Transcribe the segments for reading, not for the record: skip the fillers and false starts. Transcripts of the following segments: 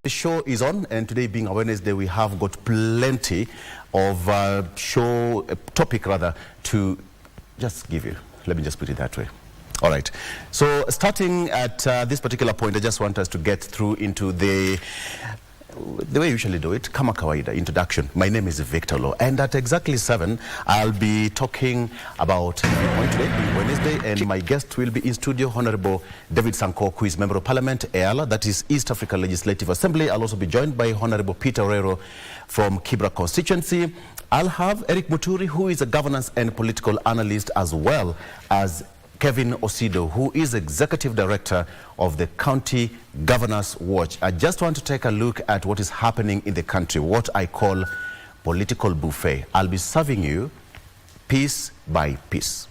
The show is on, and today being a Wednesday, we have got plenty of topic to just give you. Let me just put it that way. All right. So starting at this particular point, I just want us to get through into the way you usually do it, kama kawaida, introduction. My name is Victor Law, and at exactly 7, I'll be talking about the point today, being Wednesday, and my guest will be in studio, Honorable David Sankok, who is Member of Parliament, EALA, that is East Africa Legislative Assembly. I'll also be joined by Honorable Peter Orero from Kibra constituency. I'll have Eric Muturi, who is a governance and political analyst, as well as Kevin Osido, who is Executive Director of the County Governors Watch. I just want to take a look at what is happening in the country, what I call political buffet. I'll be serving you piece by piece.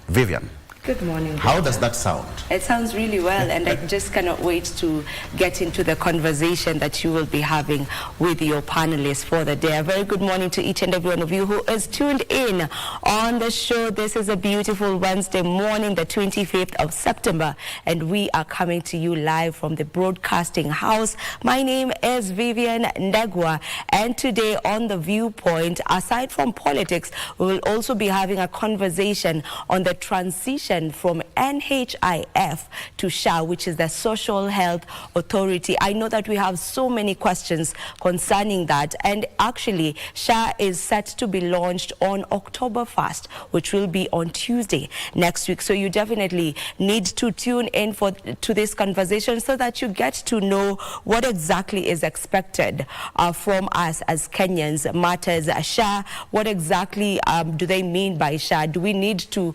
Vivian. Good morning. How does that sound? It sounds really well, and I just cannot wait to get into the conversation that you will be having with your panelists for the day. A very good morning to each and every one of you who is tuned in on the show. This is a beautiful Wednesday morning, the 25th of September, and we are coming to you live from the broadcasting house. My name is Vivian Ndegwa, and today on The Viewpoint, aside from politics, we will also be having a conversation on the transition from NHIF to SHA, which is the Social Health Authority. I know that we have so many questions concerning that, and actually SHA is set to be launched on October 1st, which will be on Tuesday next week. So you definitely need to tune in to this conversation so that you get to know what exactly is expected from us as Kenyans. Matters SHA, what exactly do they mean by SHA? Do we need to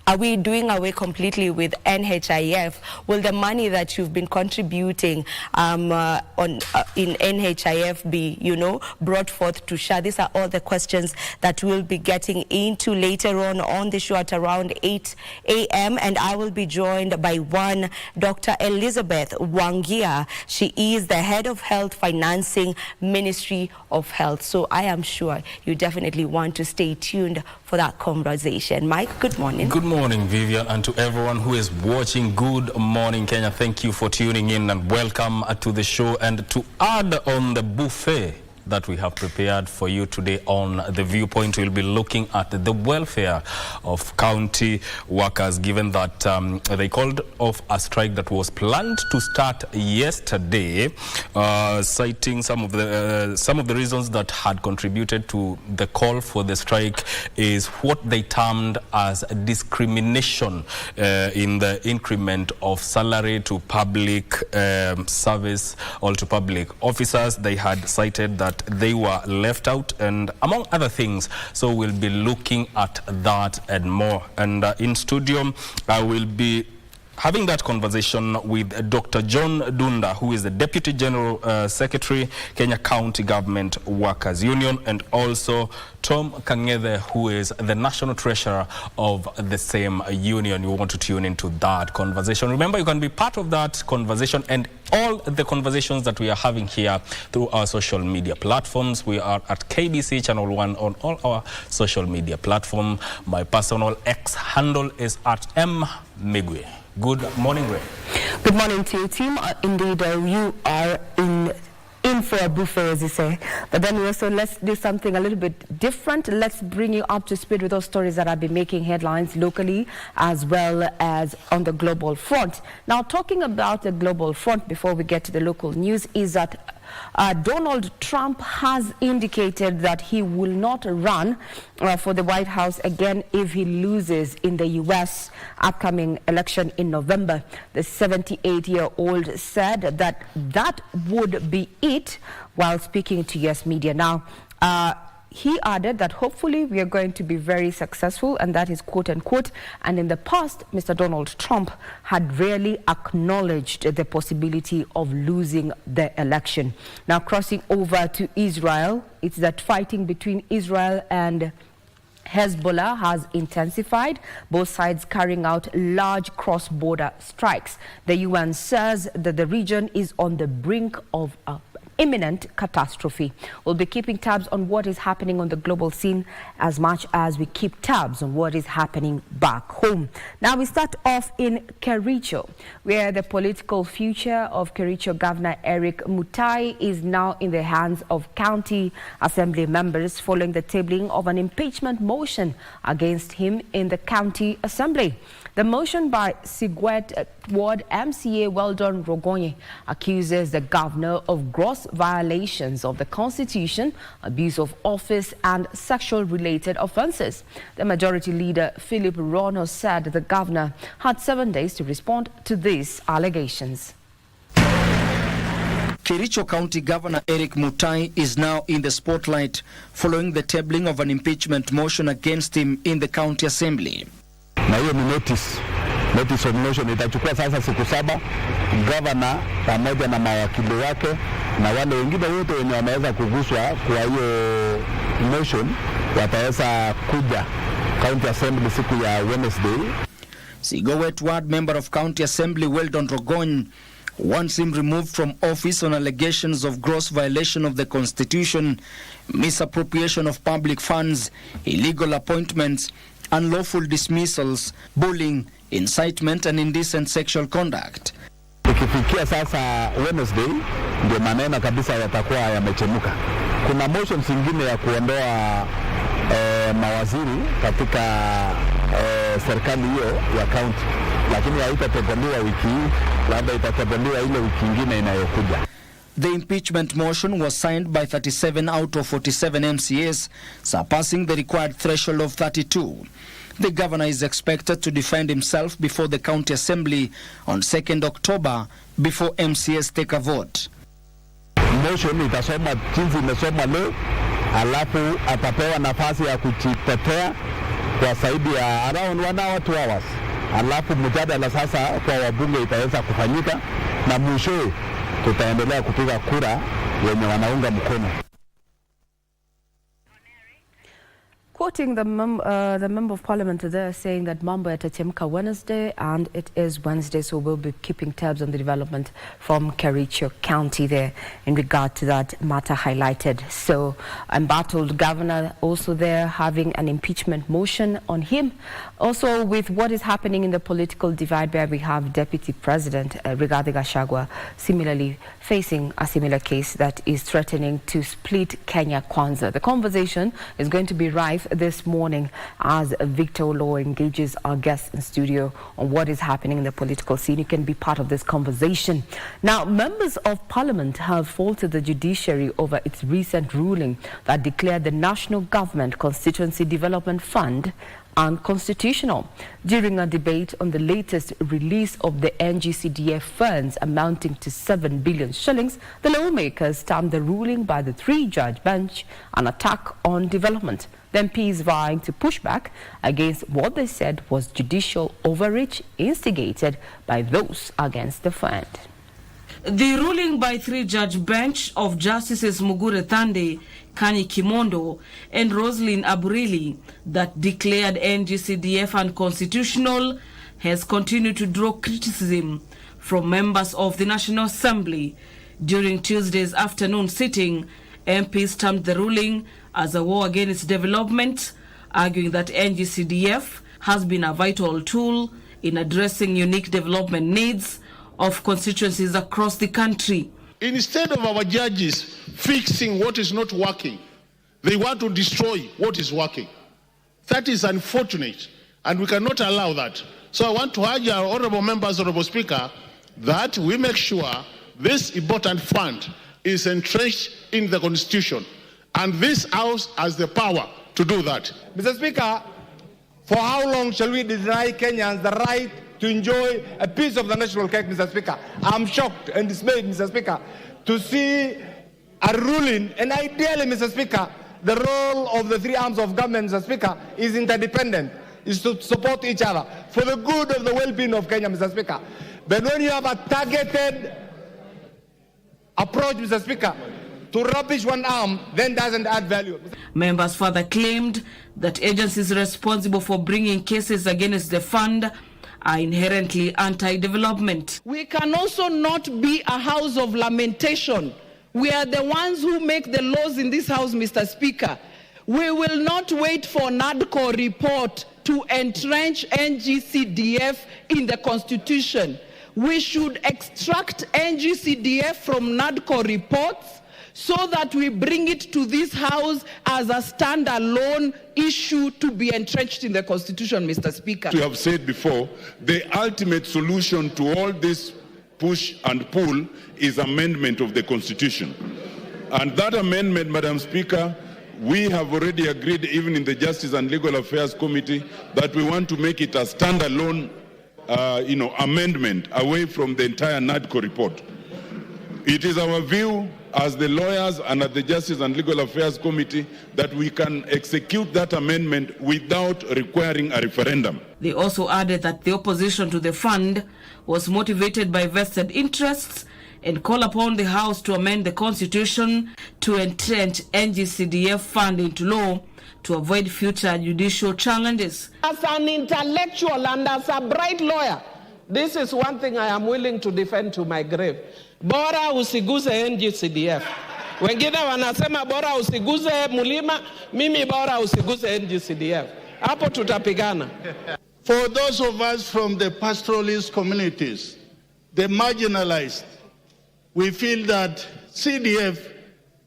are we doing away completely with NHIF? Will the money that you've been contributing in NHIF be, brought forth to SHA? These are all the questions that we'll be getting into later on the show at around 8 a.m. And I will be joined by Dr. Elizabeth Wangia. She is the head of Health Financing, Ministry of Health. So I am sure you definitely want to stay tuned for that conversation. Mike, good morning. Good morning, Vivian, and to everyone who is watching, good morning, Kenya. Thank you for tuning in and welcome to the show. And to add on the buffet that we have prepared for you today on The Viewpoint, we'll be looking at the welfare of county workers, given that they called off a strike that was planned to start yesterday, citing some of the reasons that had contributed to the call for the strike is what they termed as discrimination in the increment of salary to public service or to public officers. They had cited that they were left out, and among other things. So we'll be looking at that and more. And in studio, I will be having that conversation with Dr. John Dunda, who is the Deputy General Secretary, Kenya County Government Workers Union, and also Tom Kang'ethe, who is the National Treasurer of the same union. You want to tune into that conversation. Remember, you can be part of that conversation and all the conversations that we are having here through our social media platforms. We are at KBC Channel 1 on all our social media platforms. My personal X handle is at mmigwe. Good morning, Ray. Good morning to you, team. Indeed, you are in for a buffet, as you say. But then also, let's do something a little bit different. Let's bring you up to speed with those stories that have been making headlines locally as well as on the global front. Now, talking about the global front before we get to the local news is that Donald Trump has indicated that he will not run for the White House again if he loses in the U.S. upcoming election in November. The 78-year-old said that that would be it while speaking to U.S. media. Now, he added that hopefully we are going to be very successful, and that is quote unquote. And in the past, Mr. Donald Trump had rarely acknowledged the possibility of losing the election. Now, crossing over to Israel, it's that fighting between Israel and Hezbollah has intensified, both sides carrying out large cross-border strikes. The UN says that the region is on the brink of a imminent catastrophe. We'll be keeping tabs on what is happening on the global scene as much as we keep tabs on what is happening back home. Now we start off in Kericho, where the political future of Kericho Governor Eric Mutai is now in the hands of county assembly members following the tabling of an impeachment motion against him in the county assembly. The motion by Sigwet Ward MCA Weldon Rogonye accuses the governor of gross violations of the Constitution, abuse of office and sexual-related offences. The majority leader, Philip Rono, said the governor had 7 days to respond to these allegations. Kericho County Governor Eric Mutai is now in the spotlight following the tabling of an impeachment motion against him in the county assembly. Na hiyo ni notice of motion itachukua sasa siku 7. Governor pamoja na mawakili wake na wale wengine wote wenye wameweza kuguswa kwa hiyo motion wataweza kuja county assembly siku ya Wednesday. Sigowet Ward member of county assembly Weldon Rogonye wants him removed from office on allegations of gross violation of the Constitution, misappropriation of public funds, illegal appointments, unlawful dismissals, bullying, incitement and indecent sexual conduct. Ikifikia sasa Wednesday ndio maneno kabisa yatakuwa yamechemuka. Kuna motion zingine ya kuondoa mawaziri katika serikali hiyo ya county, lakini haitateguliwa wiki hii, labda itateguliwa ile wiki nyingine inayokuja. The impeachment motion was signed by 37 out of 47 MCAs, surpassing the required threshold of 32. The governor is expected to defend himself before the county assembly on 2nd October before MCAs take a vote. Motion itasoma jinsi imesoma leo, alafu atapewa nafasi ya kujitetea kwa zaidi ya around 1 hour 2 hours. Alafu mjadala sasa kwa wabunge itaweza kufanyika na mwisho tutaendelea kupiga kura wenye wanaunga mkono. Quoting the member of parliament there saying that mambo yatachemka Wednesday, and it is Wednesday, so we'll be keeping tabs on the development from Kericho County there in regard to that matter highlighted. So embattled governor also there having an impeachment motion on him. Also with what is happening in the political divide where we have Deputy President Rigathi Gachagua similarly facing a similar case that is threatening to split Kenya Kwanza. The conversation is going to be rife this morning as Victor Law engages our guests in studio on what is happening in the political scene. You can be part of this conversation. Now, members of parliament have faulted the judiciary over its recent ruling that declared the National Government Constituency Development Fund unconstitutional. During a debate on the latest release of the NGCDF funds amounting to 7 billion shillings, the lawmakers termed the ruling by the 3-judge bench an attack on development. The MPs vying to push back against what they said was judicial overreach instigated by those against the fund. The ruling by 3-judge bench of Justices Mugure Thande, Kani Kimondo and Roslyn Aburili that declared NGCDF unconstitutional has continued to draw criticism from members of the National Assembly. During Tuesday's afternoon sitting, MPs termed the ruling as a war against development, arguing that NGCDF has been a vital tool in addressing unique development needs of constituencies across the country. Instead of our judges fixing what is not working, they want to destroy what is working. That is unfortunate, and we cannot allow that. So I want to urge our honorable members, honorable speaker, that we make sure this important fund is entrenched in the constitution, and this house has the power to do that. Mr. Speaker, for how long shall we deny Kenyans the right to enjoy a piece of the national cake, Mr. Speaker? I'm shocked and dismayed, Mr. Speaker, to see a ruling, and ideally, Mr. Speaker, the role of the 3 arms of government, Mr. Speaker, is interdependent, is to support each other for the good of the well-being of Kenya, Mr. Speaker. But when you have a targeted approach, Mr. Speaker, to rubbish one arm, then doesn't add value. Members further claimed that agencies responsible for bringing cases against the fund are inherently anti-development. We can also not be a house of lamentation We are the ones who make the laws in this house, Mr. Speaker. We will not wait for NADCO report to entrench NGCDF in the Constitution. We should extract NGCDF from NADCO reports so that we bring it to this house as a standalone issue to be entrenched in the Constitution, Mr. Speaker. We have said before, the ultimate solution to all this push and pull is amendment of the Constitution. And that amendment, Madam Speaker, we have already agreed, even in the Justice and Legal Affairs Committee, that we want to make it a standalone amendment away from the entire NADCO report. It is our view as the lawyers and at the Justice and Legal Affairs Committee that we can execute that amendment without requiring a referendum. They also added that the opposition to the fund was motivated by vested interests and call upon the House to amend the Constitution to entrench NGCDF fund into law to avoid future judicial challenges. As an intellectual and as a bright lawyer, this is one thing I am willing to defend to my grave. Bora usiguze NGCDF. Wengine wanasema bora usiguze mulima, mimi bora usiguze NGCDF. Hapo tutapigana. For those of us from the pastoralist communities, the marginalized, we feel that CDF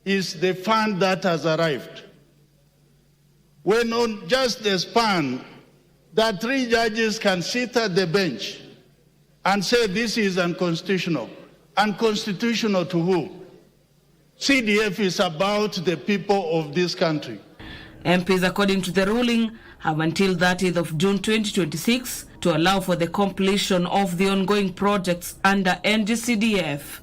is the fund that has arrived. When on just the span that 3 judges can sit at the bench and say this is unconstitutional. Unconstitutional to who? CDF is about the people of this country. MPs, according to the ruling, have until 30th of June 2026 to allow for the completion of the ongoing projects under NGCDF.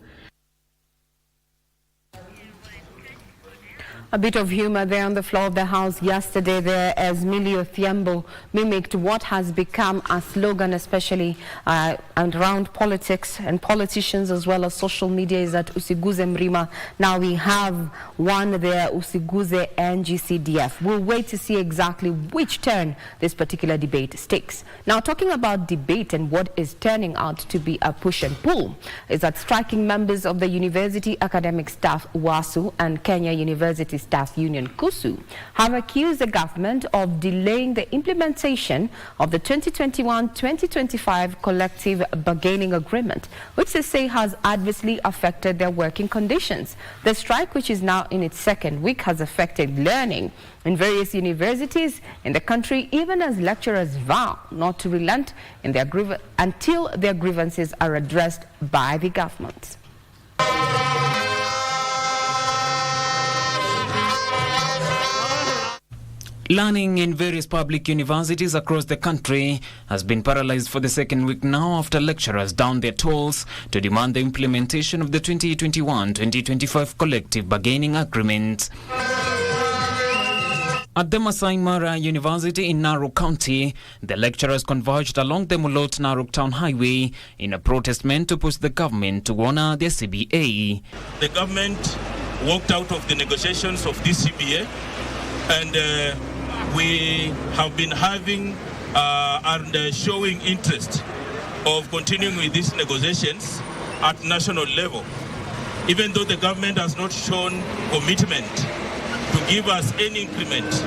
A bit of humor there on the floor of the House yesterday there as Millie Othiambo mimicked what has become a slogan, especially around politics and politicians as well as social media, is that Usiguze Mrima. Now we have one there, Usiguze NGCDF. We'll wait to see exactly which turn this particular debate takes. Now, talking about debate and what is turning out to be a push and pull is that striking members of the University Academic Staff WASU and Kenya University Staff Union KUSU have accused the government of delaying the implementation of the 2021-2025 collective bargaining agreement, which they say has adversely affected their working conditions. The strike, which is now in its 2nd week, has affected learning in various universities in the country, even as lecturers vow not to relent in their until their grievances are addressed by the government. Learning in various public universities across the country has been paralyzed for the 2nd week now after lecturers downed their tools to demand the implementation of the 2021-2025 collective bargaining agreement. At the Masai Mara University in Narok County, the lecturers converged along the Mulot-Narok Town Highway in a protest meant to push the government to honor their CBA. The government walked out of the negotiations of this CBA, and we have been having and showing interest of continuing with these negotiations at national level, even though the government has not shown commitment to give us any increment.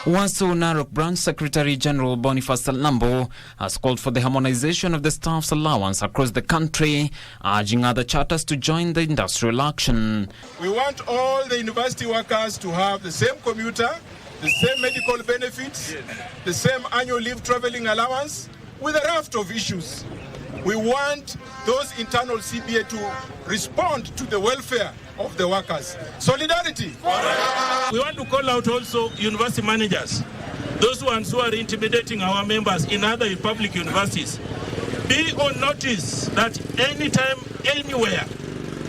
WASU Narok Branch Secretary General Boniface Salambo has called for the harmonization of the staff's allowance across the country, urging other charters to join the industrial action. We want all the university workers to have the same commuter, the same medical benefits, the same annual leave traveling allowance, with a raft of issues. We want those internal CBA to respond to the welfare of the workers. Solidarity. We want to call out also university managers, those ones who are intimidating our members in other public universities. Be on notice that anytime, anywhere,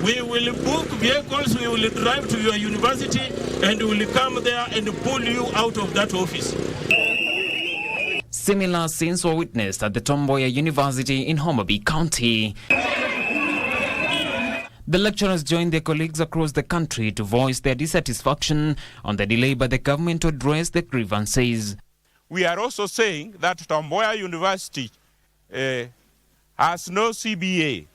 we will book vehicles, we will drive to your university, and we will come there and pull you out of that office. Similar scenes were witnessed at the Tomboya University in Homa Bay County. The lecturers joined their colleagues across the country to voice their dissatisfaction on the delay by the government to address the grievances. We are also saying that Tomboya University has no CBA.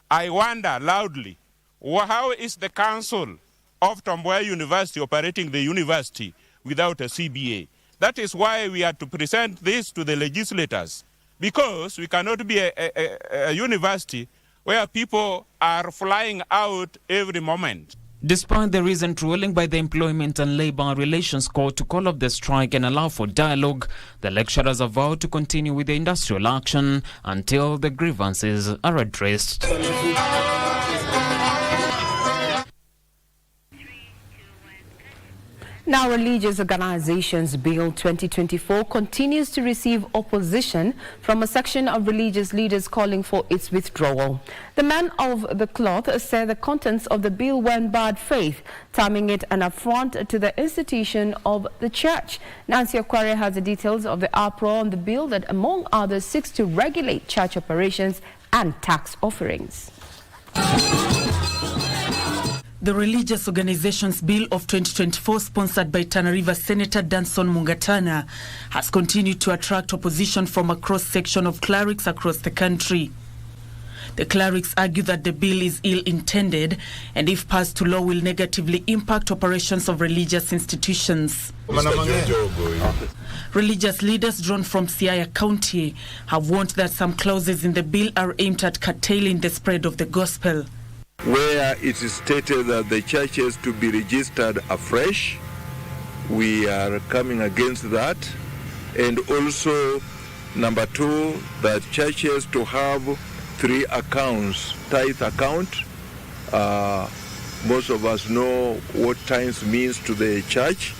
I wonder loudly, how is the council of Tom Mboya University operating the university without a CBA? That is why we had to present this to the legislators, because we cannot be a university where people are flying out every moment. Despite the recent ruling by the Employment and Labour Relations Court to call off the strike and allow for dialogue, the lecturers have vowed to continue with the industrial action until the grievances are addressed. Now, Religious Organizations Bill 2024 continues to receive opposition from a section of religious leaders calling for its withdrawal. The man of the cloth said the contents of the bill were in bad faith, terming it an affront to the institution of the church. Nancy Okware has the details of the uproar on the bill that, among others, seeks to regulate church operations and tax offerings. The Religious Organizations Bill of 2024, sponsored by Tana River Senator Danson Mungatana, has continued to attract opposition from a cross-section of clerics across the country. The clerics argue that the bill is ill-intended and, if passed to law, will negatively impact operations of religious institutions. Religious leaders drawn from Siaya County have warned that some clauses in the bill are aimed at curtailing the spread of the gospel. Where it is stated that the churches to be registered afresh, we are coming against that. And also, number 2, that churches to have 3 accounts, tithe account. Most of us know what tithes means to the church,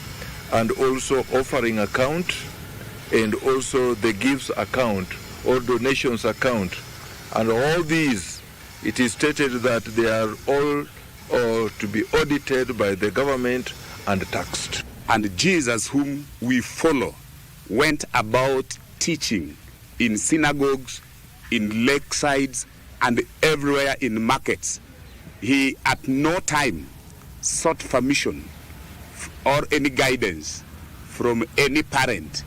and also offering account, and also the gifts account or donations account. And all these, it is stated that they are all to be audited by the government and taxed. And Jesus, whom we follow, went about teaching in synagogues, in lakesides, and everywhere in markets. He at no time sought permission or any guidance from any parent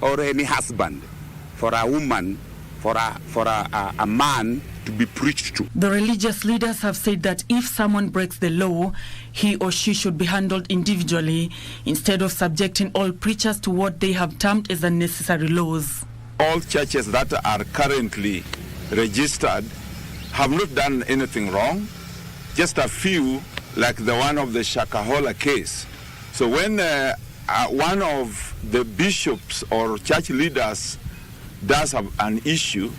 or any husband for a woman, for a man to be preached to. The religious leaders have said that if someone breaks the law, he or she should be handled individually instead of subjecting all preachers to what they have termed as unnecessary laws. All churches that are currently registered have not done anything wrong. Just a few, like the one of the Shakahola case. So when one of the bishops or church leaders does have an issue,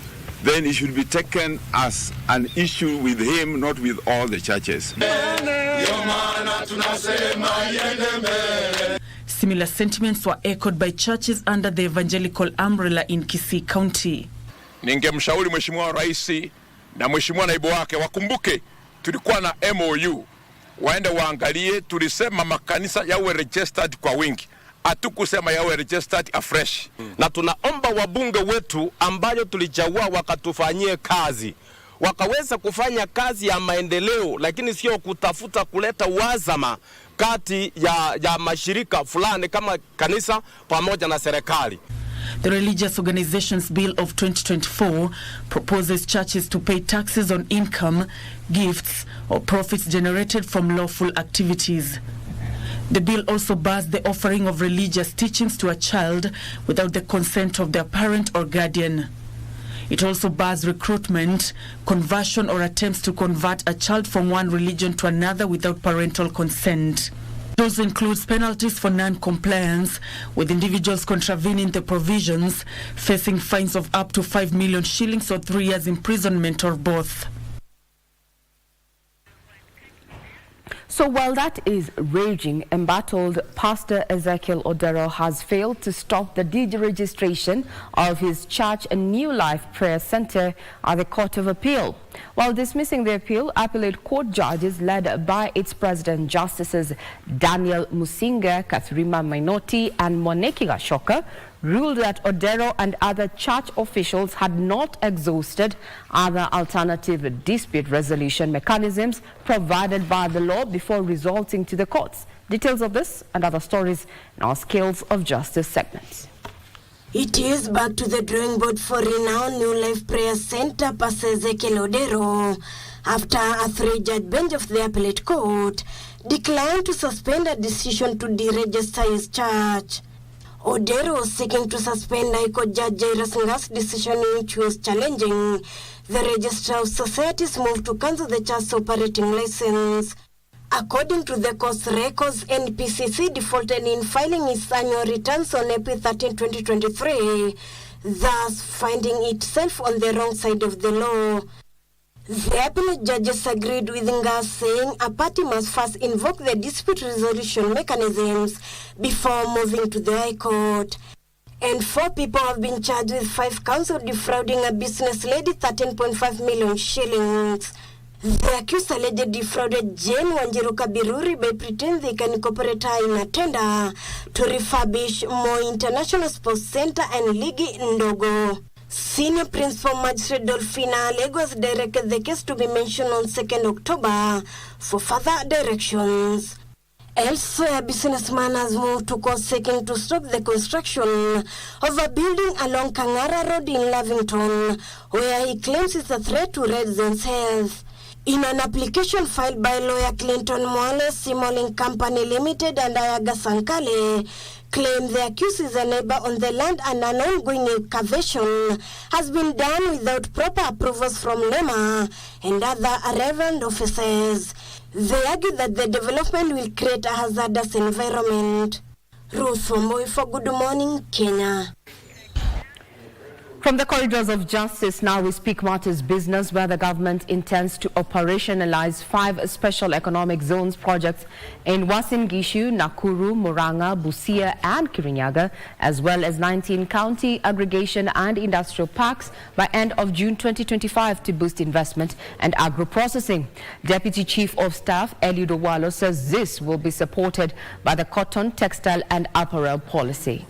then it should be taken as an issue with him, not with all the churches. Similar sentiments were echoed by churches under the evangelical umbrella in Kisii County. Ningemshauri Mheshimiwa Rais na Mheshimiwa naibu wake wakumbuke tulikuwa na MOU, waende waangalie. Tulisema makanisa yawe registered kwa wingi, hatukusema yawe registered afresh. Na tunaomba wabunge wetu ambayo tulichagua wakatufanyie kazi, wakaweza kufanya kazi ya maendeleo, lakini sio kutafuta kuleta uhasama kati ya mashirika fulani kama kanisa pamoja na serikali. The Religious Organizations Bill of 2024 proposes churches to pay taxes on income, gifts, or profits generated from lawful activities. The bill also bars the offering of religious teachings to a child without the consent of their parent or guardian. It also bars recruitment, conversion, or attempts to convert a child from one religion to another without parental consent. It also includes penalties for non-compliance, with individuals contravening the provisions facing fines of up to 5 million shillings or 3 years imprisonment or both. So while that is raging, embattled Pastor Ezekiel Odero has failed to stop the deregistration of his church and New Life Prayer Center at the Court of Appeal. While dismissing the appeal, appellate court judges led by its president Justices Daniel Musinga, Kathrima Mainoti and Moneki Gashoka ruled that Odero and other church officials had not exhausted other alternative dispute resolution mechanisms provided by the law before resorting to the courts. Details of this and other stories in our Scales of Justice segments. It is back to the drawing board for renowned New Life Prayer Center, Pastor Ezekiel Odero, after a 3-judge bench of the appellate court declined to suspend a decision to deregister his church. Odero was seeking to suspend High Court Judge Jairus Nga's decision in which he was challenging the Registrar of Societies' move to cancel the church's operating license. According to the court's records, NPCC defaulted in filing its annual returns on April 13, 2023, thus finding itself on the wrong side of the law. The appellate judges agreed with Nga, saying a party must first invoke the dispute resolution mechanisms before moving to the High Court. And 4 people have been charged with 5 counts of defrauding a business lady 13.5 million shillings. The accused allegedly defrauded Jane Wanjiru Kabiruri by pretending they can incorporate her in a tender to refurbish Moi International Sports Center and Ligi Ndogo. Senior Principal Magistrate Dolphina Lagos directed the case to be mentioned on 2nd October for further directions. Elsewhere, a businessman has moved to court seeking to stop the construction of a building along Kangara Road in Lavington, where he claims it's a threat to residents' health. In an application filed by lawyer Clinton Mwale, Simoling Company Limited and Ayaga Sankale, claim the accused is a neighbor on the land and an ongoing excavation has been done without proper approvals from NEMA and other relevant officers. They argue that the development will create a hazardous environment. Ruth Wamboi for Good Morning, Kenya. From the corridors of justice, now we speak matters business, where the government intends to operationalize 5 special economic zones projects in Uasin Gishu, Nakuru, Murang'a, Busia and Kirinyaga, as well as 19 county aggregation and industrial parks by end of June 2025 to boost investment and agro-processing. Deputy Chief of Staff Eliud Owalo says this will be supported by the cotton, textile and apparel policy.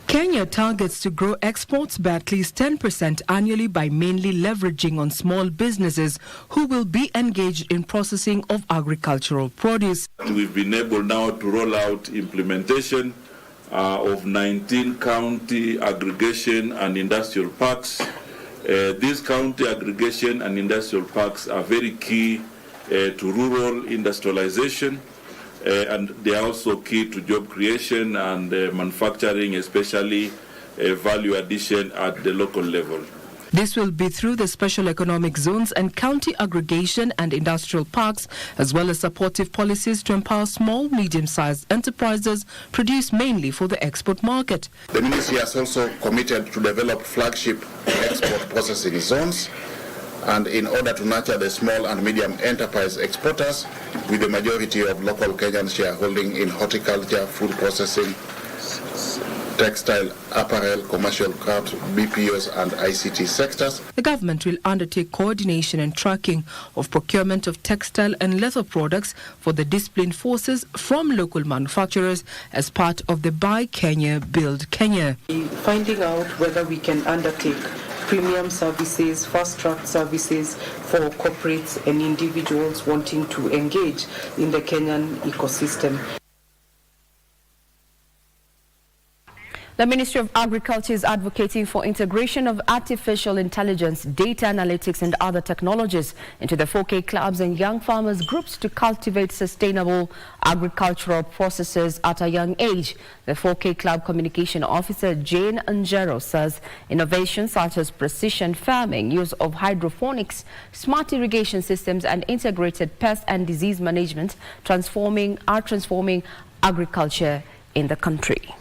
Kenya targets to grow exports by at least 10% annually by mainly leveraging on small businesses who will be engaged in processing of agricultural produce. We've been able now to roll out implementation of 19 county aggregation and industrial parks. These county aggregation and industrial parks are very key to rural industrialization. And they are also key to job creation and manufacturing, especially value addition at the local level. This will be through the special economic zones and county aggregation and industrial parks, as well as supportive policies to empower small, medium-sized enterprises produced mainly for the export market. The ministry has also committed to develop flagship export processing zones, and in order to nurture the small and medium enterprise exporters, with the majority of local Kenyans shareholding in horticulture, food processing, textile, apparel, commercial crafts, BPOs and ICT sectors. The government will undertake coordination and tracking of procurement of textile and leather products for the disciplined forces from local manufacturers as part of the Buy Kenya, Build Kenya. Finding out whether we can undertake premium services, fast-track services for corporates and individuals wanting to engage in the Kenyan ecosystem. The Ministry of Agriculture is advocating for integration of artificial intelligence, data analytics and other technologies into the 4K clubs and young farmers groups to cultivate sustainable agricultural processes at a young age. The 4K Club Communication Officer Jane Anjero says innovations such as precision farming, use of hydroponics, smart irrigation systems and integrated pest and disease management are transforming agriculture in the country.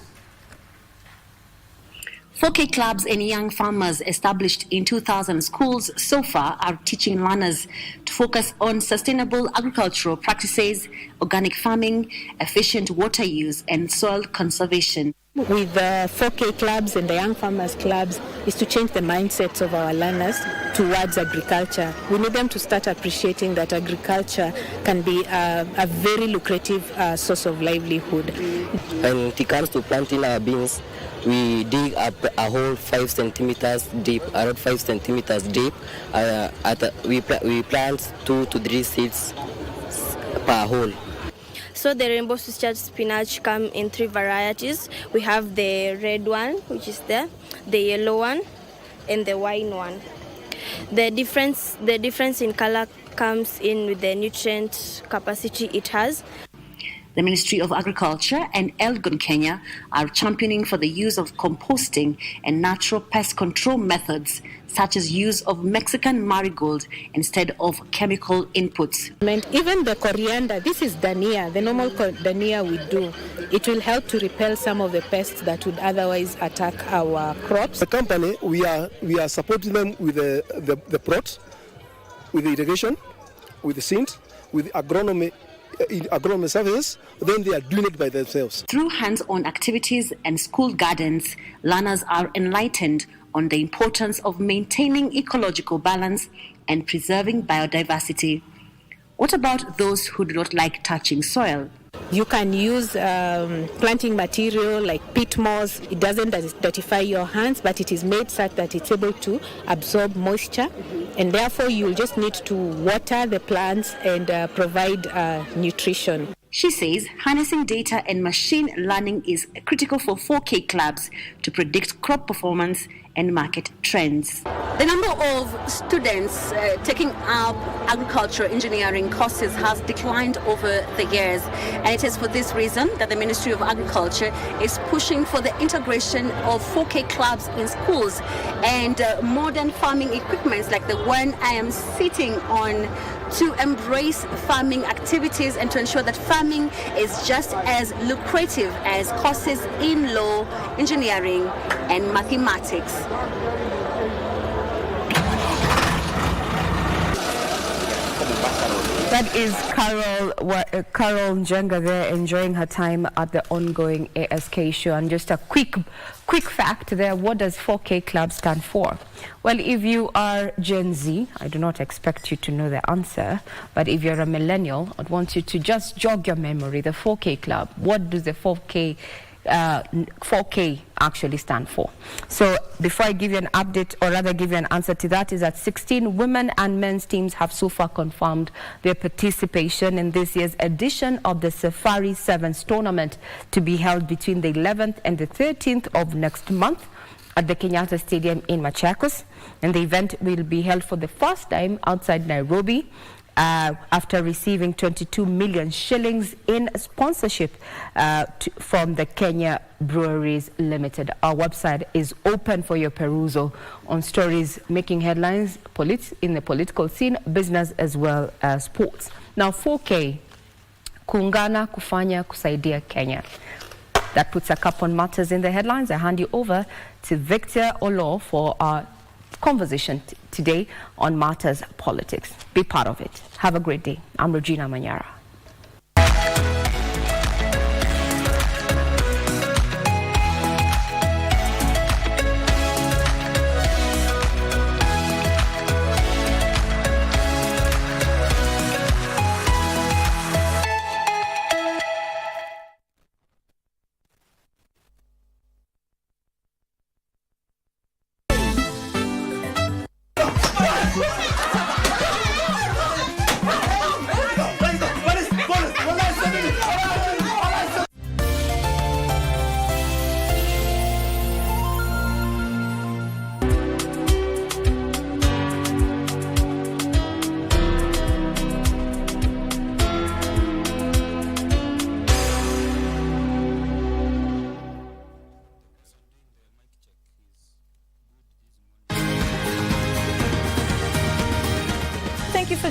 4K clubs and young farmers established in 2,000 schools so far are teaching learners to focus on sustainable agricultural practices, organic farming, efficient water use, and soil conservation. With the 4K clubs and the young farmers clubs is to change the mindsets of our learners towards agriculture. We need them to start appreciating that agriculture can be a very lucrative source of livelihood. When it comes to planting our beans, we dig up a hole 5 centimeters deep, around 5 centimeters deep. We plant 2 to 3 seeds per hole. So the rainbow switch spinach come in 3 varieties. We have the red one, which is there, the yellow one, and the white one. The difference in color comes in with the nutrient capacity it has. The Ministry of Agriculture and Elgon Kenya are championing for the use of composting and natural pest control methods, such as use of Mexican marigold instead of chemical inputs. Even the coriander, this is dania, the normal dania we do. It will help to repel some of the pests that would otherwise attack our crops. The company, we are supporting them with the plots, with the irrigation, with the seeds, with agronomy services, then they are doing it by themselves. Through hands-on activities and school gardens, learners are enlightened on the importance of maintaining ecological balance and preserving biodiversity. What about those who do not like touching soil? You can use planting material like peat moss. It doesn't dirtify your hands, but it is made such that it's able to absorb moisture, and therefore you'll just need to water the plants and provide nutrition. She says harnessing data and machine learning is critical for 4K clubs to predict crop performance and market trends. The number of students taking up agricultural engineering courses has declined over the years, and it is for this reason that the Ministry of Agriculture is pushing for the integration of 4K clubs in schools and modern farming equipments like the one I am sitting on to embrace farming activities and to ensure that farming is just as lucrative as courses in law, engineering, and mathematics. That is Carol Njenga there enjoying her time at the ongoing ASK show. And just a quick fact there, what does 4K Club stand for? Well, if you are Gen Z, I do not expect you to know the answer, but if you're a millennial, I'd want you to just jog your memory. The 4K Club, what does the 4K actually stand for? So before I give you an update, or rather give you an answer to that, is that 16 women and men's teams have so far confirmed their participation in this year's edition of the Safari Sevens tournament, to be held between the 11th and the 13th of next month at the Kenyatta Stadium in Machakos. And the event will be held for the first time outside Nairobi, after receiving 22 million shillings in sponsorship from the Kenya Breweries Limited. Our website is open for your perusal on stories making headlines in the political scene, business, as well as sports. Now, 4K, kuungana, kufanya, kusaidia Kenya. That puts a cap on matters in the headlines. I hand you over to Victor Olo for our conversation today on matters politics. Be part of it. Have a great day. I'm Regina Manyara.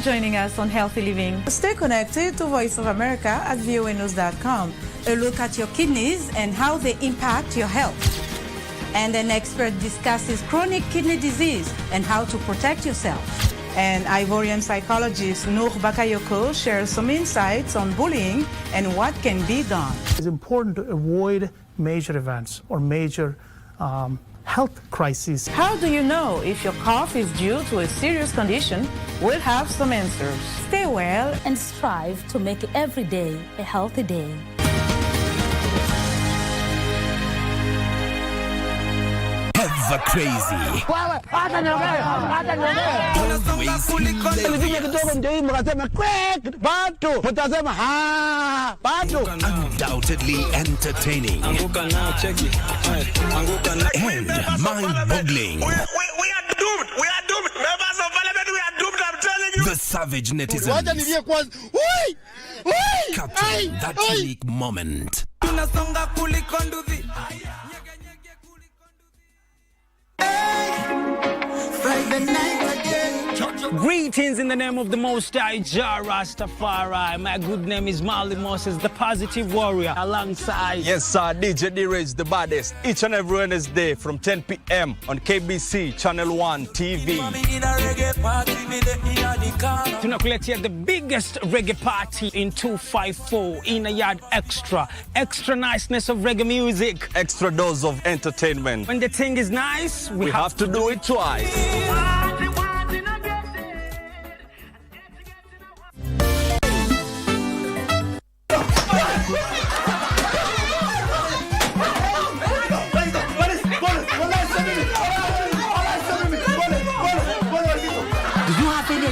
Joining us on Healthy Living. Stay connected to Voice of America at voanews.com. A look at your kidneys and how they impact your health. And an expert discusses chronic kidney disease and how to protect yourself. And Ivorian psychologist Noor Bakayoko shares some insights on bullying and what can be done. It's important to avoid major events or major health crises. How do you know if your cough is due to a serious condition? We'll have some answers. Stay well and strive to make every day a healthy day. Ever crazy. Undoubtedly entertaining. And mind-boggling. We are doomed. We are doomed. Members of The Savage Netizens. Capturing that unique moment. Greetings in the name of the Most High Jah Rastafari. My good name is Marley Moses, the positive warrior, alongside... Yes, sir, DJ D-Rage, the baddest. Each and every Wednesday from 10 p.m. on KBC Channel 1 TV. Tunakuletea the biggest reggae party in 254 in a yard extra. Extra niceness of reggae music. Extra dose of entertainment. When the thing is nice, we have to do it twice.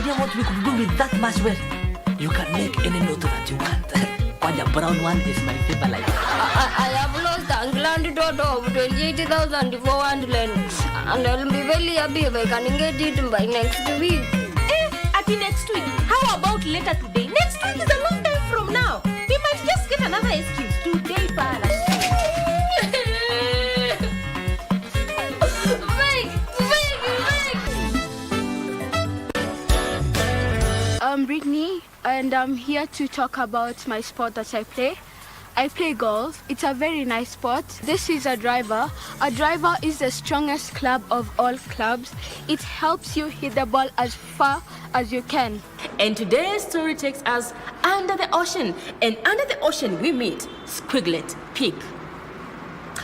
What we could do with that much wealth? You can make any note that you want. But the brown one is my favorite. I have lost a land total of 28,000 for one land, and I'll be very happy if I can get it by next week. At next week? How about later today? Next week is a long time from now. We might just get another excuse. Today, para. I'm Brittany, and I'm here to talk about my sport that I play. I play golf. It's a very nice sport. This is a driver. A driver is the strongest club of all clubs. It helps you hit the ball as far as you can. And today's story takes us under the ocean. And under the ocean we meet Squiglet Pig.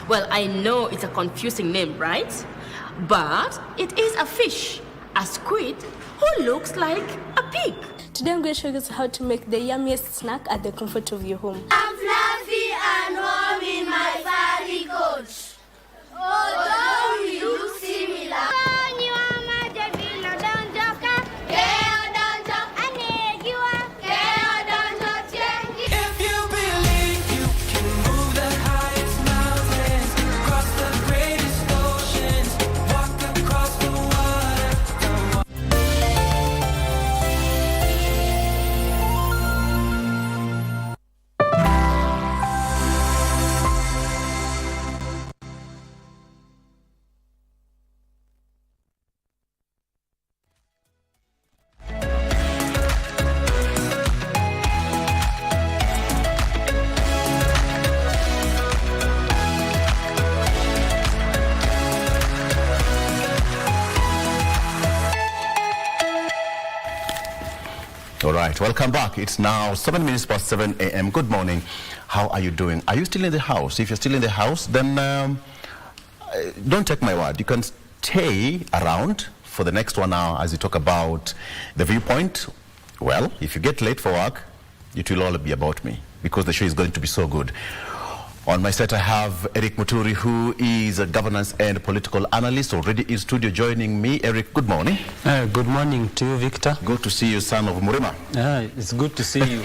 Well, I know it's a confusing name, right? But it is a fish, a squid, who looks like a pig. Today I'm going to show you how to make the yummiest snack at the comfort of your home. I'm fluffy and warm in my furry coat. Although we look similar. If you believe you can move the highest mountains, cross the greatest oceans, walk across the water. All right, welcome back. It's now 7 minutes past 7 a.m. Good morning. How are you doing? Are you still in the house? If you're still in the house, then don't take my word. You can stay around for the next 1 hour as we talk about the viewpoint. Well, if you get late for work, it will all be about me because the show is going to be so good. On my set, I have Eric Muturi, who is a governance and political analyst, already in studio joining me. Eric, good morning. Good morning to you, Victor. Good to see you, son of Murima. It's good to see you.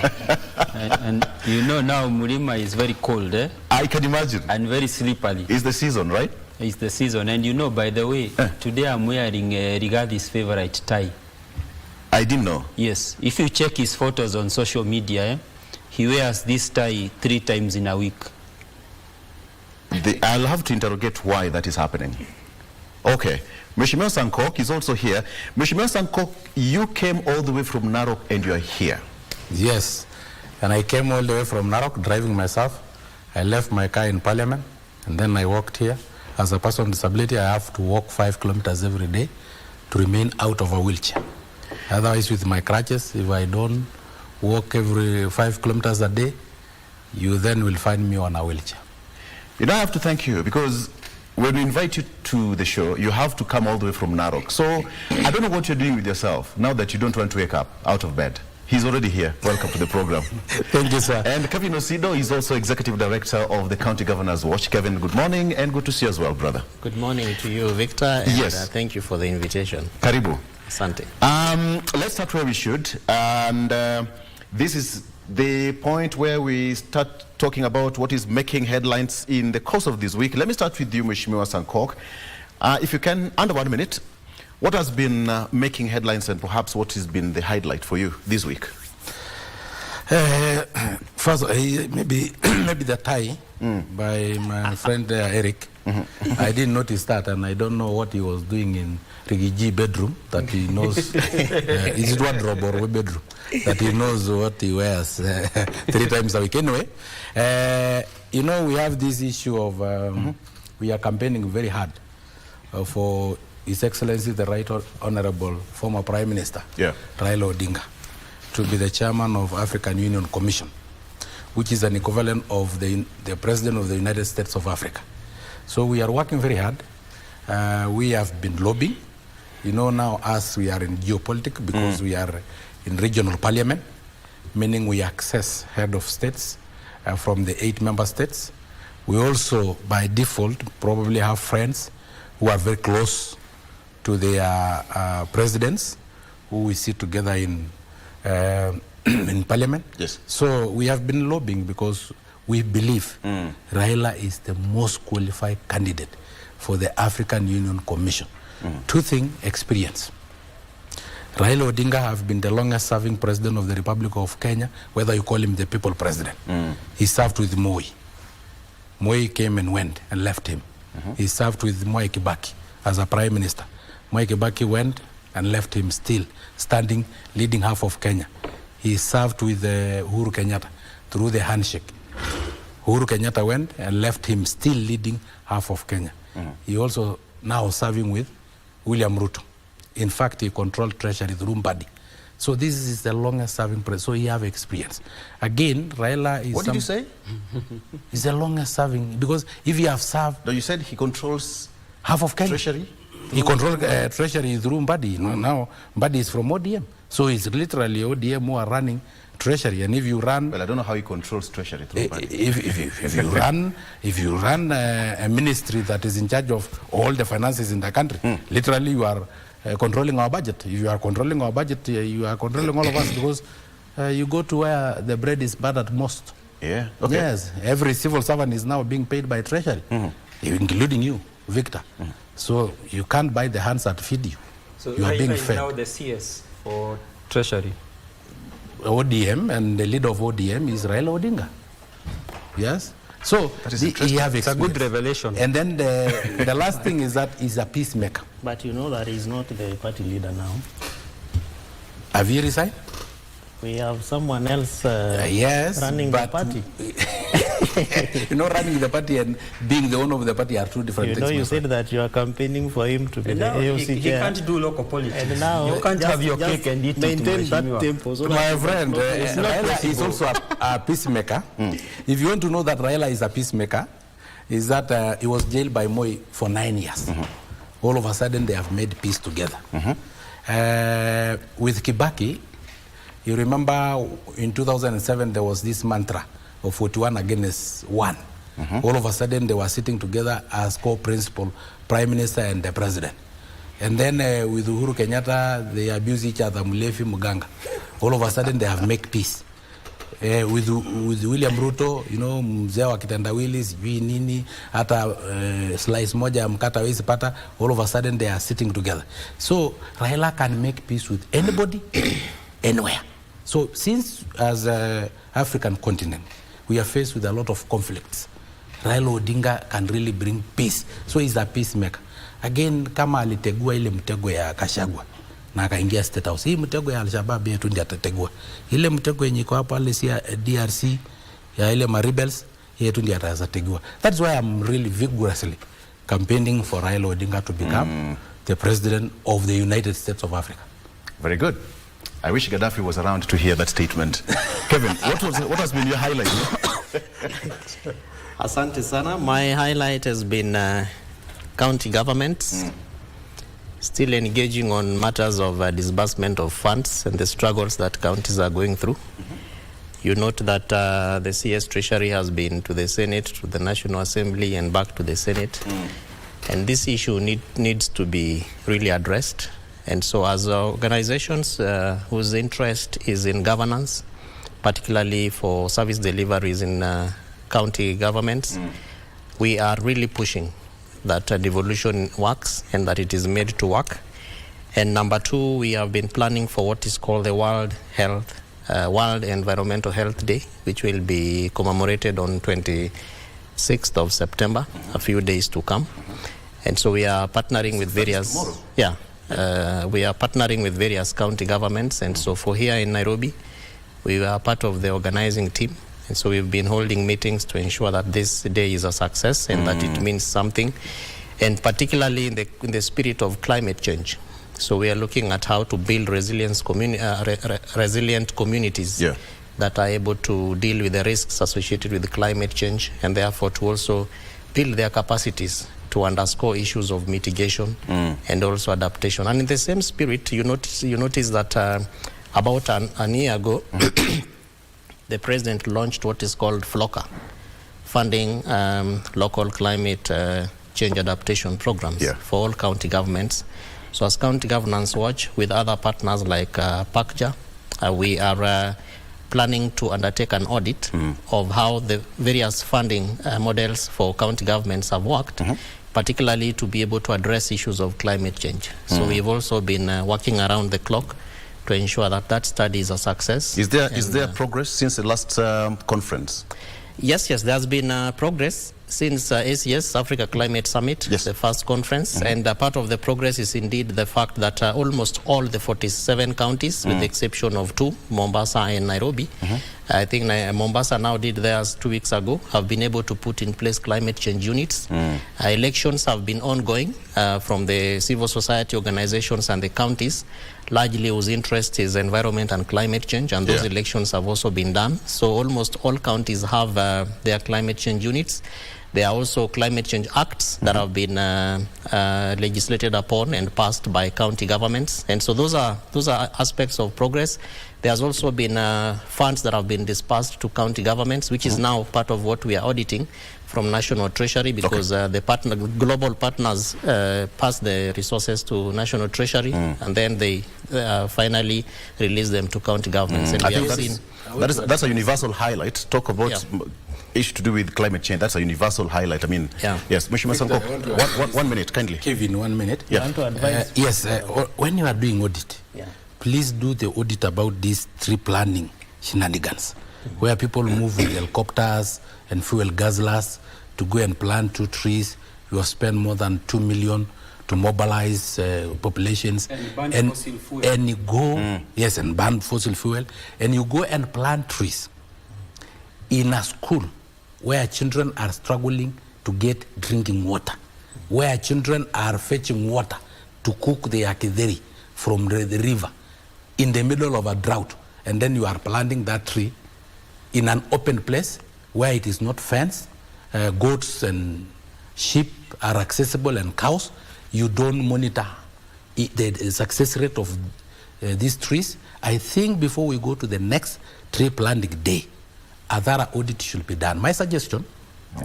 And you know now Murima is very cold, eh? I can imagine. And very slippery. It's the season, right? It's the season. And you know, by the way, today I'm wearing Rigaathi's favorite tie. I didn't know. Yes. If you check his photos on social media, he wears this tie 3 times in a week. I'll have to interrogate why that is happening. Okay. Mheshimiwa Sankok is also here. Mheshimiwa Sankok, you came all the way from Narok and you are here. Yes. And I came all the way from Narok driving myself. I left my car in Parliament and then I walked here. As a person with disability, I have to walk 5 kilometers every day to remain out of a wheelchair. Otherwise, with my crutches, if I don't walk every 5 kilometers a day, you then will find me on a wheelchair. You know, I have to thank you because when we invite you to the show, you have to come all the way from Narok. So I don't know what you're doing with yourself now that you don't want to wake up out of bed. He's already here. Welcome to the program. Thank you, sir. And Kevin Osido is also Executive Director of the County Governor's Watch. Kevin, good morning and good to see you as well, brother. Good morning to you, Victor. And, yes. Thank you for the invitation. Karibu. Asante. Let's start where we should. And this is the point where we start talking about what is making headlines in the course of this week. Let me start with you, Mheshimiwa Sankok. If you can, under 1 minute, What has been making headlines, and perhaps what has been the highlight for you this week? First, maybe the tie by my friend Eric. I didn't notice that, and I don't know what he was doing in Rigiji bedroom that he knows. Is it wardrobe or bedroom? That he knows what he wears 3 times a week. Anyway, you know, we have this issue of we are campaigning very hard for His Excellency the Right Honorable former Prime Minister Raila Odinga to be the chairman of African Union Commission, which is an equivalent of the President of the United States of Africa. So we are working very hard. We have been lobbying. You know, now as we are in geopolitics because we are in regional parliament, meaning we access head of states from the 8 member states. We also, by default, probably have friends who are very close to their presidents, who we sit together in parliament. Yes. So we have been lobbying because we believe Raila is the most qualified candidate for the African Union Commission. 2 things: experience. Raila Odinga have been the longest serving president of the Republic of Kenya, whether you call him the people president. He served with Moi. Moi came and went and left him. He served with Mwai Kibaki as a prime minister. Mwai Kibaki went and left him still standing, leading half of Kenya. He served with Uhuru Kenyatta through the handshake. Uhuru Kenyatta went and left him still leading half of Kenya. He also now serving with William Ruto. In fact, he controlled treasury through Mbadi. So this is the longest serving president. So he have experience. Again, Raila is... What did you say? He's the longest serving, because if you have served... No, you said he controls... half of Kenya. Treasury? He controlled treasury through Mbadi. Now Mbadi is from ODM. So it's literally ODM who are running treasury. And if you run... Well, I don't know how he controls treasury through Mbadi. If you run a ministry that is in charge of all the finances in the country, literally you are controlling our budget. If you are controlling our budget, you are controlling all of us, because you go to where the bread is buttered most. Yeah. Okay. Yes. Every civil servant is now being paid by treasury, including you, Victor. So you can't buy the hands that feed you. So you are being fed. now the CS for treasury. ODM, and the leader of ODM is Raila Odinga. Yes. So he have It's a good revelation. And then the last thing is that he's a peacemaker. But you know that he's not the party leader now. Have you resigned? We have someone else yes, running the party. You know, running the party and being the owner of the party are 2 different things. You know, you said that you are campaigning for him to be the AOC chair. He can't do local politics. And now you can't have your cake and eat it. Maintain that tempo. So my friend, Raila is also a peacemaker. If you want to know that Raila is a peacemaker, is that he was jailed by Moi for 9 years. All of a sudden, they have made peace together. With Kibaki, you remember in 2007, there was this mantra of 41 against 1. All of a sudden, they were sitting together as co-principal, prime minister and the president. And then with Uhuru Kenyatta, they abuse each other, Mulefi, Muganga. All of a sudden, they have made peace. With William Ruto, you know, mzee wa kitendawili, sijui nini, hata slice moja ya mkata wezi pata, all of a sudden they are sitting together. So Raila can make peace with anybody, anywhere. So since as an African continent, we are faced with a lot of conflicts, Raila Odinga can really bring peace. So he's a peacemaker. Again, kama alitegua ile mtego ya Kashagwa, na akaingia State House. Hii mtego ya Al-Shabaab yetu ndiye atategua. Ile mtego yenye iko hapa pale si ya DRC ya ile rebels yetu ndiye atategua. That's why I'm really vigorously campaigning for Raila Odinga to become the president of the United States of Africa. Very good. I wish Gaddafi was around to hear that statement. Kevin, what has been your highlight? Asante sana. My highlight has been county governments. Still engaging on matters of disbursement of funds and the struggles that counties are going through. You note that the CS Treasury has been to the Senate, to the National Assembly, and back to the Senate. And this issue needs to be really addressed. And so as organizations whose interest is in governance, particularly for service deliveries in county governments, we are really pushing that devolution works and that it is made to work. And number 2, we have been planning for what is called the World Environmental Health Day, which will be commemorated on 26th of September, a few days to come. And so we are partnering with various, we are partnering with various county governments. And so for here in Nairobi, we are part of the organizing team. And so we've been holding meetings to ensure that this day is a success and that it means something, and particularly in the spirit of climate change. So we are looking at how to build resilient communities that are able to deal with the risks associated with climate change, and therefore to also build their capacities to underscore issues of mitigation and also adaptation. And in the same spirit, you notice that about an year ago, the president launched what is called FLOCA, funding local climate change adaptation programs for all county governments. So as County Governance Watch, with other partners like PACJA, we are planning to undertake an audit of how the various funding models for county governments have worked, particularly to be able to address issues of climate change. So we've also been working around the clock to ensure that that study is a success. Is there progress since the last conference? Yes, there's been progress since ACS, Africa Climate Summit, the first conference, and part of the progress is indeed the fact that almost all the 47 counties, with the exception of 2, Mombasa and Nairobi, I think Mombasa now did theirs 2 weeks ago, have been able to put in place climate change units. Elections have been ongoing from the civil society organizations and the counties, largely whose interest is environment and climate change, and those elections have also been done. So almost all counties have their climate change units. There are also climate change acts that have been legislated upon and passed by county governments, and so those are aspects of progress. There's also been funds that have been dispersed to county governments, which is now part of what we are auditing from National Treasury, because the global partners pass the resources to National Treasury, and then they finally release them to county governments. And I think that's a universal highlight. Talk about issue to do with climate change. That's a universal highlight. I mean, yes, Mheshimiwa Sanko, one minute, kindly. Kevin, 1 minute. Yeah. I want to advise. When you are doing audit, please do the audit about these tree planting shenanigans, where people move with helicopters and fuel guzzlers to go and plant 2 trees. You have spent more than 2 million to mobilize populations and fossil fuel. And you go and ban fossil fuel, and you go and plant trees in a school where children are struggling to get drinking water, where children are fetching water to cook their kidheri from the river in the middle of a drought, and then you are planting that tree in an open place where it is not fenced, goats and sheep are accessible, and cows. You don't monitor the success rate of these trees. I think before we go to the next tree planting day, a thorough audit should be done. My suggestion,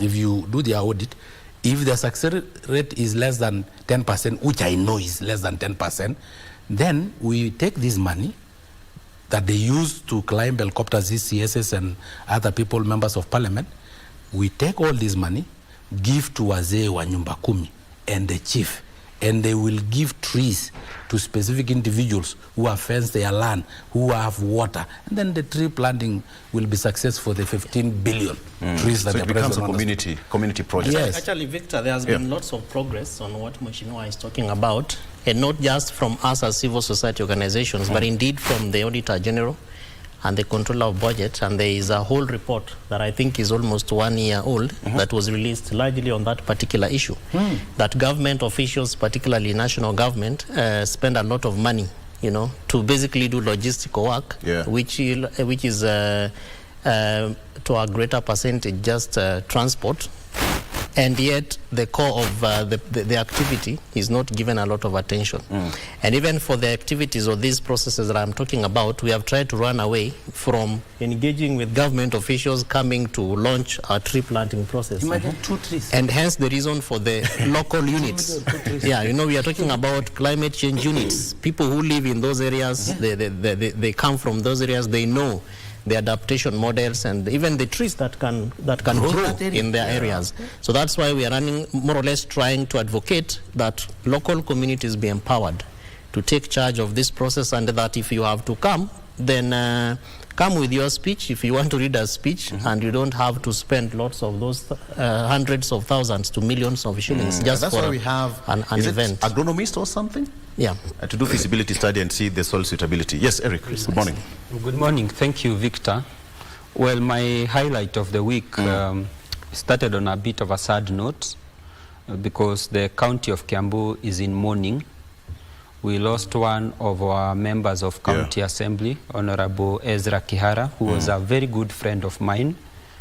if you do the audit, if the success rate is less than 10%, which I know is less than 10%, then we take this money that they use to climb helicopters, CSS and other people, members of parliament, we take all this money, give to wazee wa nyumba kumi and the chief, and they will give trees to specific individuals who have fenced their land, who have water, and then the tree planting will be successful for the 15 billion trees that so it becomes a community project. Yes. Actually, Victor, there has been lots of progress on what Mheshimiwa is talking about, and not just from us as civil society organizations, but indeed from the Auditor General and the Controller of Budget. And there is a whole report that I think is almost 1 year old that was released largely on that particular issue. That government officials, particularly national government, spend a lot of money, to basically do logistical work, which is to a greater percentage just transport. And yet the core of the activity is not given a lot of attention. And even for the activities or these processes that I'm talking about, we have tried to run away from engaging with government officials coming to launch a tree planting process. Imagine 2 trees. And hence the reason for the local units. We are talking about climate change units. People who live in those areas, they come from those areas, they know the adaptation models and even the trees that can grow in their areas. So that's why we are running, more or less trying to advocate that local communities be empowered to take charge of this process, and that if you have to come, then come with your speech if you want to read a speech, and you don't have to spend lots of those hundreds of thousands to millions of shillings just that's for why we have an event. Agronomist or something? Yeah. To do feasibility study and see the soil suitability. Yes, Eric, good morning. Good morning. Thank you, Victor. Well, my highlight of the week started on a bit of a sad note because the county of Kiambu is in mourning. We lost one of our members of County Assembly, Honorable Ezra Kihara, who was a very good friend of mine.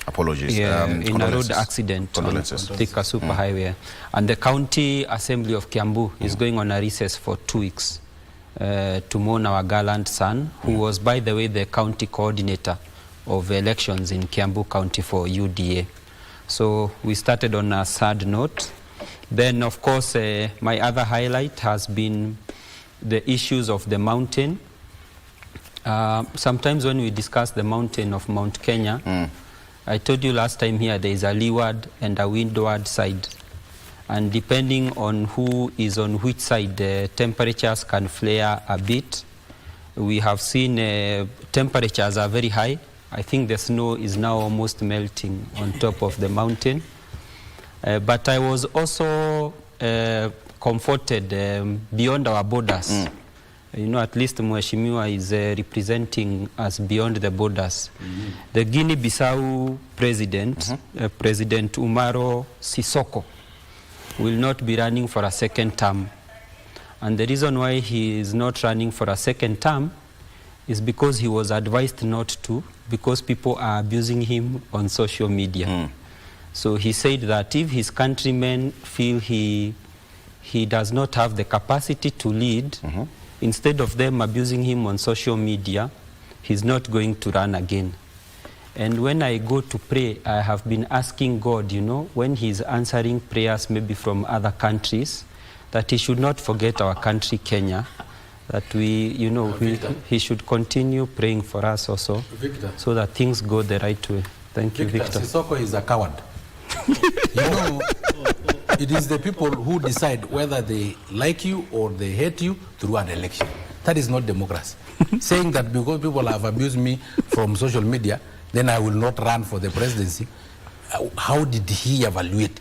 Apologies. In a road accident on Thika Superhighway. And the County Assembly of Kiambu is going on a recess for 2 weeks to mourn our gallant son, who was, by the way, the county coordinator of elections in Kiambu County for UDA. So we started on a sad note. Then, of course, my other highlight has been the issues of the mountain. Sometimes when we discuss the mountain of Mount Kenya, I told you last time here there is a leeward and a windward side. And depending on who is on which side, the temperatures can flare a bit. We have seen temperatures are very high. I think the snow is now almost melting on top of the mountain. But I was also comforted beyond our borders. You know, at least Mheshimiwa is representing us beyond the borders. The Guinea-Bissau president, President Umaro Sisoko, will not be running for a second term. And the reason why he is not running for a second term is because he was advised not to, because people are abusing him on social media. So he said that if his countrymen feel he does not have the capacity to lead, instead of them abusing him on social media, he's not going to run again. And when I go to pray, I have been asking God, you know, when he's answering prayers maybe from other countries, that he should not forget our country, Kenya, that we, you know, he should continue praying for us also, Victor, so that things go the right way. Thank you, Victor. Sissoko is a coward. You know, it is the people who decide whether they like you or they hate you through an election. That is not democracy. Saying that because people have abused me from social media, then I will not run for the presidency. How did he evaluate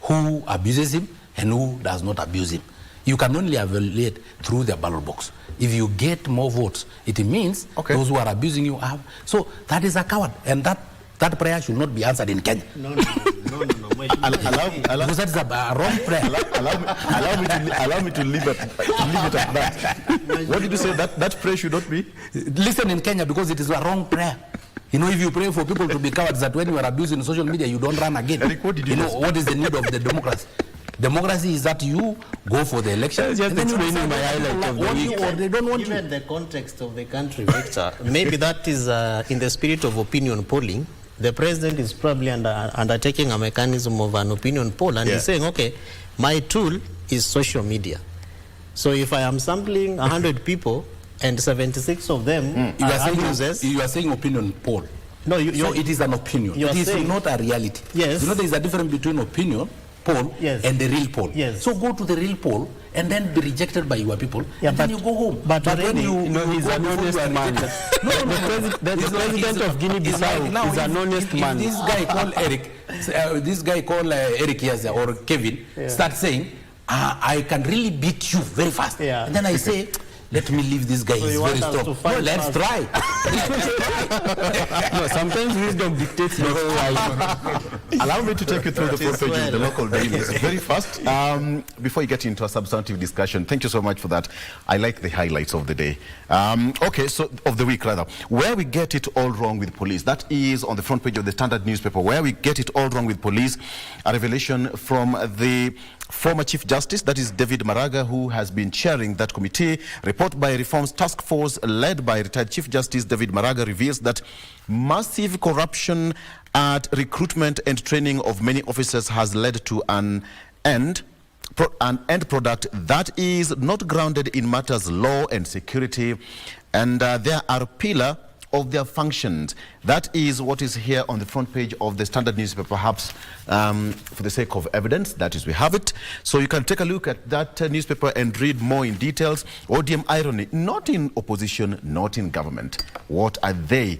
who abuses him and who does not abuse him? You can only evaluate through the ballot box. If you get more votes, it means those who are abusing you have. So that is a coward, and that prayer should not be answered in Kenya. No. Because that is a wrong prayer. Allow me to leave it at that. What did you say? That prayer should not be? Listen in Kenya, because it is a wrong prayer. You know, if you pray for people to be cowards, that when you are abusing social media, you don't run again. Eric, what did you know, what is the need of the democracy? Democracy is that you go for the election, and then you decide my highlight of the week. Or they don't want Given you. the context of the country, Victor, maybe that is in the spirit of opinion polling. The president is probably undertaking a mechanism of an opinion poll, and he's saying, okay, my tool is social media. So if I am sampling 100 people and 76 of them are users, you are saying opinion poll. No, so it is an opinion. It is not a reality. Yes. You know, there is a difference between opinion poll and the real poll. Yes. So go to the real poll and then be rejected by your people, and then you go home. But when he's an honest man. The president of Guinea-Bissau is an honest man. This guy called Eric, or Kevin, start saying, I can really beat you very fast. And then I say, let me leave this guy. He's very strong. No, let's try. No, sometimes wisdom dictates the whole life. Allow me to take you through the front page of the local dailies very fast. Before you get into a substantive discussion, thank you so much for that. I like the highlights of the day. Okay, so of the week rather. Where we get it all wrong with police. That is on the front page of the Standard newspaper. Where we get it all wrong with police. A revelation from the former Chief Justice, that is David Maraga, who has been chairing that committee. Report by Reforms Task Force led by retired Chief Justice David Maraga reveals that massive corruption at recruitment and training of many officers has led to an end product that is not grounded in matters law and security, and there are pillar of their functions. That is what is here on the front page of the Standard newspaper, perhaps for the sake of evidence. That is, we have it. So you can take a look at that newspaper and read more in details. ODM irony, not in opposition, not in government. What are they?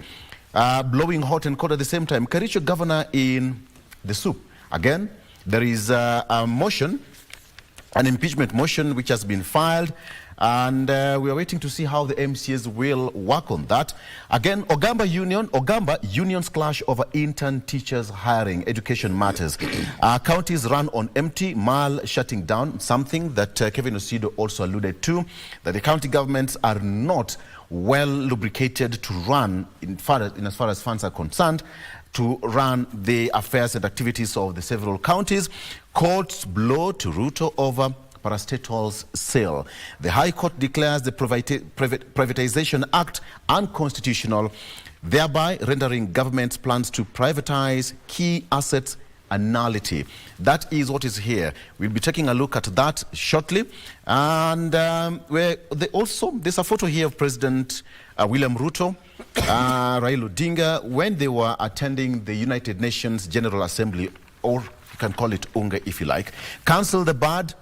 Blowing hot and cold at the same time. Kericho governor in the soup. Again, there is a motion, an impeachment motion which has been filed, and we are waiting to see how the MCAs will work on that. Again, Ogamba unions clash over intern teachers hiring, education matters. Counties run on empty, MAL shutting down, something that Kevin Osido also alluded to, that the county governments are not well lubricated to run, in as far as funds are concerned, to run the affairs and activities of the several counties. Courts blow to Ruto over parastatal's sale. The High Court declares the Privatization Act unconstitutional, thereby rendering government's plans to privatize key assets a nullity. That is what is here. We'll be taking a look at that shortly. And there's a photo here of President William Ruto, Raila Odinga, when they were attending the United Nations General Assembly, or you can call it UNGA if you like. Cancel the bad.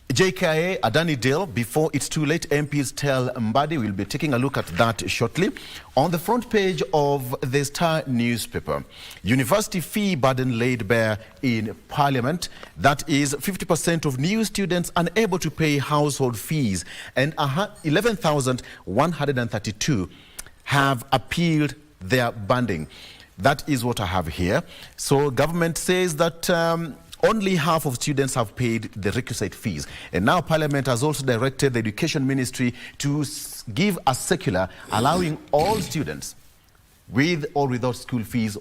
JKIA, Adani deal, before it's too late, MPs tell Mbadi. We'll be taking a look at that shortly. On the front page of the Star newspaper, university fee burden laid bare in Parliament. That is 50% of new students unable to pay household fees, and 11,132 have appealed their banding. That is what I have here. So government says that only half of students have paid the requisite fees. And now Parliament has also directed the Education Ministry to give a circular allowing all students, with or without school fees,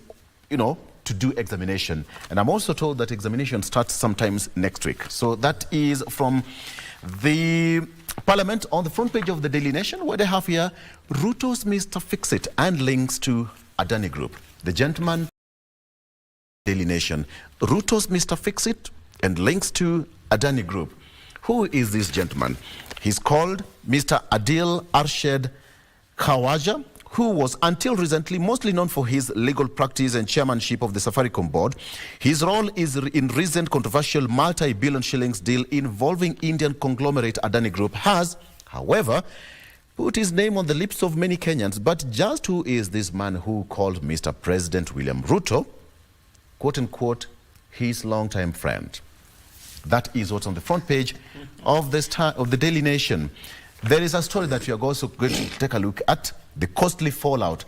to do examination. And I'm also told that examination starts sometimes next week. So that is from the Parliament. On the front page of the Daily Nation, where they have here Ruto's Mr. Fix-It and links to Adani Group. The gentleman, Daily Nation, Ruto's Mr. Fix-It and links to Adani Group. Who is this gentleman? He's called Mr. Adil Arshad Khawaja, who was until recently mostly known for his legal practice and chairmanship of the Safaricom board. His role is in recent controversial multi-billion shillings deal involving Indian conglomerate Adani Group has, however, put his name on the lips of many Kenyans. But just who is this man who called Mr. President William Ruto, quote-unquote, his longtime friend? That is what's on the front page of the Daily Nation. There is a story that we are also going to take a look at, the costly fallout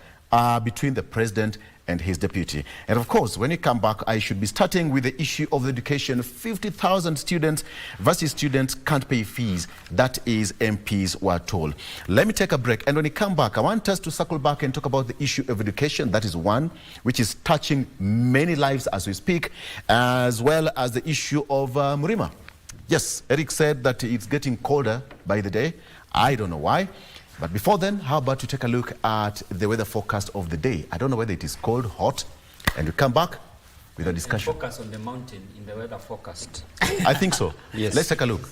between the president and his deputy. And of course, when you come back, I should be starting with the issue of education. 50,000 students versus students can't pay fees. That is, MPs were told. Let me take a break. And when you come back, I want us to circle back and talk about the issue of education. That is one which is touching many lives as we speak, as well as the issue of Murima. Yes, Eric said that it's getting colder by the day. I don't know why. But before then, how about you take a look at the weather forecast of the day? I don't know whether it is cold, hot, and we come back with a discussion. Focus on the mountain in the weather forecast. I think so. Yes. Let's take a look.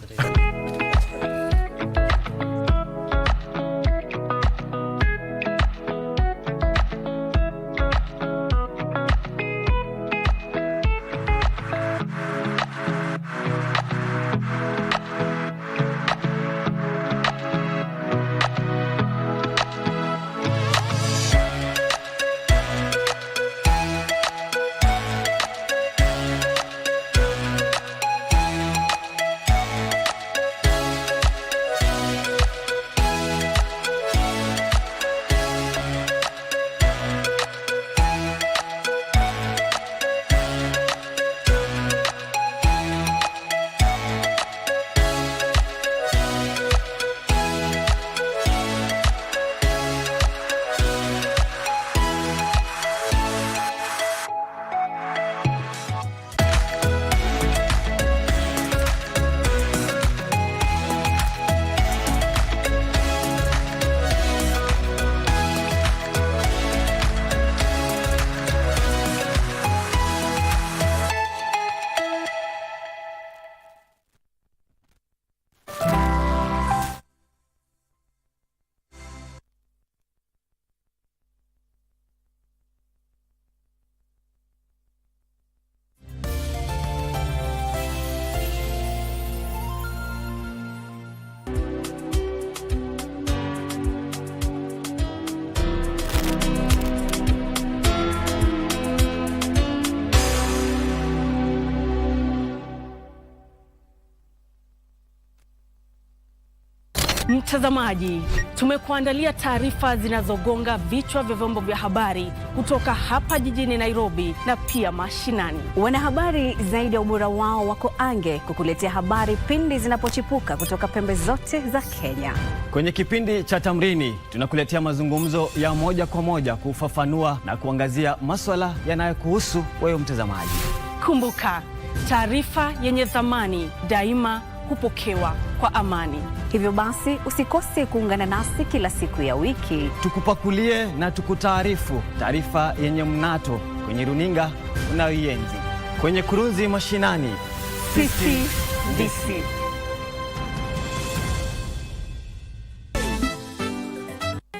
Mtazamaji, tumekuandalia taarifa zinazogonga vichwa vya vyombo vya habari kutoka hapa jijini Nairobi na pia mashinani. Wanahabari zaidi ya ubora wao wako ange kukuletea habari pindi zinapochipuka kutoka pembe zote za Kenya. Kwenye kipindi cha Tamrini tunakuletea mazungumzo ya moja kwa moja kufafanua na kuangazia masuala yanayokuhusu wewe mtazamaji. Kumbuka, taarifa yenye thamani daima hupokewa kwa amani. Hivyo basi usikose kuungana nasi kila siku ya wiki. Tukupakulie na tukutaarifu taarifa yenye mnato kwenye runinga unayoienzi. Kwenye kurunzi mashinani, sisi DC.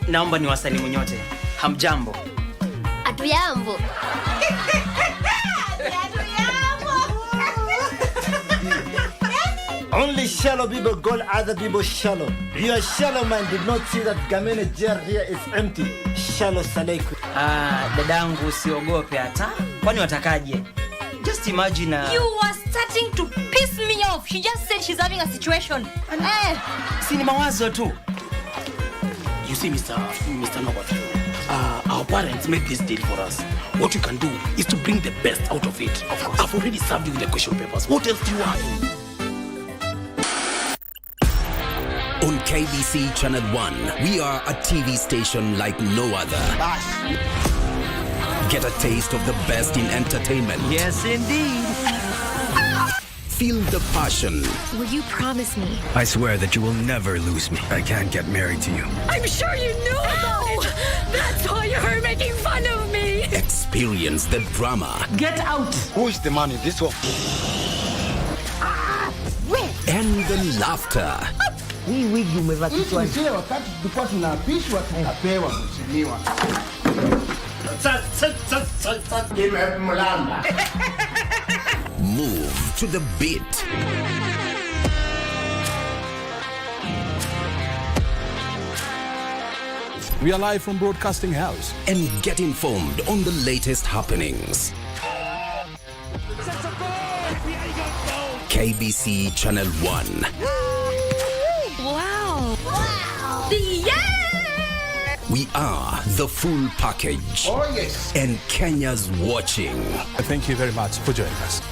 Naomba niwasalimu nyote. Hamjambo? Hatujambo. Only shallow people call other people shallow. Your shallow man did not see that Gamene jail here is empty. Shallow Saleku. Dadangu usiogope hata. Kwani watakaje? Just imagine You were starting to piss me off. She just said she's having a situation. Si ni mawazo tu. You see, Mr. Nobot, our parents made this deal for us. What you can do is to bring the best out of it. Of course. I've already served you with the question papers. What else do you want? On KBC Channel 1, we are a TV station like no other. Get a taste of the best in entertainment. Yes, indeed. Feel the passion. Will you promise me? I swear that you will never lose me. I can't get married to you. I'm sure you knew about it. That's why you're making fun of me. Experience the drama. Get out. Who is the man in this one? And the laughter. Hii wigi umevakishwa zile wakati tulikuwa tunaapishwa tunapewa mheshimiwa. Move to the beat. We are live from Broadcasting House. And get informed on the latest happenings. KBC Channel 1. Wow. Yeah! We are the full package. Oh, yes. And Kenya's watching. Thank you very much for joining us.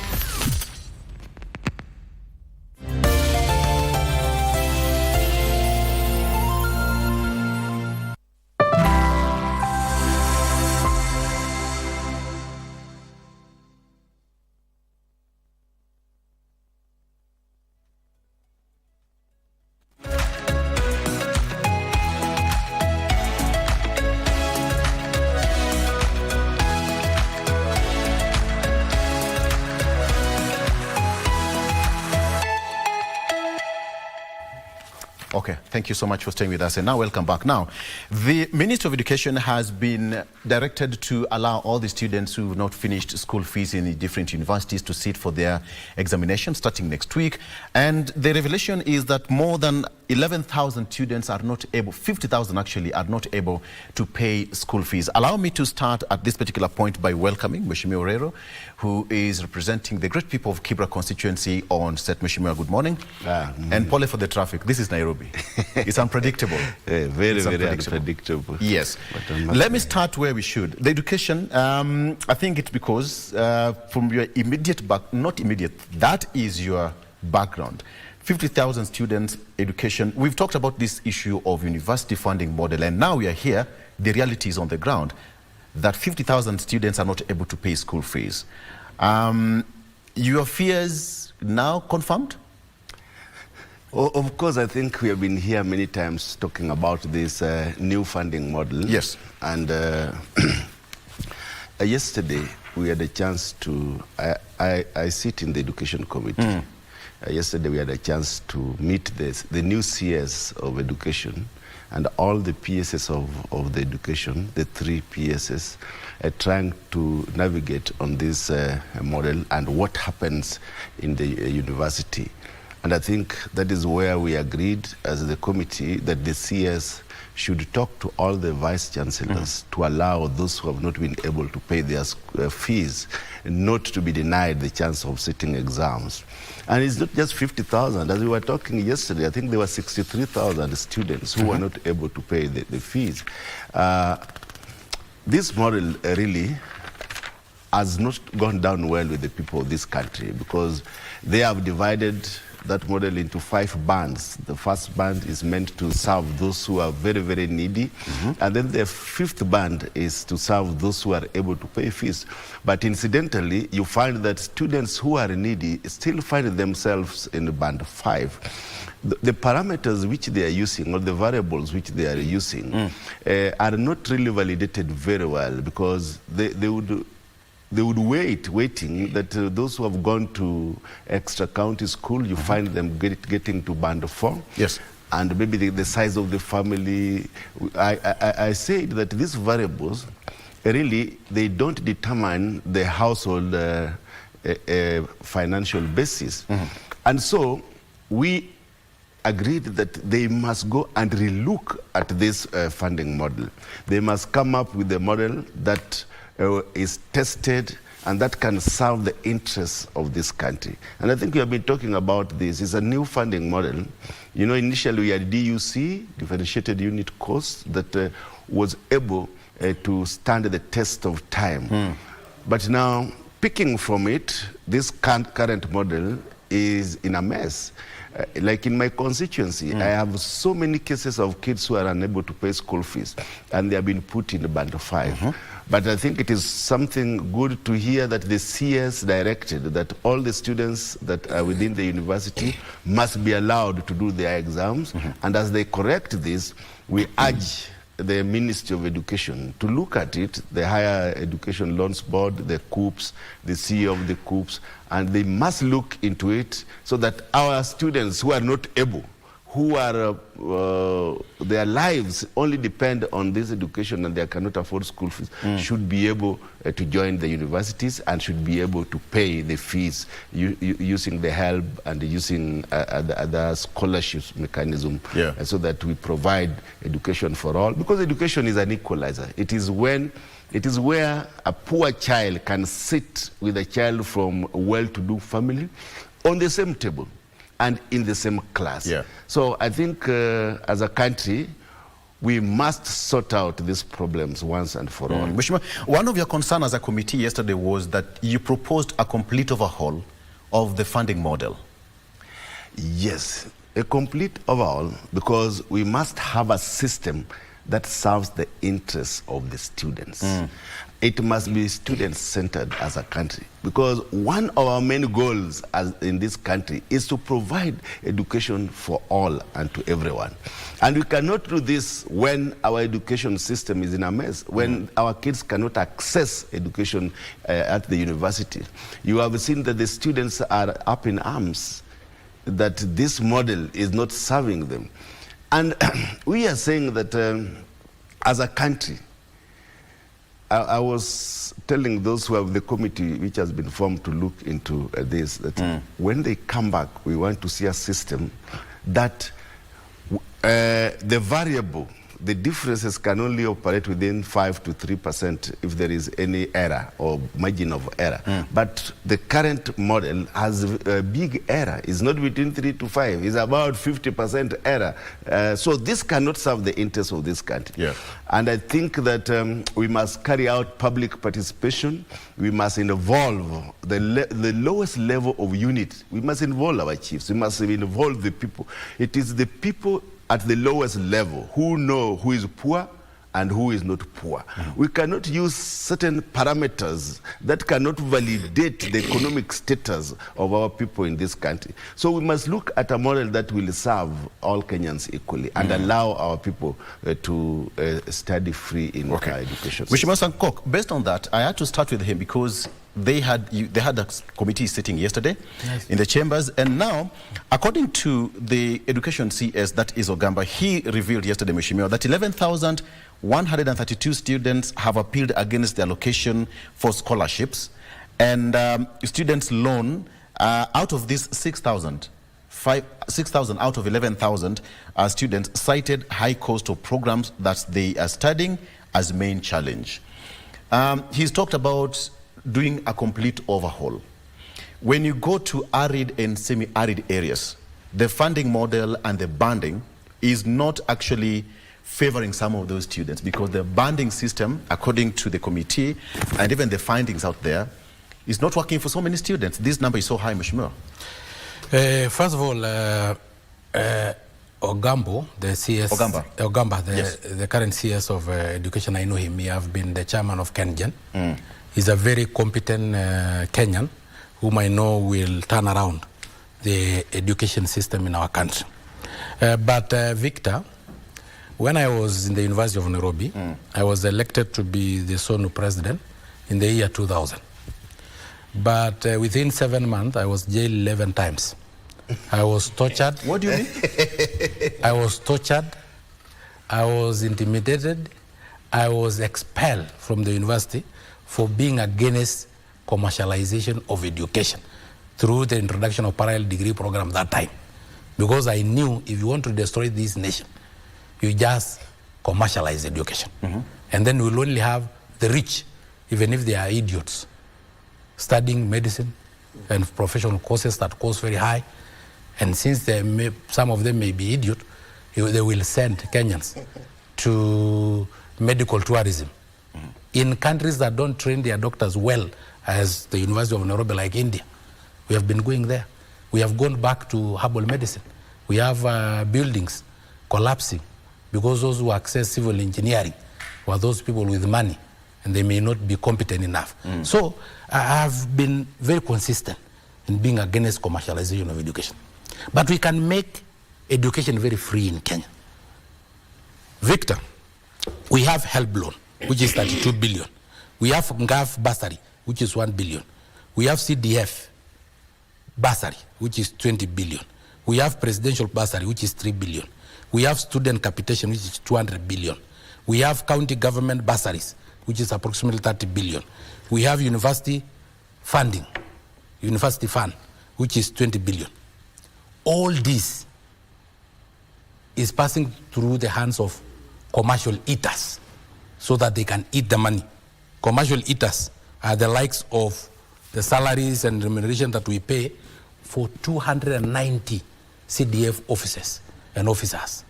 Okay, thank you so much for staying with us. And now welcome back. Now, the Minister of Education has been directed to allow all the students who have not finished school fees in the different universities to sit for their examination starting next week. And the revelation is that more than 11,000 students are not able, 50,000 actually, are not able to pay school fees. Allow me to start at this particular point by welcoming Mheshimiwa Orero, who is representing the great people of Kibra constituency on Sept. Mheshimiwa, good morning. And pole for the traffic. This is Nairobi. It's unpredictable. Very unpredictable. Yes. Let me start where we should. The education, I think it's because from your immediate not immediate, that is your background. 50,000 students, education. We've talked about this issue of university funding model, and now we are here. The reality is on the ground that 50,000 students are not able to pay school fees. Your fears now confirmed? Of course, I think we have been here many times talking about this new funding model. Yes. And yesterday, we had a chance to, I sit in the education committee. Yesterday, we had a chance to meet the new CS of education and all the PSs of the education, the 3 PSs, trying to navigate on this model and what happens in the university. And I think that is where we agreed as the committee that the CS should talk to all the vice chancellors to allow those who have not been able to pay their fees not to be denied the chance of sitting exams. And it's not just 50,000. As we were talking yesterday, I think there were 63,000 students who were not able to pay the fees. This model really has not gone down well with the people of this country, because they have divided that model into 5 bands. The first band is meant to serve those who are very, very needy. And then the 5th band is to serve those who are able to pay fees. But incidentally, you find that students who are needy still find themselves in band 5. The parameters which they are using, or the variables which they are using, are not really validated very well, because they would waiting that those who have gone to extra county school, you find them getting to band 4. Yes. And maybe the size of the family. I said that these variables, really, they don't determine the household financial basis. And so we agreed that they must go and relook at this funding model. They must come up with a model that is tested and that can serve the interests of this country. And I think we have been talking about this. It's a new funding model. You know, initially we had DUC, differentiated unit cost, that was able to stand the test of time. But now, picking from it, this current model is in a mess. Like in my constituency, I have so many cases of kids who are unable to pay school fees, and they have been put in band 5. But I think it is something good to hear that the CS directed that all the students that are within the university must be allowed to do their exams. And as they correct this, we urge the Ministry of Education to look at it, the Higher Education Loans Board, the COOPs, the CEO of the COOPs, and they must look into it so that our students who are not able, who are their lives only depend on this education and they cannot afford school fees, should be able to join the universities and should be able to pay the fees using the HELB and using other scholarships mechanism, so that we provide education for all. Because education is an equalizer. It is where a poor child can sit with a child from a well-to-do family on the same table and in the same class. So I think as a country, we must sort out these problems once and for all. Mheshimiwa, one of your concerns as a committee yesterday was that you proposed a complete overhaul of the funding model. Yes, a complete overhaul, because we must have a system that serves the interests of the students. It must be student-centered as a country, because one of our main goals in this country is to provide education for all and to everyone. And we cannot do this when our education system is in a mess, when our kids cannot access education at the university. You have seen that the students are up in arms, that this model is not serving them. And we are saying that as a country, I was telling those who have the committee which has been formed to look into this, that when they come back, we want to see a system that the variable, the differences can only operate within 5 to 3% if there is any error or margin of error. But the current model has a big error. It's not between 3 to 5. It's about 50% error. So this cannot serve the interests of this country. And I think that we must carry out public participation. We must involve the lowest level of unit. We must involve our chiefs. We must involve the people. It is the people at the lowest level who know who is poor and who is not poor. We cannot use certain parameters that cannot validate the economic status of our people in this country. So we must look at a model that will serve all Kenyans equally and allow our people to study free in our education system. Mheshimiwa Sankok, based on that, I had to start with him because they had a committee sitting yesterday in the chambers, and now, according to the education CS, that is Ogamba, he revealed yesterday, Mheshimiwa, that 11,132 students have appealed against the allocation for scholarships and students' loan. Out of this, 6,000 6,000 out of 11,000 students cited high cost of programs that they are studying as main challenge. He's talked about doing a complete overhaul. When you go to arid and semi-arid areas, the funding model and the banding is not actually favoring some of those students, because the banding system, according to the committee and even the findings out there, is not working for so many students. This number is so high, Mheshimiwa. First of all, Ogambo, the CS, Ogamba, the current CS of education, I know him. He have been the chairman of KenGen. He's a very competent Kenyan, whom I know will turn around the education system in our country. But Victor, when I was in the University of Nairobi, I was elected to be the SONU president in the year 2000. But within 7 months, I was jailed 11 times. I was tortured. What do you mean? I was tortured. I was intimidated. I was expelled from the university for being against commercialization of education through the introduction of parallel degree program that time. Because I knew if you want to destroy this nation, you just commercialize education. And then we'll only have the rich, even if they are idiots, studying medicine and professional courses that cost very high. And since some of them may be idiots, they will send Kenyans to medical tourism. In countries that don't train their doctors well, as the University of Nairobi, like India, we have been going there. We have gone back to herbal medicine. We have buildings collapsing because those who access civil engineering were those people with money, and they may not be competent enough. So I have been very consistent in being against commercialization of education. But we can make education very free in Kenya. Victor, we have HELB loan, which is 32 billion. We have NGAF bursary, which is 1 billion. We have CDF bursary, which is 20 billion. We have presidential bursary, which is 3 billion. We have student capitation, which is 200 billion. We have county government bursaries, which is approximately 30 billion. We have university funding, university fund, which is 20 billion. All this is passing through the hands of commercial eaters so that they can eat the money. Commercial eaters are the likes of the salaries and remuneration that we pay for 290 CDF officers and officers.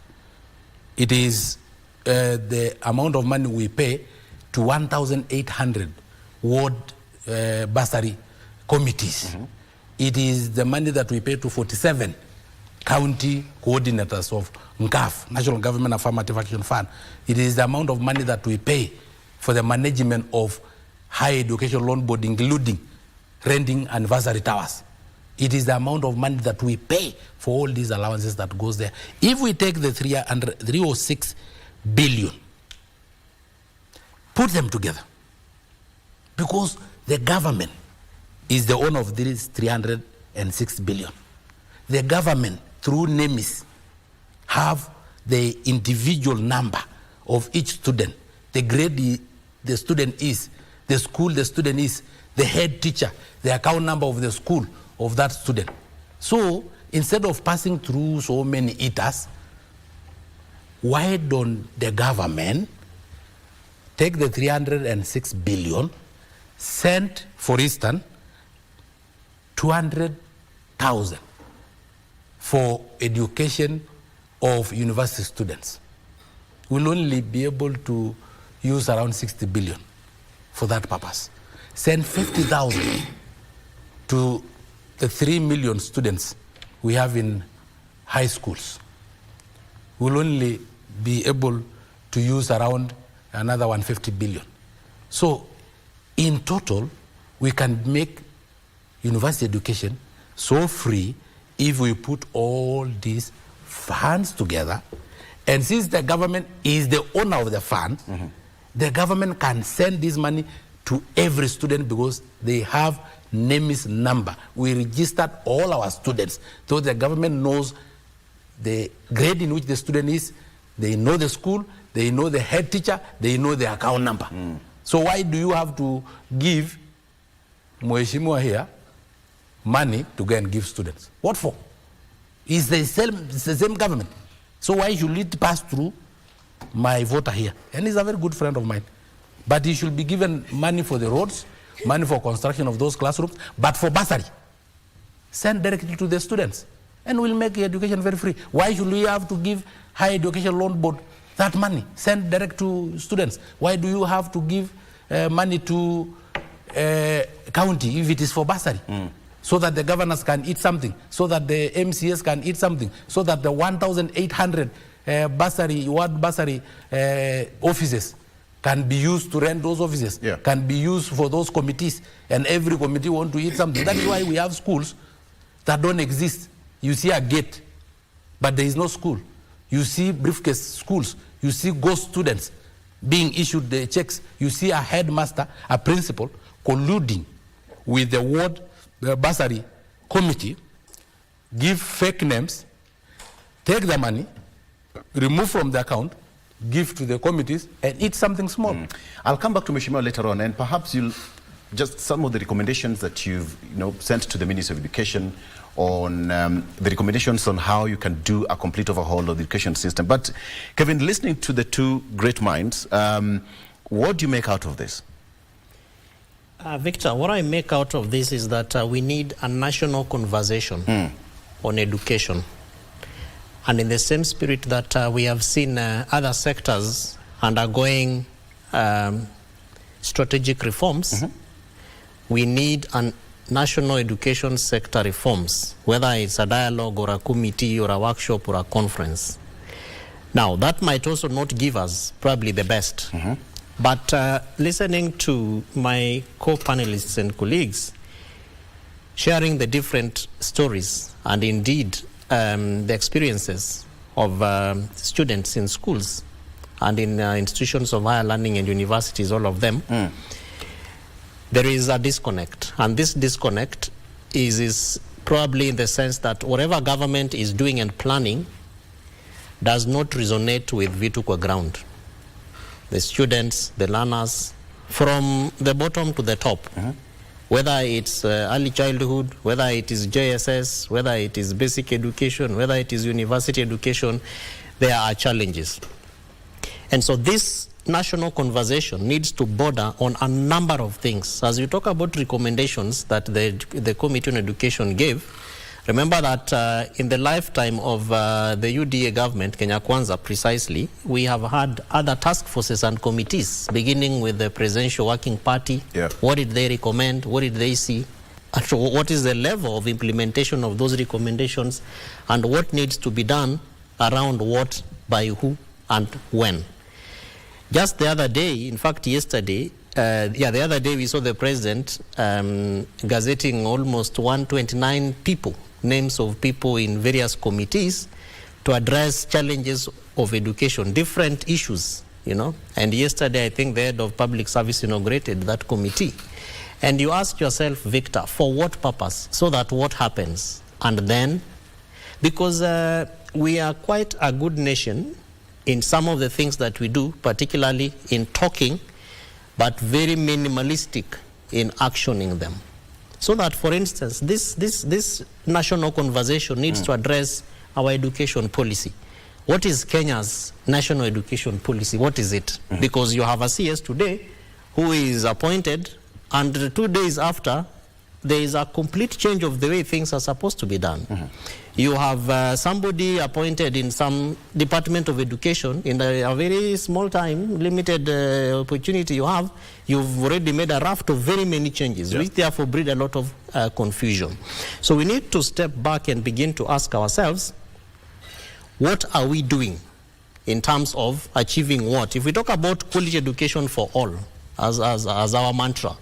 It is the amount of money we pay to 1,800 ward bursary committees. It is the money that we pay to 47 county coordinators of NGAF, National Government Affirmative Action Fund. It is the amount of money that we pay for the management of higher education loan board, including renting anniversary towers. It is the amount of money that we pay for all these allowances that goes there. If we take the 306 billion, put them together, because the government is the owner of this 306 billion. The government, through NEMIS, have the individual number of each student, the grade the student is, the school the student is, the head teacher, the account number of the school of that student. So instead of passing through so many eaters, why don't the government take the 306 billion, send, for instance, 200,000 for education of university students? We'll only be able to use around 60 billion for that purpose. Send 50,000 to the 3 million students we have in high schools. We'll only be able to use around another 150 billion. So in total, we can make university education so free if we put all these funds together. And since the government is the owner of the fund, the government can send this money to every student because they have NEMIS number. We registered all our students, so the government knows the grade in which the student is, they know the school, they know the head teacher, they know the account number. So why do you have to give Mheshimiwa here money to go and give students? What for? It's the same government. So why should it pass through my voter here? And he's a very good friend of mine. But he should be given money for the roads, money for construction of those classrooms, but for bursary, send directly to the students. And we'll make education very free. Why should we have to give Higher Education Loan Board that money, send direct to students? Why do you have to give money to county if it is for bursary? So that the governors can eat something, so that the MCS can eat something, so that the 1,800 ward bursary offices can be used to rent those offices, can be used for those committees, and every committee want to eat something. That is why we have schools that don't exist. You see a gate, but there is no school. You see briefcase schools. You see ghost students being issued the checks. You see a headmaster, a principal, colluding with the ward bursary committee, give fake names, take the money, remove from the account, give to the committees, and eat something small. I'll come back to Mheshimiwa later on, and perhaps you'll just some of the recommendations that you've sent to the Ministry of Education on the recommendations on how you can do a complete overhaul of the education system. But Kevin, listening to the two great minds, what do you make out of this? Victor, what I make out of this is that we need a national conversation on education. And in the same spirit that we have seen other sectors undergoing strategic reforms, we need a national education sector reforms, whether it's a dialogue or a committee or a workshop or a conference. Now, that might also not give us probably the best. But listening to my co-panelists and colleagues, sharing the different stories and indeed the experiences of students in schools and in institutions of higher learning and universities, all of them, there is a disconnect. And this disconnect is probably in the sense that whatever government is doing and planning does not resonate with vitu kwa ground. The students, the learners, from the bottom to the top, whether it's early childhood, whether it is JSS, whether it is basic education, whether it is university education, there are challenges. And so this national conversation needs to border on a number of things. As you talk about recommendations that the Committee on Education gave, remember that in the lifetime of the UDA government, Kenya Kwanza precisely, we have had other task forces and committees, beginning with the Presidential Working Party. What did they recommend? What did they see? And so what is the level of implementation of those recommendations? And what needs to be done around what, by who, and when? Just the other day, in fact yesterday, the other day we saw the President gazetting almost 129 people, names of people in various committees to address challenges of education, different issues, And yesterday, I think the head of public service inaugurated that committee. And you ask yourself, Victor, for what purpose? So that what happens? And then, because we are quite a good nation in some of the things that we do, particularly in talking, but very minimalistic in actioning them. So that, for instance, this national conversation needs to address our education policy. What is Kenya's national education policy? What is it? Because you have a CS today who is appointed, and 2 days after, there is a complete change of the way things are supposed to be done. You have somebody appointed in some department of education in a very small time, limited opportunity you have. You've already made a raft of very many changes, which therefore breed a lot of confusion. So we need to step back and begin to ask ourselves, what are we doing in terms of achieving what? If we talk about quality education for all as our mantra,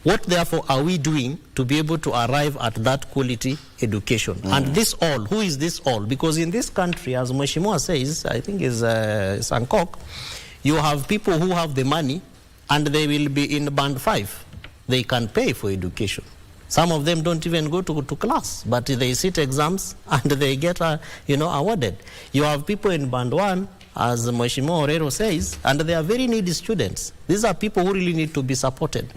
what therefore are we doing to be able to arrive at that quality education? And this all, who is this all? Because in this country, as Mheshimiwa says, I think is Sankok, you have people who have the money and they will be in band 5. They can pay for education. Some of them don't even go to class, but they sit exams and they get awarded. You have people in band 1 as Mheshimiwa Orero says, and they are very needy students. These are people who really need to be supported.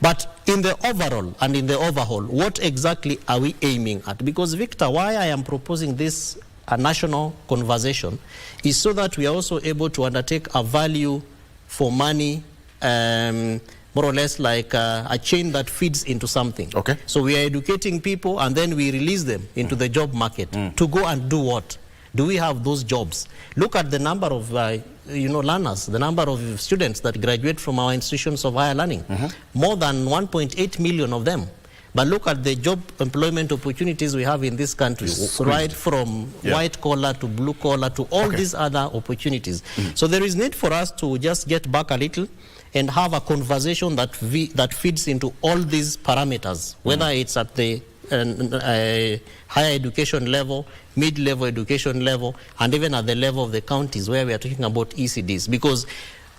But in the overall and in the overhaul, what exactly are we aiming at? Because, Victor, why I am proposing this a national conversation is so that we are also able to undertake a value for money, more or less like a chain that feeds into something. Okay. So we are educating people and then we release them into the job market to go and do what? Do we have those jobs? Look at the number of learners, the number of students that graduate from our institutions of higher learning. More than 1.8 million of them. But look at the job employment opportunities we have in this country, right from white collar to blue collar to all these other opportunities. So there is need for us to just get back a little and have a conversation that feeds into all these parameters, whether it's at the higher education level, mid-level education level, and even at the level of the counties where we are talking about ECDs. Because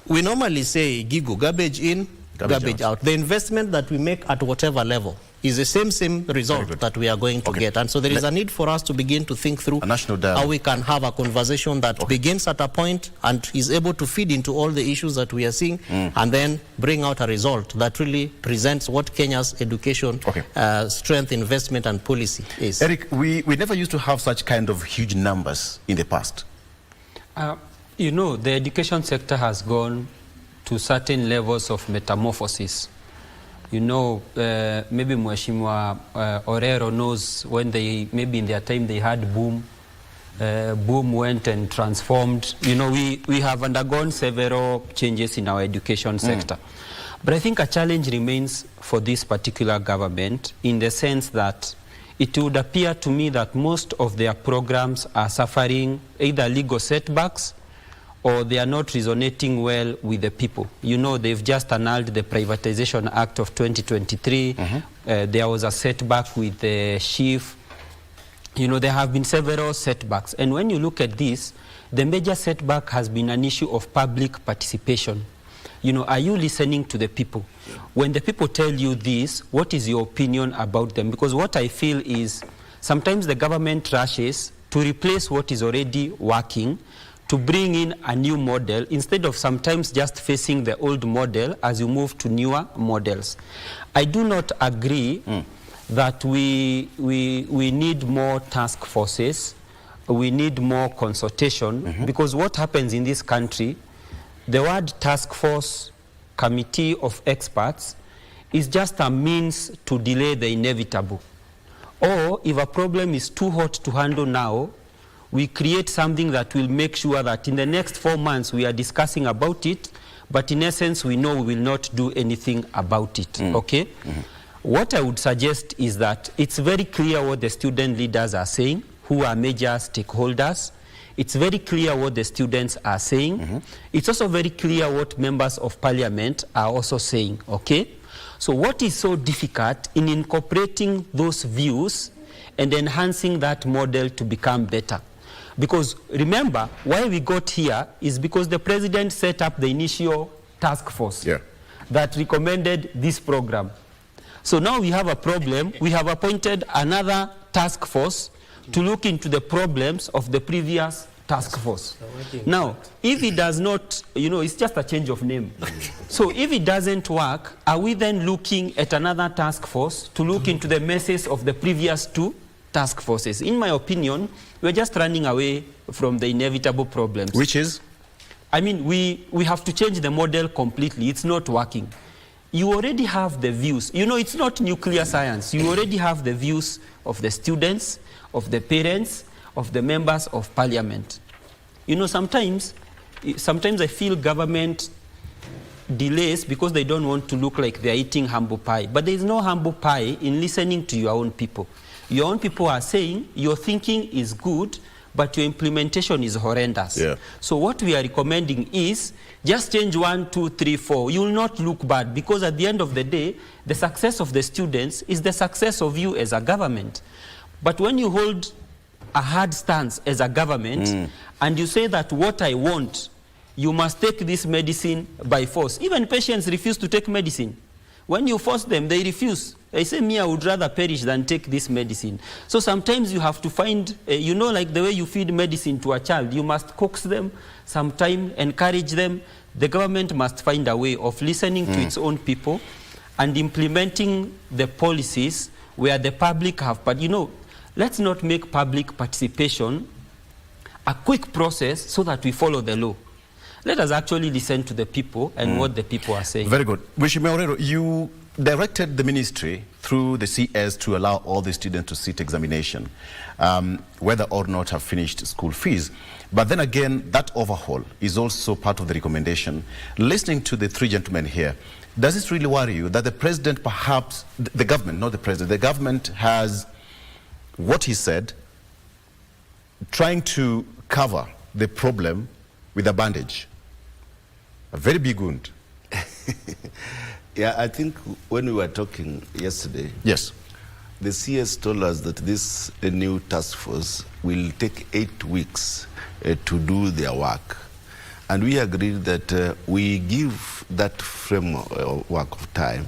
we normally say, GIGO, garbage in, garbage out. The investment that we make at whatever level is the same result that we are going to get. And so there is a need for us to begin to think through how we can have a conversation that begins at a point and is able to feed into all the issues that we are seeing and then bring out a result that really presents what Kenya's education strength, investment and policy is. Eric, we never used to have such kind of huge numbers in the past. You know, the education sector has gone to certain levels of metamorphosis. You know, maybe Mheshimiwa Orero knows when maybe in their time they had boom. Boom went and transformed. You know, we have undergone several changes in our education sector. But I think a challenge remains for this particular government in the sense that it would appear to me that most of their programs are suffering either legal setbacks or they are not resonating well with the people. You know, they've just annulled the Privatization Act of 2023. There was a setback with the SHIF. You know, there have been several setbacks. And when you look at this, the major setback has been an issue of public participation. You know, are you listening to the people? When the people tell you this, what is your opinion about them? Because what I feel is sometimes the government rushes to replace what is already working, to bring in a new model instead of sometimes just facing the old model as you move to newer models. I do not agree that we need more task forces, we need more consultation, because what happens in this country, the word task force, committee of experts, is just a means to delay the inevitable. Or if a problem is too hot to handle now, we create something that will make sure that in the next 4 months we are discussing about it, but in essence we know we will not do anything about it, okay? What I would suggest is that it's very clear what the student leaders are saying, who are major stakeholders. It's very clear what the students are saying. It's also very clear what members of parliament are also saying, okay? So what is so difficult in incorporating those views and enhancing that model to become better? Because remember, why we got here is because the president set up the initial task force that recommended this program. So now we have a problem. We have appointed another task force to look into the problems of the previous task force. Now, if it does not, you know, it's just a change of name. So if it doesn't work, are we then looking at another task force to look into the messes of the previous two task forces? In my opinion, we're just running away from the inevitable problems. Which is? I mean, we have to change the model completely. It's not working. You already have the views. You know, it's not nuclear science. You already have the views of the students, of the parents, of the members of parliament. You know, sometimes I feel government delays because they don't want to look like they're eating humble pie. But there is no humble pie in listening to your own people. Your own people are saying your thinking is good, but your implementation is horrendous. So what we are recommending is just change 1, 2, 3, 4. You will not look bad, because at the end of the day, the success of the students is the success of you as a government. But when you hold a hard stance as a government and you say that what I want, you must take this medicine by force. Even patients refuse to take medicine. When you force them, they refuse. They say, me, I would rather perish than take this medicine. So sometimes you have to find, you know, like the way you feed medicine to a child, you must coax them, sometime encourage them. The government must find a way of listening to its own people and implementing the policies where the public have. But, you know, let's not make public participation a quick process so that we follow the law. Let us actually listen to the people and what the people are saying. Very good. Mheshimiwa Orero, you directed the ministry through the CS to allow all the students to sit examination, whether or not have finished school fees. But then again, that overhaul is also part of the recommendation. Listening to the three gentlemen here, does this really worry you that the president, perhaps, the government, not the president, the government has, what he said, trying to cover the problem with a bandage? A very big wound. Yeah, I think when we were talking yesterday, yes, the CS told us that this new task force will take 8 weeks to do their work. And we agreed that we give that framework of time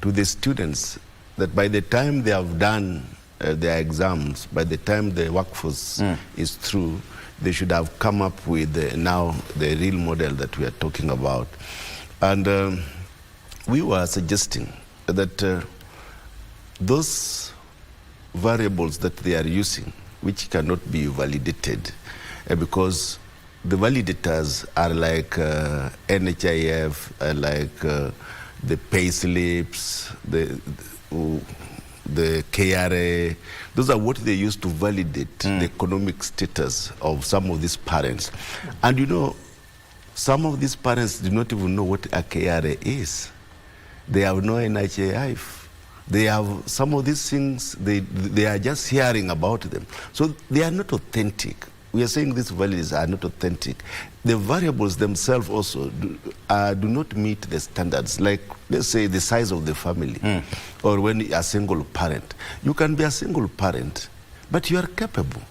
to the students, that by the time they have done their exams, by the time the workforce is through, they should have come up with now the real model that we are talking about. And we were suggesting that those variables that they are using, which cannot be validated, because the validators are like NHIF, like the pay slips, the KRA. Those are what they use to validate the economic status of some of these parents. And you know, some of these parents do not even know what a KRA is. They have no NHIF. They have some of these things, they are just hearing about them. So they are not authentic. We are saying these values are not authentic. The variables themselves also do not meet the standards. Like, let's say, the size of the family, or when you are a single parent. You can be a single parent, but you are capable.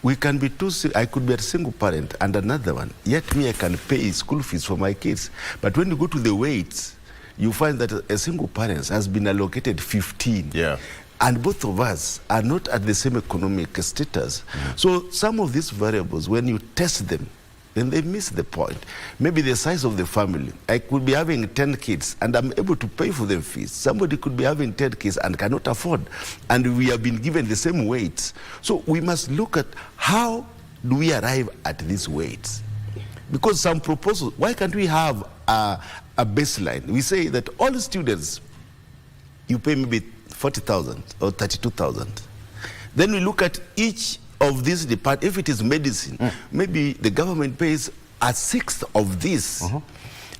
We can be I could be a single parent and another one, yet me, I can pay school fees for my kids. But when you go to the weights, you find that a single parent has been allocated 15. Yeah. And both of us are not at the same economic status. So some of these variables, when you test them, then they miss the point. Maybe the size of the family. I could be having 10 kids and I'm able to pay for their fees. Somebody could be having 10 kids and cannot afford. And we have been given the same weights. So we must look at how do we arrive at these weights? Because some proposals, why can't we have a baseline? We say that all the students, you pay maybe 40,000 or 32,000. Then we look at each of these departments. If it is medicine, maybe the government pays a sixth of this.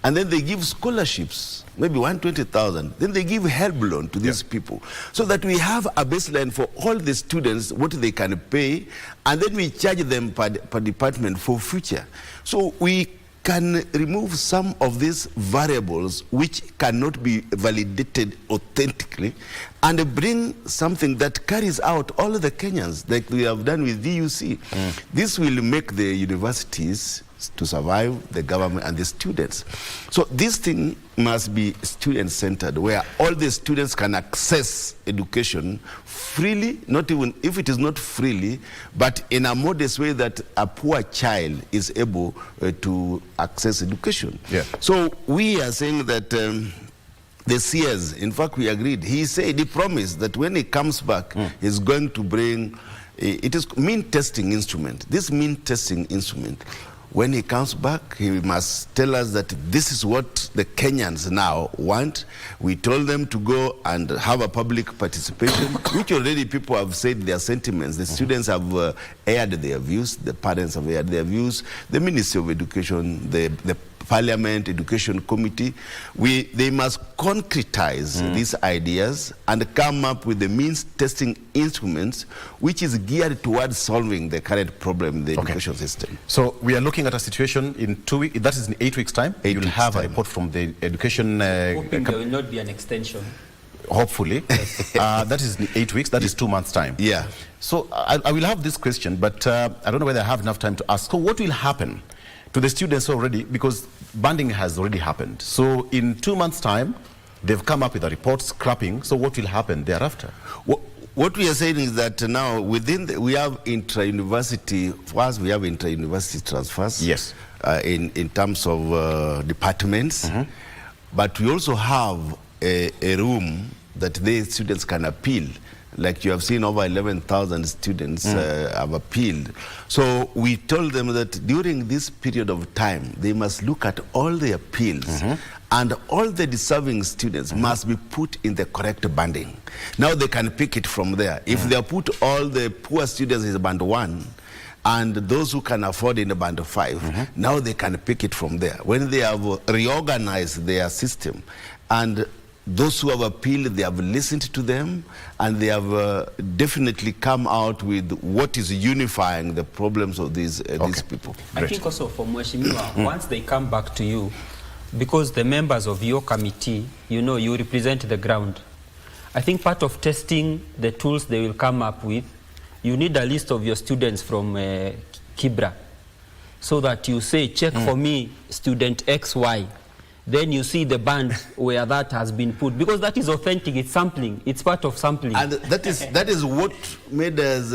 And then they give scholarships, maybe 120,000. Then they give help loan to these people. So that we have a baseline for all the students, what they can pay, and then we charge them per department for future. So we can remove some of these variables which cannot be validated authentically and bring something that carries out all the Kenyans, like we have done with VUC. This will make the universities to survive, the government and the students. So this thing must be student-centered, where all the students can access education freely, not even if it is not freely, but in a modest way that a poor child is able to access education. So we are saying that the CS, in fact, we agreed. He said, he promised that when he comes back, he's going to bring, it is mean testing instrument. This mean testing instrument, when he comes back, he must tell us that this is what the Kenyans now want. We told them to go and have a public participation, which already people have said their sentiments. The students have aired their views, the parents have aired their views, the Ministry of Education, the Parliament Education Committee. They must concretize these ideas and come up with the means testing instruments which is geared towards solving the current problem in the education system. So we are looking at a situation in 2 weeks, that is in 8 weeks' time. You'll have a report from the education... Hoping there will not be an extension. Hopefully. That is in 8 weeks, that is 2 months' time. Yeah. So I will have this question, but I don't know whether I have enough time to ask. So what will happen to the students already, because banding has already happened? So in 2 months' time, they've come up with a report scrapping. So what will happen thereafter? What we are saying is that now we have intra-university, first we have intra-university transfers. Yes. In terms of departments. But we also have a room that the students can appeal. Like you have seen, over 11,000 students have appealed. So we told them that during this period of time, they must look at all the appeals and all the deserving students must be put in the correct banding. Now they can pick it from there. If they put all the poor students in band 1 and those who can afford in the band 5, now they can pick it from there. When they have reorganized their system and those who have appealed, they have listened to them and they have definitely come out with what is unifying the problems of these people. I think also for Mweshimiwa, once they come back to you, because the members of your committee, you know, you represent the ground. I think part of testing the tools they will come up with, you need a list of your students from Kibra, so that you say, check for me student XY. Then you see the band where that has been put, because that is authentic. It's sampling. It's part of sampling. And that is what made us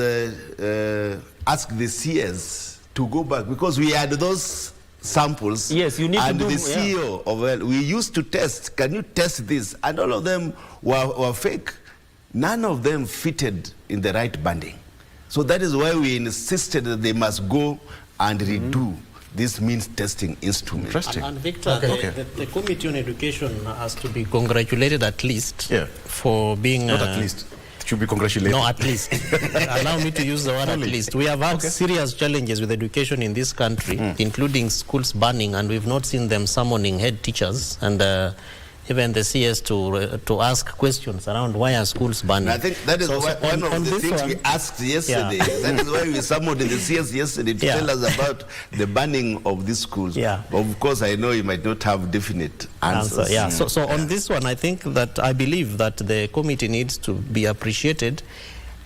ask the CS to go back, because we had those samples. Yes, you need and to do. And the CEO of we used to test. Can you test this? And all of them were fake. None of them fitted in the right banding. So that is why we insisted that they must go and redo this means testing instrument. Interesting. And Victor, the Committee on Education has to be congratulated at least for being... Not at least. It should be congratulated. No, at least. Allow me to use the word at least. We have had serious challenges with education in this country, including schools banning, and we've not seen them summoning head teachers and even the CS to ask questions around why are schools banning. I think that is one of the things we asked yesterday. That is why we summoned the CS yesterday to tell us about the banning of these schools. Of course, I know you might not have definite answers. So on this one, I think that I believe that the committee needs to be appreciated,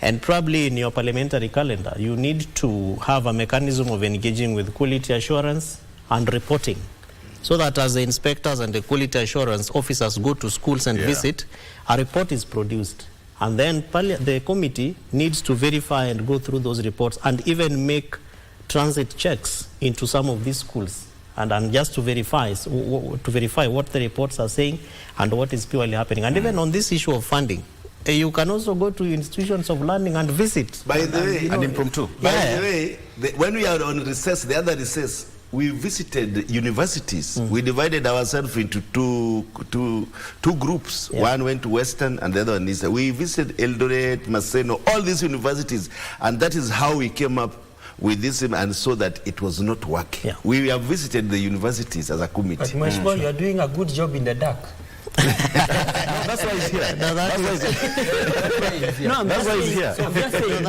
and probably in your parliamentary calendar, you need to have a mechanism of engaging with quality assurance and reporting, so that as the inspectors and the quality assurance officers go to schools and visit, a report is produced. And then the committee needs to verify and go through those reports and even make transit checks into some of these schools. And just to verify what the reports are saying and what is purely happening. And even on this issue of funding, you can also go to institutions of learning and visit. By the way, and impromptu. By the way, when we are on recess, the other recess, we visited universities. We divided ourselves into two groups. One went to Western and the other one Eastern. We visited Eldoret, Maseno, all these universities, and that is how we came up with this and saw that it was not working. We have visited the universities as a committee. But Mweshimiwa, you are doing a good job in the dark. That's why he's here. That's why he's here. So I'm just saying,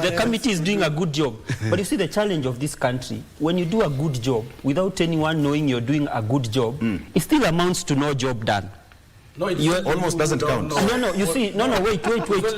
the committee is doing a good job. But you see the challenge of this country, when you do a good job without anyone knowing you're doing a good job, it still amounts to no job done. No, it almost doesn't count. No, you see, wait.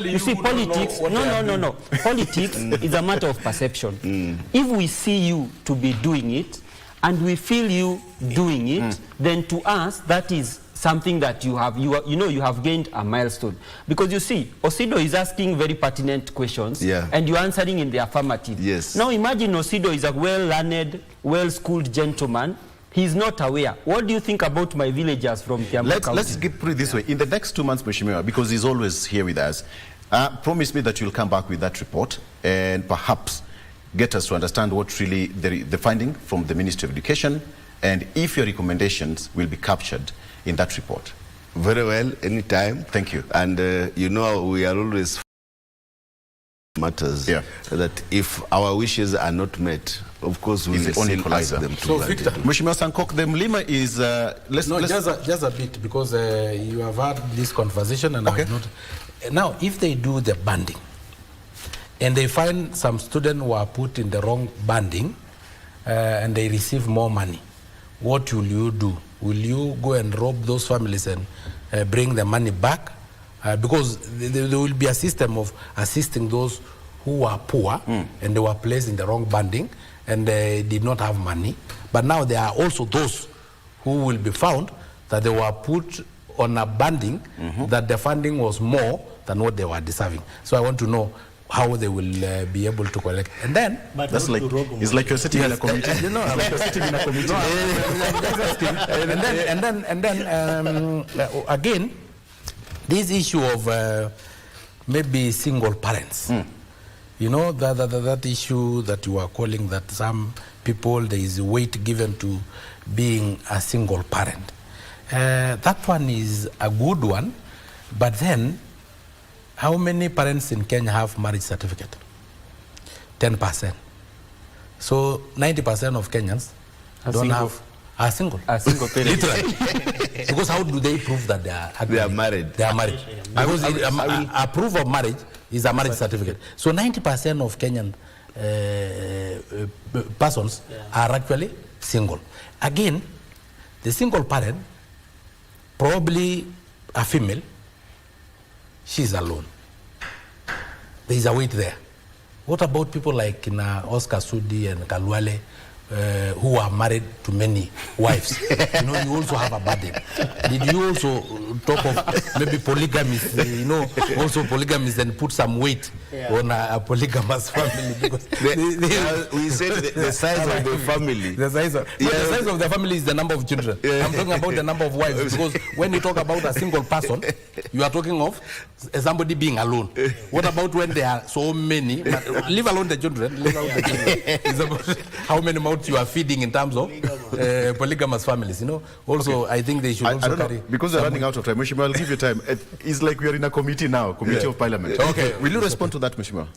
You see, politics, no. Politics is a matter of perception. If we see you to be doing it, and we feel you doing it, then to us, that is something that you have gained a milestone. Because you see, Osido is asking very pertinent questions, and you're answering in the affirmative. Yes. Now imagine Osido is a well-learned, well-schooled gentleman. He's not aware. What do you think about my villagers from Kiambu County? Let's put it this way. In the next 2 months, Mweshimiwa, because he's always here with us, promise me that you'll come back with that report and perhaps get us to understand what really the finding from the Ministry of Education, and if your recommendations will be captured in that report. Very well, anytime. Thank you. And you know, we are always matters that if our wishes are not met, of course we will only ask them to. So Victor, Mweshimiwa Sankok, the Mlima is just a bit, because you have had this conversation and I have not. Now, if they do the banding and they find some students who are put in the wrong banding and they receive more money, what will you do? Will you go and rob those families and bring the money back? Because there will be a system of assisting those who are poor and they were placed in the wrong banding and they did not have money. But now there are also those who will be found that they were put on a banding that the funding was more than what they were deserving. So I want to know how they will be able to collect. And then... But that's like, it's like you're sitting in a committee. Like you're sitting in a committee. And then again, this issue of maybe single parents. You know, that issue that you are calling that some people, there is weight given to being a single parent. That one is a good one, but then how many parents in Kenya have marriage certificate? 10%. So 90% of Kenyans are single. Are single parents. Literally. Because how do they prove that they are married? They are married. Because a proof of marriage is a marriage certificate. So 90% of Kenyan persons are actually single. Again, the single parent, probably a female, she's alone. There is a weight there. What about people like Oscar Sudi and Kalwale, who are married to many wives? You know, you also have a burden. Did you also talk of maybe polygamists, also polygamists, and put some weight on a polygamous family? Because we said the size of the family. The size of the family is the number of children. I'm talking about the number of wives, because when you talk about a single person, you are talking of somebody being alone. What about when there are so many? Leave alone the children. Leave alone the children. It's about how many mouths you are feeding in terms of polygamous families. You know. Also, I think they should also carry. Because we're running out of time, Mheshimiwa, I'll give you time. It's like we are in a committee now, Committee of Parliament. Okay. Will you respond to that, Mheshimiwa?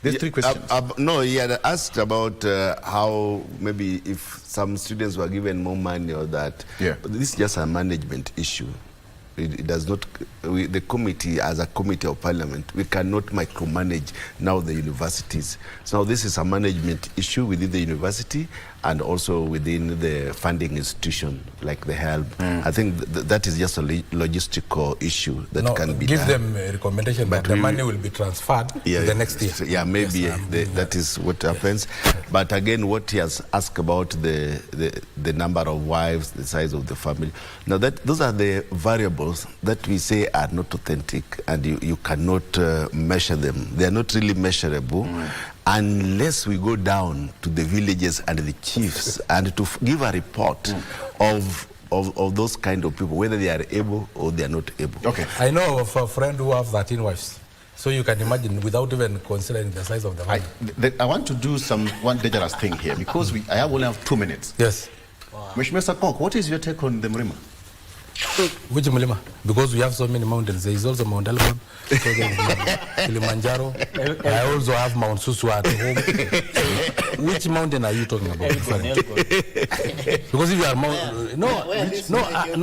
There's three questions. No, he had asked about how maybe if some students were given more money or that. Yeah. But this is just a management issue. It does not, the committee, as a committee of parliament, we cannot micromanage now the universities. So this is a management issue within the university and also within the funding institution, like the HELB. I think that is just a logistical issue that can be give done. them a recommendation that the money will be transferred to the next year. Yeah, maybe that is what happens. But again, what he has asked about the number of wives, the size of the family. Now those are the variables that we say are not authentic, and you cannot measure them. They are not really measurable unless we go down to the villages and the chiefs and to give a report of those kind of people, whether they are able or they are not able. Okay. I know of a friend who has 13 wives. So you can imagine, without even considering the size of the family. I want to do one dangerous thing here, because I only have 2 minutes. Yes. Mheshimiwa Sakok, what is your take on the Mlima? Which Mlima? Because we have so many mountains. There is also Mount Elgon, so there is Kilimanjaro. I also have Mount Suswa at home. So which mountain are you talking about? Because if you are no,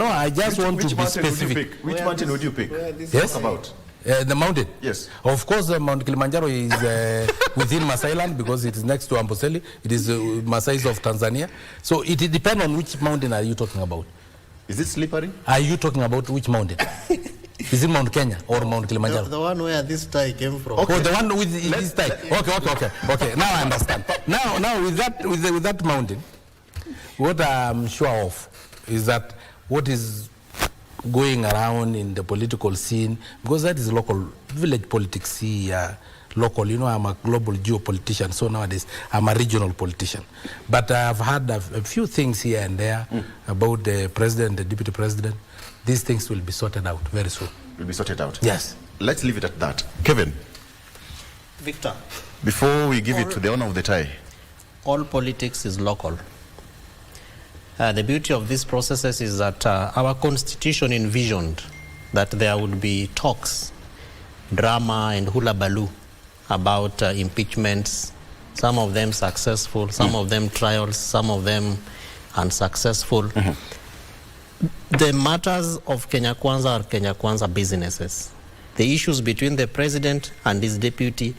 I just want to be specific. Which mountain would you pick? Yes? Talk about. The mountain? Yes. Of course, Mount Kilimanjaro is within Masai land because it is next to Amboseli. It is Masais of Tanzania. So it depends on which mountain are you talking about. Is it slippery? Are you talking about which mountain? Is it Mount Kenya or Mount Kilimanjaro? The one where this tie came from. Okay. Oh, the one with this tie. Okay. Now I understand. Now with that mountain, what I'm sure of is that what is going around in the political scene, because that is local village politics here. Local, you know, I'm a global geopolitician, so nowadays I'm a regional politician. But I've had a few things here and there about the president, the deputy president. These things will be sorted out very soon. Will be sorted out? Yes. Let's leave it at that. Kevin. Victor. Before we give it to the owner of the tie. All politics is local. The beauty of these processes is that our constitution envisioned that there would be talks, drama and hula baloo about impeachments, some of them successful, some of them trials, some of them unsuccessful. The matters of Kenya Kwanza are Kenya Kwanza businesses. The issues between the president and his deputy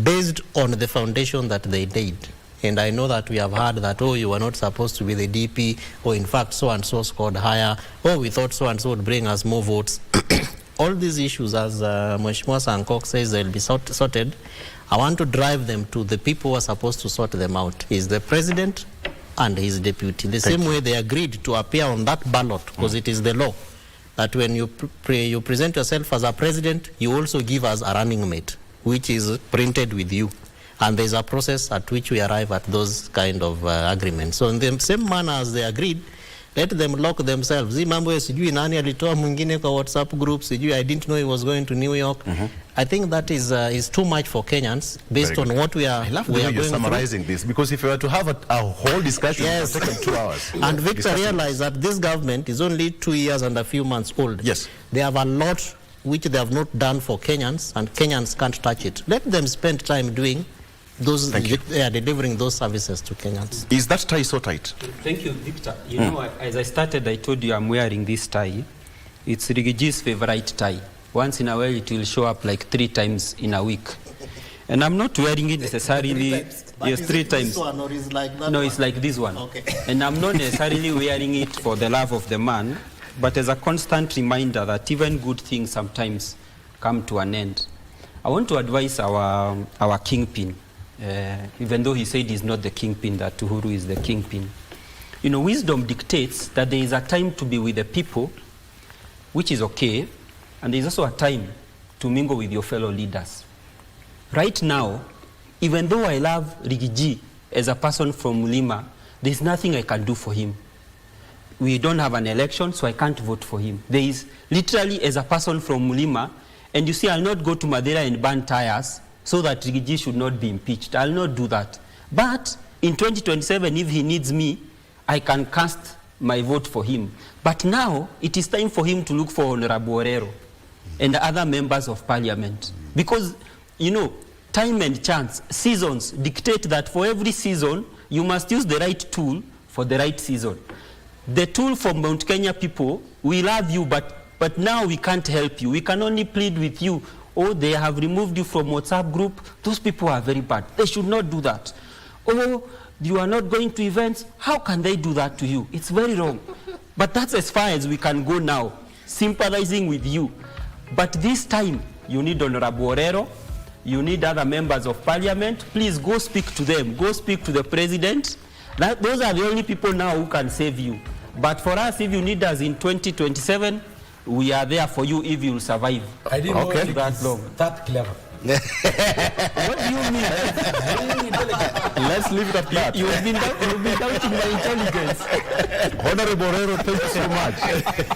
based on the foundation that they laid. And I know that we have heard that, oh, you were not supposed to be the DP, or in fact so-and-so scored higher, or we thought so-and-so would bring us more votes. All these issues, as Mheshimiwa Sankok says, they'll be sorted. I want to drive them to the people who are supposed to sort them out. Is the president and his deputy. The same way they agreed to appear on that ballot, because it is the law, that when you you present yourself as a president, you also give us a running mate, which is printed with you. And there's a process at which we arrive at those kind of agreements. So in the same manner as they agreed, let them lock themselves. Sijui nani alitoa mwingine kwa WhatsApp groups, sijui I didn't know he was going to New York. I think that is too much for Kenyans based on what we are. I love the way you're summarizing this, because if you were to have a whole discussion, yes, it would take 2 hours. And Victor realized that this government is only 2 years and a few months old. Yes. They have a lot which they have not done for Kenyans, and Kenyans can't touch it. Let them spend time doing those, they are delivering those services to Kenyans. Is that tie so tight? Thank you, Victor. You know, as I started, I told you I'm wearing this tie. It's Rigiji's favorite tie. Once in a while, it will show up like 3 times in a week. And I'm not wearing it necessarily. Yes, 3 times. This one, or is like that no, one? it's like this one. Okay. And I'm not necessarily wearing it for the love of the man, but as a constant reminder that even good things sometimes come to an end. I want to advise our kingpin. Even though he said he's not the kingpin, that Uhuru is the kingpin. You know, wisdom dictates that there is a time to be with the people, which is okay, and there is also a time to mingle with your fellow leaders. Right now, even though I love Rigiji as a person from Mulima, there's nothing I can do for him. We don't have an election, so I can't vote for him. There is literally, as a person from Mulima, and you see, I'll not go to Madeira and burn tires so that Rigiji should not be impeached. I'll not do that. But in 2027, if he needs me, I can cast my vote for him. But now, it is time for him to look for Honorable Orero and the other members of parliament. Because, you know, time and chance, seasons dictate that for every season, you must use the right tool for the right season. The tool for Mount Kenya people, we love you, but now we can't help you. We can only plead with you. Oh, they have removed you from WhatsApp group. Those people are very bad. They should not do that. Oh, you are not going to events. How can they do that to you? It's very wrong. But that's as far as we can go now, sympathizing with you. But this time, you need Honorable Orero. You need other members of parliament. Please go speak to them. Go speak to the president. Those are the only people now who can save you. But for us, if you need us in 2027, we are there for you if you will survive. I didn't know that long. That clever. What do you mean? Let's leave it at that. You've been doubting my intelligence. Honorable Orero, thank you so much.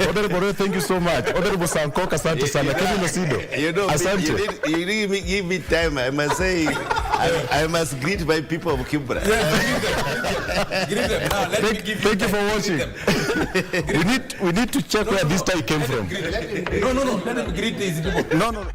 Honorable Orero, thank you so much. Honorable Sankoka, asante sana. Kevin Osido, you know, asante. You really give me time. I must say, I must greet my people of Kibra. Greet them. Now, thank you for watching. we need to check where this tie came from. No. Let them greet these people. No.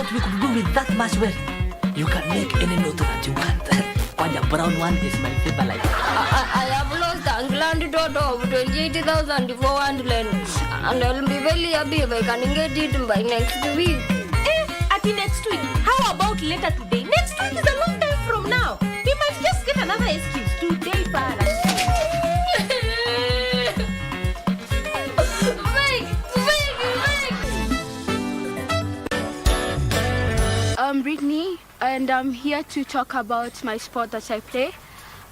what we could do with that much wealth. You can make any note that you want. Kwanja brown one is my favorite. I have lost a grand total of 28,000 for one land. And I'll be very happy if I can get it by next week. Ati next week? How about later today? Next week is a long time from now. We might just get another excuse. Today, para. Brittany, and I'm here to talk about my sport that I play.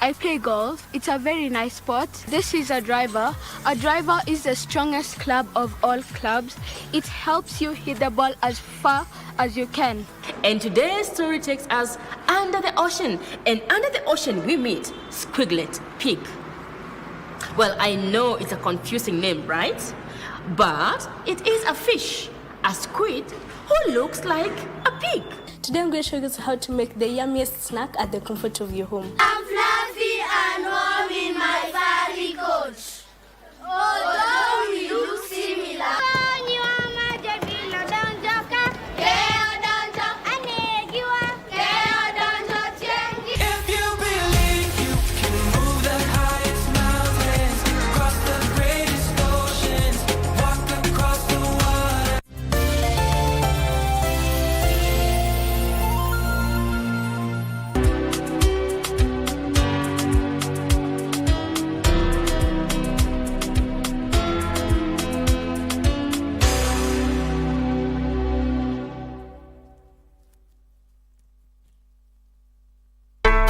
I play golf. It's a very nice sport. This is a driver. A driver is the strongest club of all clubs. It helps you hit the ball as far as you can. And today's story takes us under the ocean. And under the ocean we meet Squiglet Pig. Well, I know it's a confusing name, right? But it is a fish, a squid, who looks like a pig. Today I'm going to show you guys how to make the yummiest snack at the comfort of your home. I'm fluffy and warm in my furry coat. Although we look similar. If you believe you can move the highest mountains, cross the greatest oceans, walk across the water.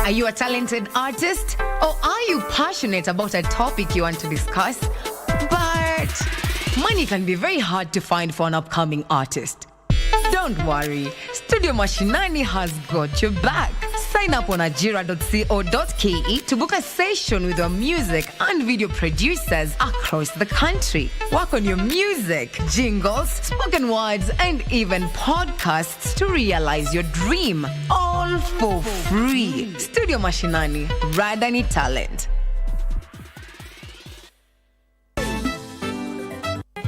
Are you a talented artist? Or are you passionate about a topic you want to discuss? But money can be very hard to find for an upcoming artist. Don't worry, Studio Mashinani has got your back. Sign up on ajira.co.ke to book a session with our music and video producers across the country. Work on your music, jingles, spoken words, and even podcasts to realize your dream. All for free. Studio Mashinani, Radani Talent.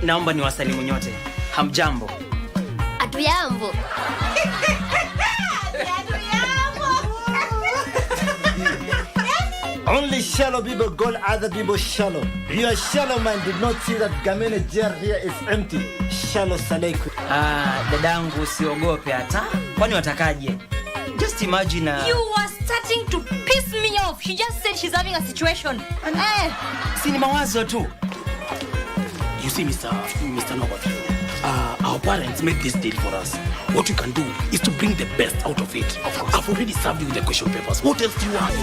Naomba niwasalimu nyote. Hamjambo. Hatujambo. Only shallow people call other people shallow. Your shallow man did not see that Gamene jail here is empty. Shallow Saleku. Dadangu usiogope hata. Kwani watakaje? Just imagine You were starting to piss me off. She just said she's having a situation. Si ni mawazo tu. You see, Mr. Nobot, our parents made this deal for us. What we can do is to bring the best out of it. Of course. I've already served you with the question papers. What else do you want?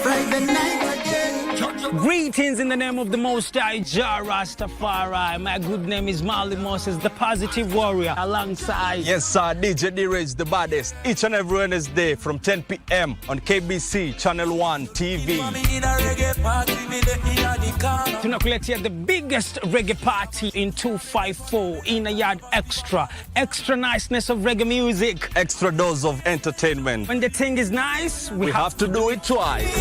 Friday night again. Greetings in the name of the Most High, Jah Rastafari. My good name is Marley Moses, the positive warrior, alongside... Yes, sir, DJ D-Rage, the baddest. Each and every Wednesday from 10 p.m. on KBC Channel 1 TV. Tunakuletea the biggest reggae party in 254 in a yard extra. Extra niceness of reggae music. Extra dose of entertainment. When the thing is nice, we have to do it twice.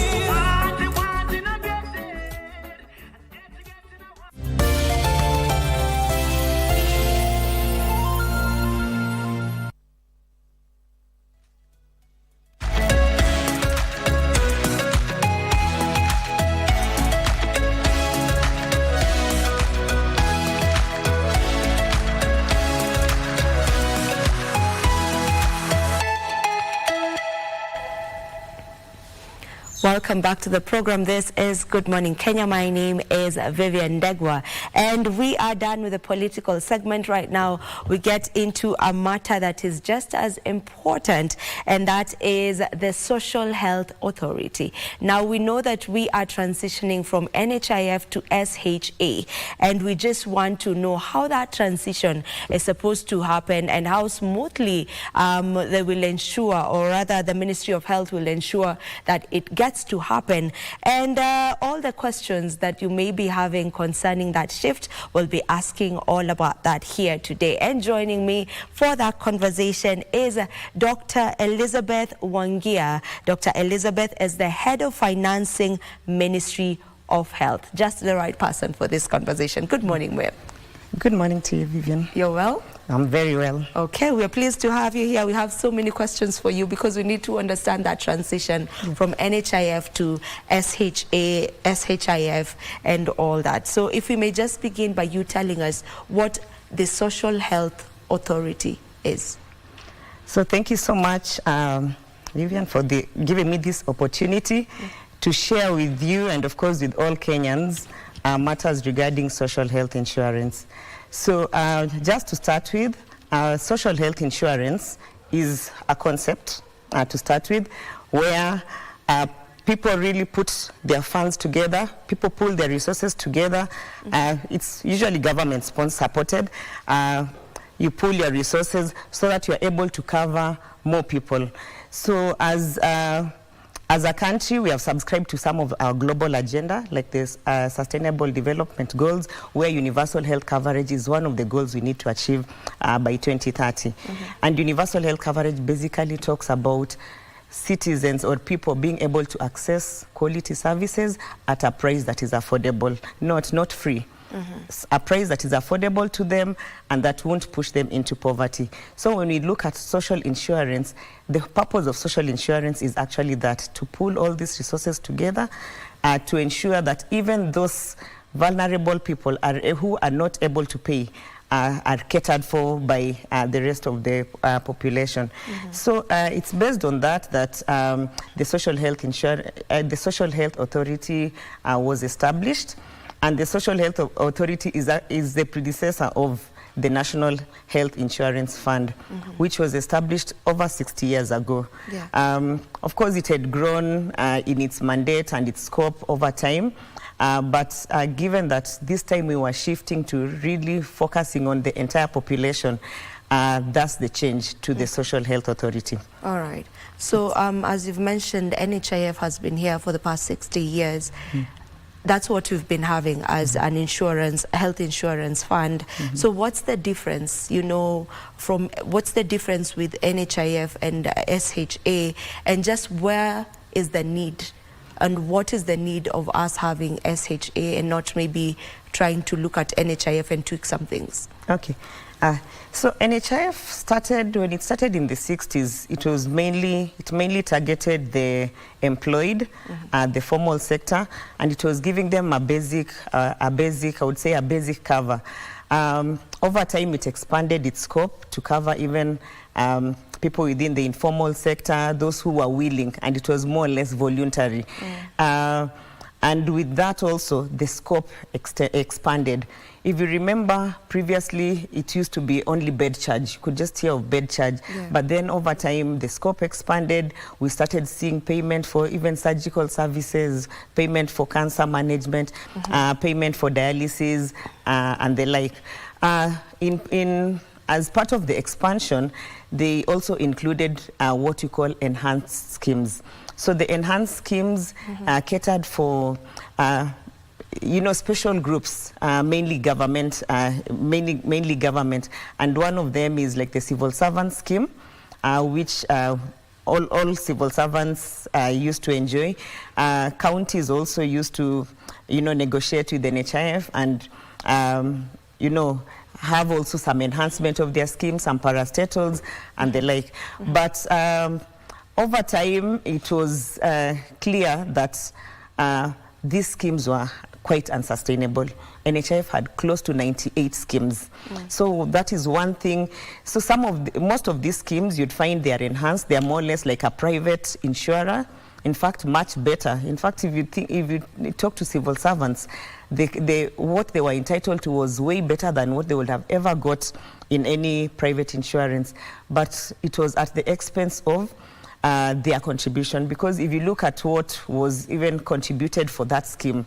Welcome back to the program. This is Good Morning Kenya. My name is Vivian Ndegwa, and we are done with the political segment. Right now we get into a matter that is just as important, and that is the Social Health Authority. Now we know that we are transitioning from NHIF to SHA, and we just want to know how that transition is supposed to happen and how smoothly they will ensure, or rather the Ministry of Health will ensure that it gets to happen. And all the questions that you may be having concerning that shift, we'll be asking all about that here today. And joining me for that conversation is Dr. Elizabeth Wangia. Dr. Elizabeth is the head of financing, Ministry of Health. Just the right person for this conversation. Good morning, ma'am. Good morning to you, Vivian. You're well? I'm very well. Okay, we're pleased to have you here. We have so many questions for you because we need to understand that transition from NHIF to SHA, SHIF, and all that. So if we may just begin by you telling us what the Social Health Authority is. So thank you so much, Vivian, for giving me this opportunity to share with you and, of course, with all Kenyans matters regarding social health insurance. So just to start with, social health insurance is a concept to start with, where people really put their funds together, people pull their resources together. It's usually government supported. You pull your resources so that you're able to cover more people. So as a country, we have subscribed to some of our global agenda, like this Sustainable Development Goals, where universal health coverage is one of the goals we need to achieve by 2030. And universal health coverage basically talks about citizens or people being able to access quality services at a price that is affordable, not free. A price that is affordable to them and that won't push them into poverty. So when we look at social insurance, the purpose of social insurance is actually that, to pull all these resources together to ensure that even those vulnerable people who are not able to pay are catered for by the rest of the population. So it's based on that the Social Health Authority was established, and the Social Health Authority is the predecessor of the National Health Insurance Fund, which was established over 60 years ago. Of course, it had grown in its mandate and its scope over time. But given that this time we were shifting to really focusing on the entire population, that's the change to the Social Health Authority. All right. So as you've mentioned, NHIF has been here for the past 60 years. That's what we've been having as an health insurance fund. So what's the difference, what's the difference with NHIF and SHA, and just where is the need? And what is the need of us having SHA and not maybe trying to look at NHIF and tweak some things? Okay. So NHIF when it started in the 60s, it mainly targeted the employed, the formal sector, and it was giving them a basic cover. Over time, it expanded its scope to cover even people within the informal sector, those who were willing, and it was more or less voluntary. And with that also, the scope expanded. If you remember, previously, it used to be only bed charge. You could just hear of bed charge. But then over time, the scope expanded. We started seeing payment for even surgical services, payment for cancer management, payment for dialysis, and the like. As part of the expansion, they also included what you call enhanced schemes. So the enhanced schemes catered for special groups, mainly government, mainly government, and one of them is like the civil servant scheme, which all civil servants used to enjoy. Counties also used to, negotiate with the NHIF and, have also some enhancement of their schemes, some parastatals and the like. But over time, it was clear that these schemes were quite unsustainable. NHIF had close to 98 schemes. So that is one thing. So most of these schemes, you'd find they are enhanced. They are more or less like a private insurer. In fact, much better. In fact, if you talk to civil servants, what they were entitled to was way better than what they would have ever got in any private insurance. But it was at the expense of their contribution, because if you look at what was even contributed for that scheme,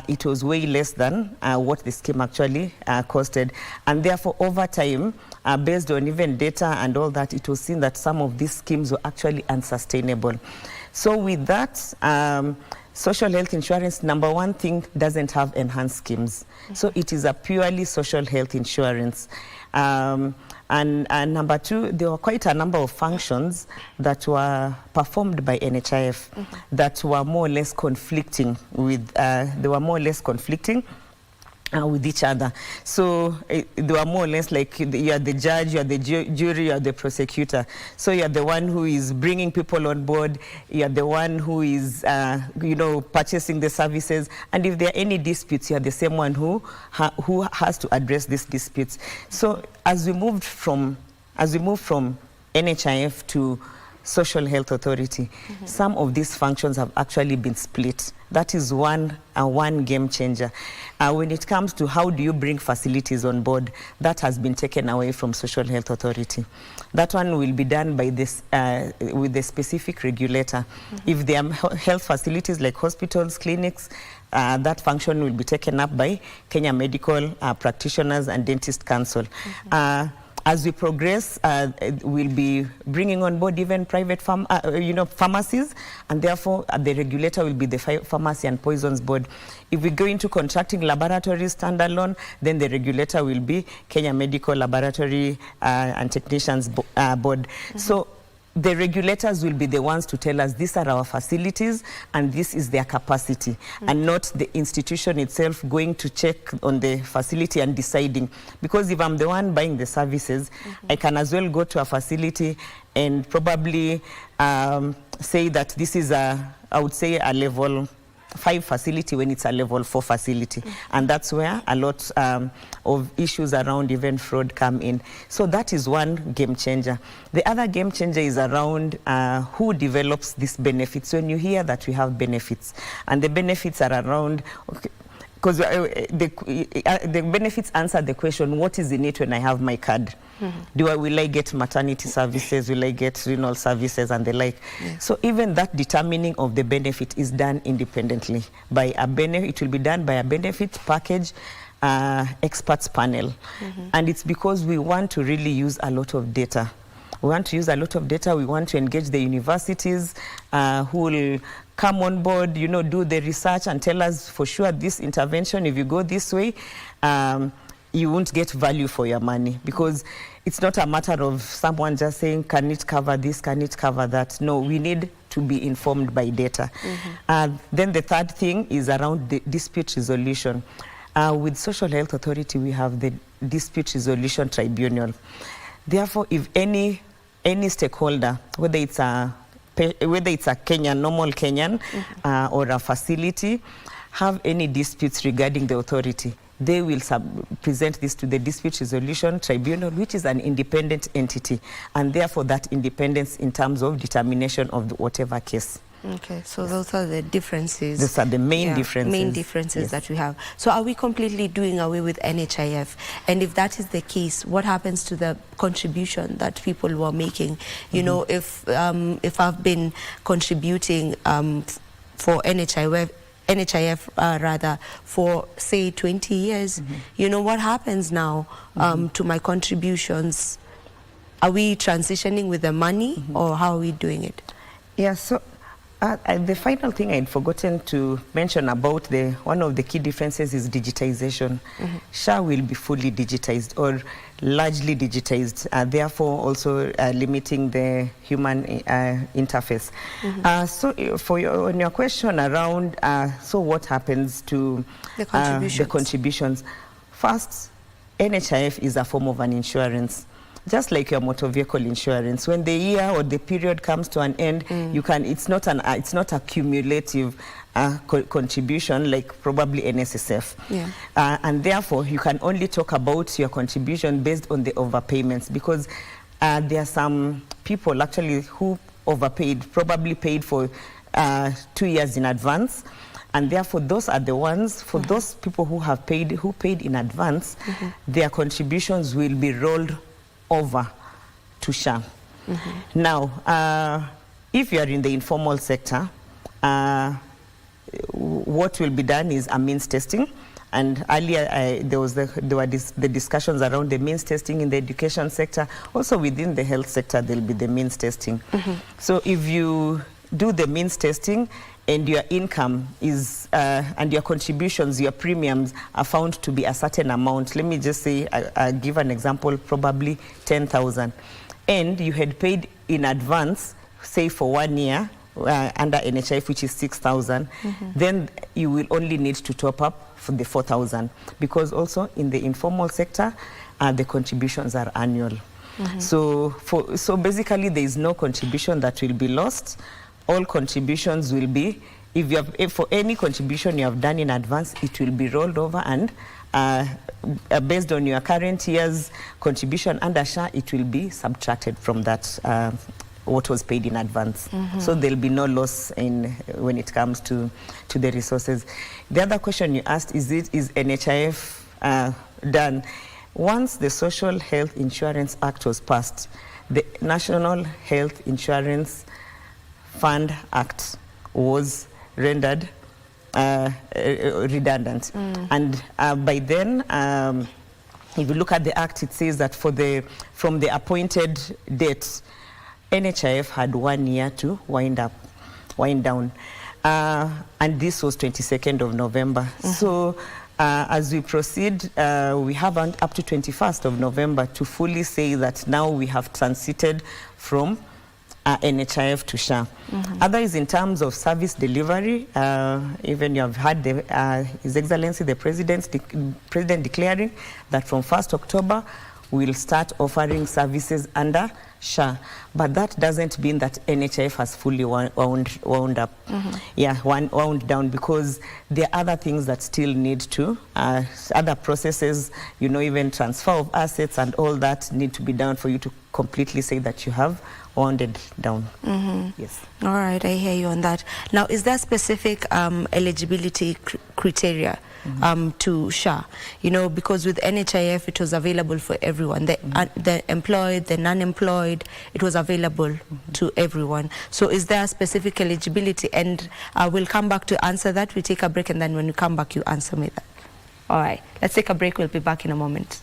it was way less than what the scheme actually costed. And therefore, over time, based on even data and all that, it was seen that some of these schemes were actually unsustainable. So with that, social health insurance, number one thing, doesn't have enhanced schemes. So it is a purely social health insurance. And number two, there were quite a number of functions that were performed by NHIF that were more or less conflicting with, with each other. So they were more or less like you are the judge, you are the jury, you are the prosecutor. So you are the one who is bringing people on board, you are the one who is, purchasing the services. And if there are any disputes, you are the same one who has to address these disputes. So as we moved from NHIF to Social Health Authority. Some of these functions have actually been split. That is one game changer. When it comes to how do you bring facilities on board, that has been taken away from Social Health Authority. That one will be done by this with the specific regulator. If there are health facilities like hospitals, clinics, that function will be taken up by Kenya Medical Practitioners and Dentist Council. As we progress, we'll be bringing on board even private pharmacies, and therefore the regulator will be the Pharmacy and Poisons Board. If we go into contracting laboratories standalone, then the regulator will be Kenya Medical Laboratory and Technicians Board. So the regulators will be the ones to tell us these are our facilities and this is their capacity, and not the institution itself going to check on the facility and deciding. Because if I'm the one buying the services, I can as well go to a facility and probably say that this is I would say a level 5 facility when it's a level 4 facility. And that's where a lot of issues around event fraud come in. So that is one game changer. The other game changer is around who develops these benefits. When you hear that we have benefits, and the benefits are around, because the benefits answer the question, what is in it when I have my card? Will I get maternity services? Will I get renal services and the like? So even that determining of the benefit is done independently by a benefit. It will be done by a benefit package experts panel, and it's because we want to really use a lot of data. We want to use a lot of data. We want to engage the universities who will come on board, do the research and tell us for sure this intervention, if you go this way, you won't get value for your money, because it's not a matter of someone just saying, can it cover this, can it cover that? No, we need to be informed by data. Then the third thing is around the dispute resolution. With Social Health Authority, we have the Dispute Resolution Tribunal. Therefore, if any stakeholder, whether it's a Kenyan, normal Kenyan, or a facility, have any disputes regarding the authority, they will present this to the Dispute Resolution Tribunal, which is an independent entity, and therefore that independence in terms of determination of whatever case. Okay, so those are the differences. Those are the main differences. Main differences that we have. So are we completely doing away with NHIF? And if that is the case, what happens to the contribution that people were making? You know, if I've been contributing for NHIF rather for say 20 years, you know, what happens now to my contributions? Are we transitioning with the money, or how are we doing it? Yeah, so the final thing I'd forgotten to mention about one of the key differences is digitization. SHA will be fully digitized or largely digitized, therefore also limiting the human interface. So on your question around, so what happens to the contributions? First, NHIF is a form of an insurance. Just like your motor vehicle insurance, when the year or the period comes to an end, you can. It's not a cumulative contribution like probably NSSF, and therefore you can only talk about your contribution based on the overpayments, because there are some people actually who overpaid, probably paid for 2 years in advance. And therefore, those are the ones, for those people who paid in advance, their contributions will be rolled over to SHA. Now, if you are in the informal sector, what will be done is a means testing. And earlier, there were the discussions around the means testing in the education sector. Also within the health sector, there will be the means testing. So if you do the means testing and your income is, and your contributions, your premiums are found to be a certain amount, let me just say, I give an example, probably 10,000, and you had paid in advance, say for 1 year, under NHIF, which is 6,000, then you will only need to top up for the 4,000, because also in the informal sector, the contributions are annual. So basically, there is no contribution that will be lost. All contributions will be, if for any contribution you have done in advance, it will be rolled over, and based on your current year's contribution under SHA, it will be subtracted from that what was paid in advance. So there'll be no loss when it comes to the resources. The other question you asked, is NHIF done? Once the Social Health Insurance Act was passed, the National Health Insurance Fund Act was rendered redundant. And by then, if you look at the act, it says that from the appointed date, NHIF had 1 year to wind down. And this was 22nd of November. So as we proceed, we have up to 21st of November to fully say that now we have transited from NHIF to SHA. Otherwise, in terms of service delivery, even you have had His Excellency the President declaring that from 1st October, we'll start offering services under SHA. But that doesn't mean that NHIF has fully wound up. Wound down, because there are other things that still need to, other processes, even transfer of assets and all that need to be done for you to completely say that you have wounded down. Yes. All right, I hear you on that. Now, is there specific eligibility criteria to SHA? Because with NHIF, it was available for everyone. The employed, the non-employed, it was available to everyone. So is there a specific eligibility? And we'll come back to answer that. We take a break, and then when you come back, you answer me that. All right, let's take a break. We'll be back in a moment.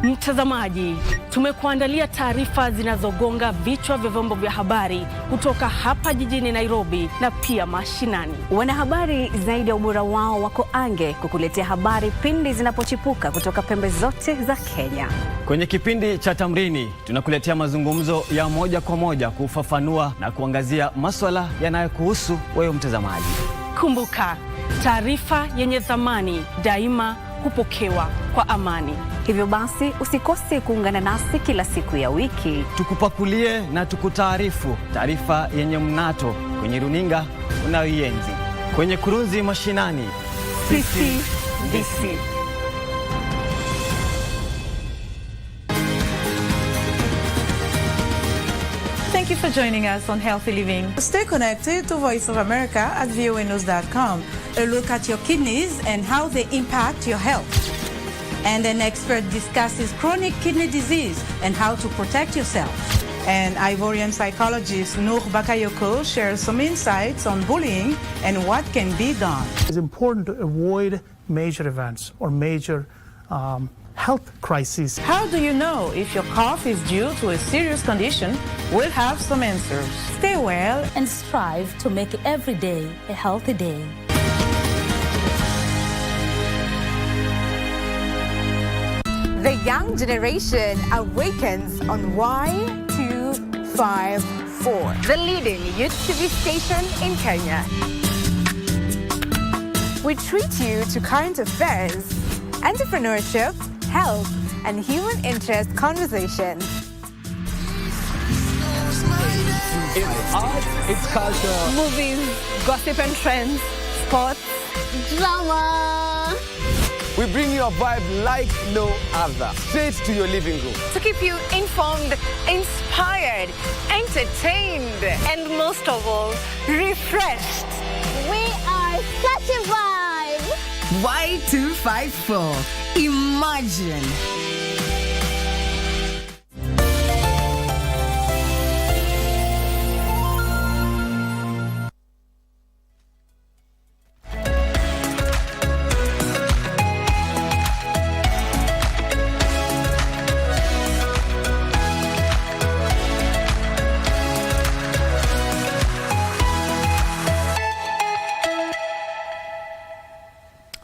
Mtazamaji, tumekuandalia taarifa zinazogonga vichwa vya vyombo vya habari kutoka hapa jijini Nairobi na pia mashinani. Wanahabari zaidi ya ubora wao wako ange kukuletea habari pindi zinapochipuka kutoka pembe zote za Kenya. Kwenye kipindi cha Tamrini, tunakuletea mazungumzo ya moja kwa moja kufafanua na kuangazia masuala yanayokuhusu wewe mtazamaji. Kumbuka, taarifa yenye thamani daima hupokewa kwa amani. Hivyo basi usikose kuungana nasi kila siku ya wiki. Tukupakulie na tukutaarifu taarifa yenye mnato kwenye runinga unayoienzi. Kwenye kurunzi mashinani, sisi DC. Thank you for joining us on Healthy Living. Stay connected to Voice of America at voanews.com. A look at your kidneys and how they impact your health. And an expert discusses chronic kidney disease and how to protect yourself. And Ivorian psychologist Noor Bakayoko shares some insights on bullying and what can be done. It's important to avoid major events or major health crises. How do you know if your cough is due to a serious condition? We'll have some answers. Stay well and strive to make every day a healthy day. The young generation awakens on Y254, the leading youth TV station in Kenya. We treat you to current affairs, entrepreneurship, health, and human interest conversations. It's art, it's culture, Movies, gossip and trends, sports, drama. We bring you a vibe like no other, straight to your living room. To keep you informed, inspired, entertained, and most of all, refreshed. We are such a vibe. Y254. Imagine.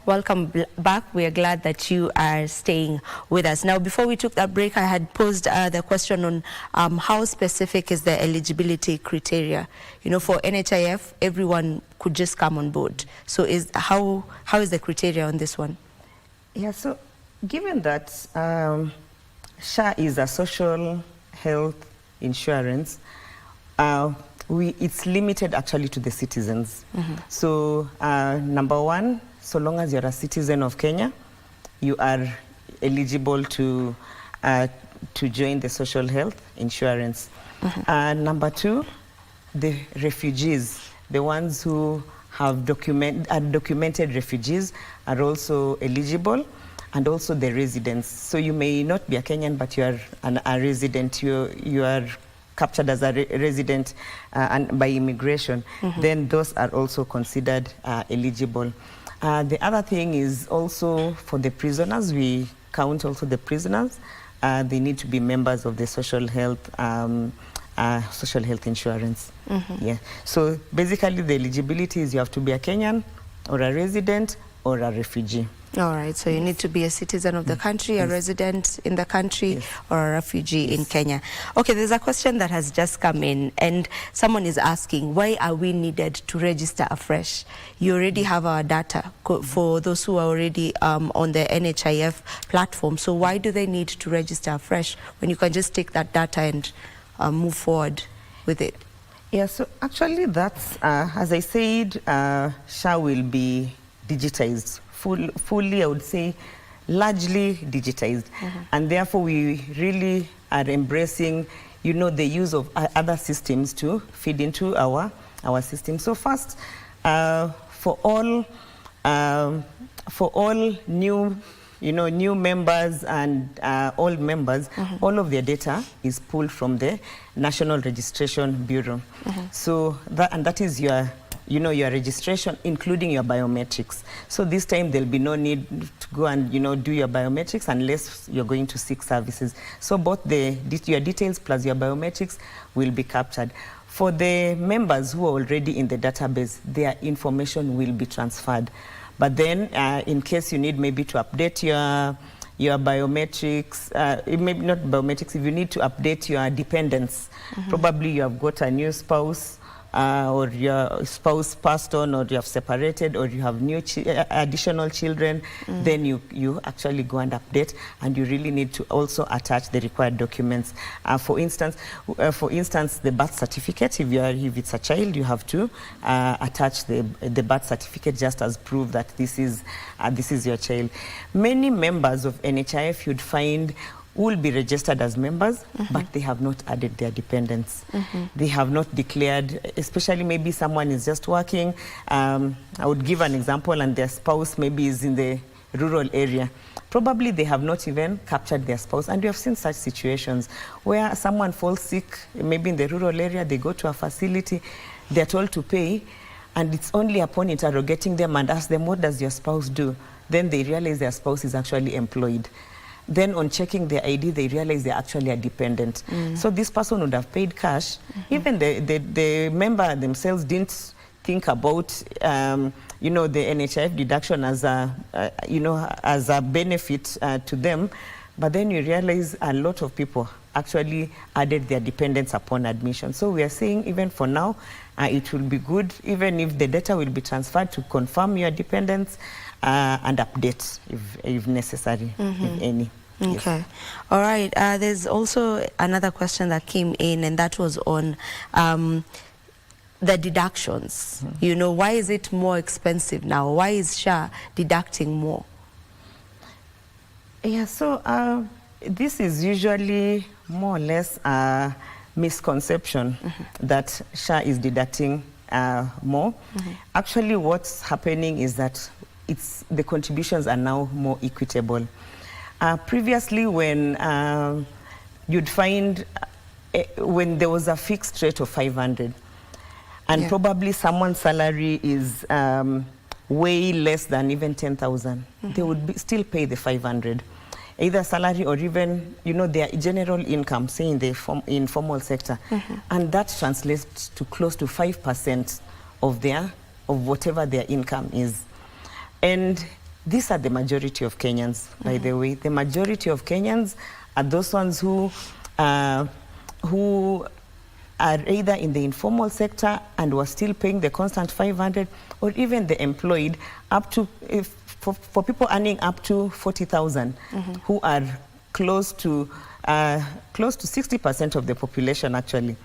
Welcome back. We are glad that you are staying with us. Now, before we took that break, I had posed the question on how specific is the eligibility criteria. You know, for NHIF, everyone could just come on board. So how is the criteria on this one? Yeah, so given that SHA is a social health insurance, it's limited actually to the citizens. So number one, so long as you're a citizen of Kenya, you are eligible to join the social health insurance. Number two, the refugees, the ones who have documented refugees are also eligible, and also the residents. So you may not be a Kenyan, but you are a resident. You are captured as a resident and by immigration. Then those are also considered eligible. The other thing is also for the prisoners. We count also the prisoners. They need to be members of the social health insurance. Yeah. So basically the eligibility is you have to be a Kenyan or a resident or a refugee. All right, so you need to be a citizen of the country, a resident in the country, or a refugee in Kenya. Okay, there's a question that has just come in, and someone is asking, why are we needed to register afresh? You already have our data for those who are already on the NHIF platform, so why do they need to register afresh when you can just take that data and move forward with it? Yeah, so actually that's, as I said, SHA will be digitized. Fully, I would say, largely digitized. And therefore, we really are embracing, you know, the use of other systems to feed into our system. So first, for all new, new members and old members, all of their data is pulled from the National Registration Bureau. So that is your your registration, including your biometrics. So this time there'll be no need to go and, do your biometrics unless you're going to seek services. So both your details plus your biometrics will be captured. For the members who are already in the database, their information will be transferred. But then in case you need maybe to update your biometrics, maybe not biometrics, if you need to update your dependents, probably you have got a new spouse, or your spouse passed on, or you have separated, or you have new additional children, then you actually go and update, and you really need to also attach the required documents. For instance, the birth certificate. If it's a child, you have to attach the birth certificate just as proof that this is your child. Many members of NHIF you'd find will be registered as members, but they have not added their dependents. They have not declared, especially maybe someone is just working. I would give an example, and their spouse maybe is in the rural area. Probably they have not even captured their spouse. And we have seen such situations where someone falls sick, maybe in the rural area, they go to a facility, they're told to pay, and it's only upon interrogating them and ask them, what does your spouse do? Then they realize their spouse is actually employed. Then on checking their ID, they realize they're actually a dependent. So this person would have paid cash. Even the member themselves didn't think about, the NHIF deduction as a benefit to them. But then you realize a lot of people actually added their dependents upon admission. So we are saying even for now, it will be good, even if the data will be transferred, to confirm your dependents and update if necessary, if any. Okay. Yes. All right. There's also another question that came in, and that was on the deductions. Why is it more expensive now? Why is SHA deducting more? Yeah, so this is usually more or less a misconception that SHA is deducting more. Actually, what's happening is that the contributions are now more equitable. Previously, when you'd find when there was a fixed rate of 500, and probably someone's salary is way less than even 10,000, they would still pay the 500, either salary or even their general income, say in the informal sector, and that translates to close to 5% of whatever their income is. And these are the majority of Kenyans, by the way. The majority of Kenyans are those ones who are either in the informal sector and were still paying the constant 500, or even the employed up to, for people earning up to 40,000, who are close to 60% of the population actually.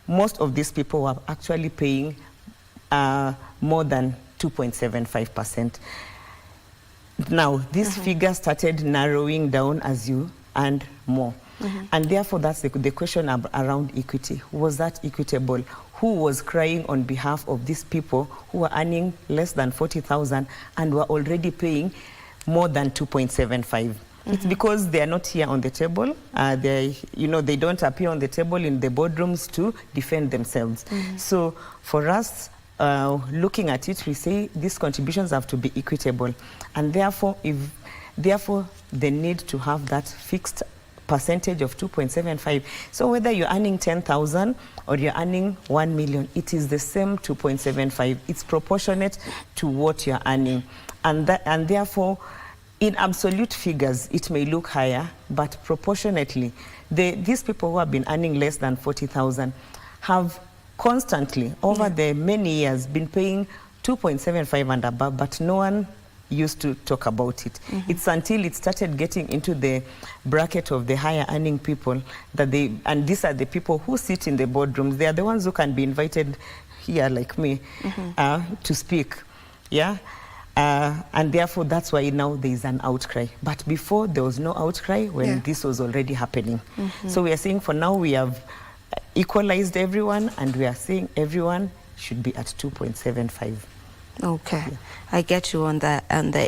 Most of these people were actually paying more than 2.75%. Now, this figure started narrowing down as you earned more. And therefore, that's the question around equity. Was that equitable? Who was crying on behalf of these people who were earning less than 40,000 and were already paying more than 2.75? It's because they are not here on the table. They don't appear on the table in the boardrooms to defend themselves. So for us, looking at it, we say these contributions have to be equitable, and therefore, they need to have that fixed percentage of 2.75. So whether you're earning 10,000 or you're earning 1 million, it is the same 2.75. It's proportionate to what you're earning, and therefore, in absolute figures, it may look higher, but proportionately, these people who have been earning less than 40,000 have constantly, over the many years, been paying 2.75 and above, but no one used to talk about it. It's until it started getting into the bracket of the higher earning people that and these are the people who sit in the boardrooms. They are the ones who can be invited here, like me, to speak. And therefore, that's why now there is an outcry. But before, there was no outcry when this was already happening. So we are saying for now we have equalized everyone, and we are saying everyone should be at 2.75. Okay, I get you on the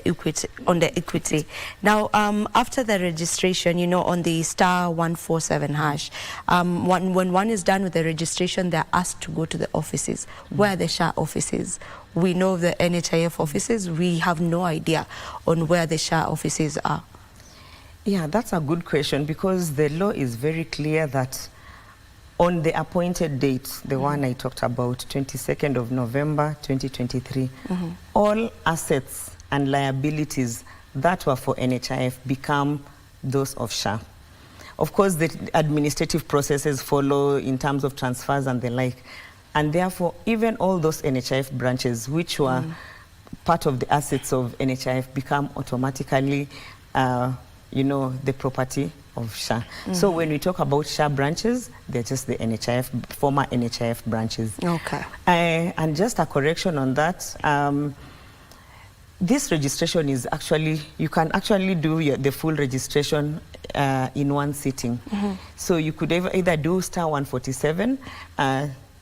equity. Now, after the registration, on the *147 hash, when one is done with the registration, they're asked to go to the offices. Where are the SHA offices? We know the NHIF offices. We have no idea on where the SHA offices are. Yeah, that's a good question, because the law is very clear that on the appointed date, the one I talked about, 22nd of November, 2023, all assets and liabilities that were for NHIF become those of SHA. Of course, the administrative processes follow in terms of transfers and the like. And therefore, even all those NHIF branches, which were part of the assets of NHIF, become automatically, the property of SHA. So when we talk about SHA branches, they're just the former NHIF branches. Okay. And just a correction on that, this registration is actually, you can actually do the full registration in one sitting. So you could either do *147.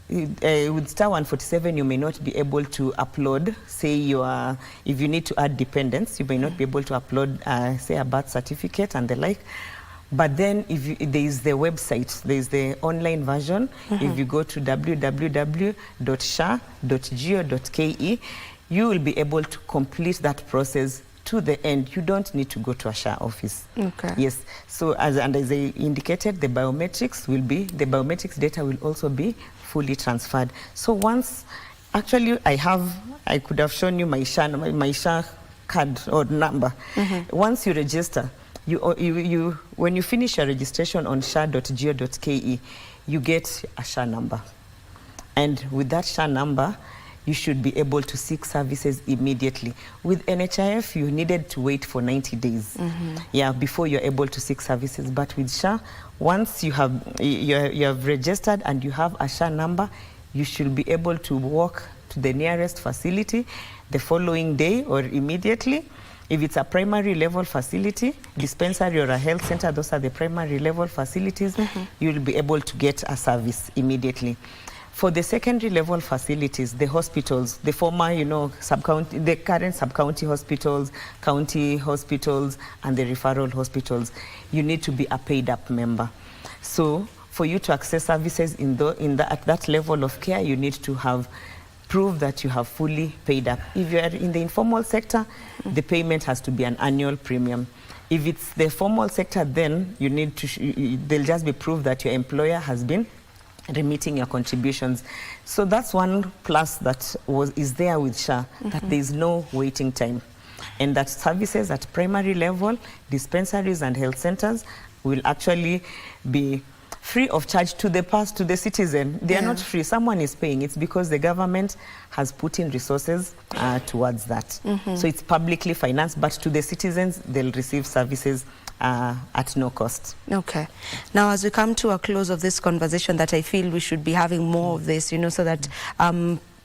With *147, you may not be able to upload, say if you need to add dependents, you may not be able to upload, say, a birth certificate and the like. But then there is the website, there is the online version. If you go to www.sha.go.ke, you will be able to complete that process to the end. You don't need to go to a SHA office. Okay. Yes. So as I indicated, the biometrics data will also be fully transferred. So once, actually, I could have shown you my SHA card or number. Once you register, when you finish your registration on sha.go.ke, you get a SHA number. And with that SHA number, you should be able to seek services immediately. With NHIF, you needed to wait for 90 days before you're able to seek services. But with SHA, once you have registered and you have a SHA number, you should be able to walk to the nearest facility the following day or immediately. If it's a primary level facility, dispensary or a health center, those are the primary level facilities, you'll be able to get a service immediately. For the secondary level facilities, the hospitals, the former, the current sub-county hospitals, county hospitals, and the referral hospitals, you need to be a paid-up member. So for you to access services at that level of care, you need to have prove that you have fully paid up. If you are in the informal sector, the payment has to be an annual premium. If it's the formal sector, then you need to, they'll just be proof that your employer has been remitting your contributions. So that's one plus that is there with SHA, that there is no waiting time. and that services at primary level, dispensaries and health centers will actually be free of charge to the citizen. They are not free. Someone is paying. It's because the government has put in resources towards that. So it's publicly financed, but to the citizens, they'll receive services at no cost. Okay. Now, as we come to a close of this conversation, that I feel we should be having more of this, so that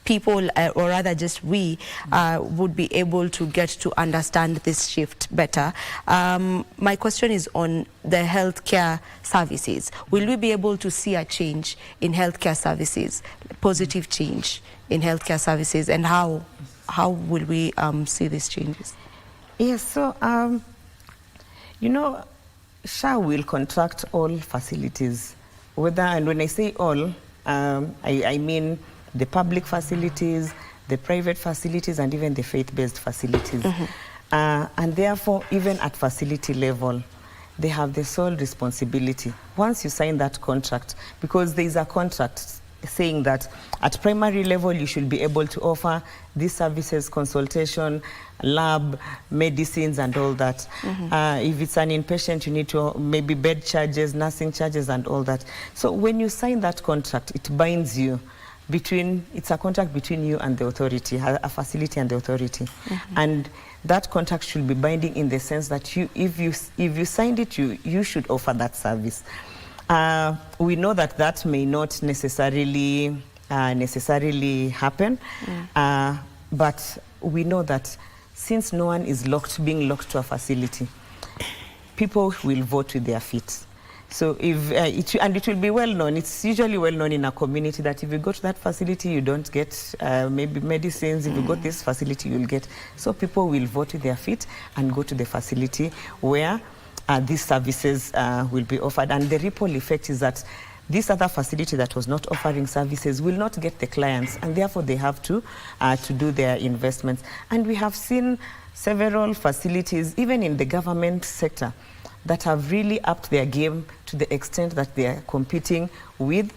people, or rather just we, would be able to get to understand this shift better. My question is on the healthcare services. Will we be able to see a change in healthcare services, positive change in healthcare services, and how will we see these changes? Yes, so, SHA will contract all facilities, and when I say all, I mean the public facilities, the private facilities, and even the faith-based facilities. And therefore, even at facility level, they have the sole responsibility. Once you sign that contract, because there is a contract saying that at primary level, you should be able to offer these services, consultation, lab, medicines, and all that. If it's an inpatient, you need to maybe bed charges, nursing charges, and all that. So when you sign that contract, it binds you. It's a contract between you and the authority, a facility and the authority. And that contract should be binding in the sense that if you signed it, you should offer that service. We know that may not necessarily happen, but we know that since no one is being locked to a facility, people will vote with their feet. So it will be well known. It's usually well known in a community that if you go to that facility, you don't get maybe medicines. If you go to this facility, you'll get. So people will vote with their feet and go to the facility where these services will be offered. And the ripple effect is that this other facility that was not offering services will not get the clients, and therefore they have to do their investments. And we have seen several facilities, even in the government sector, that have really upped their game to the extent that they are competing with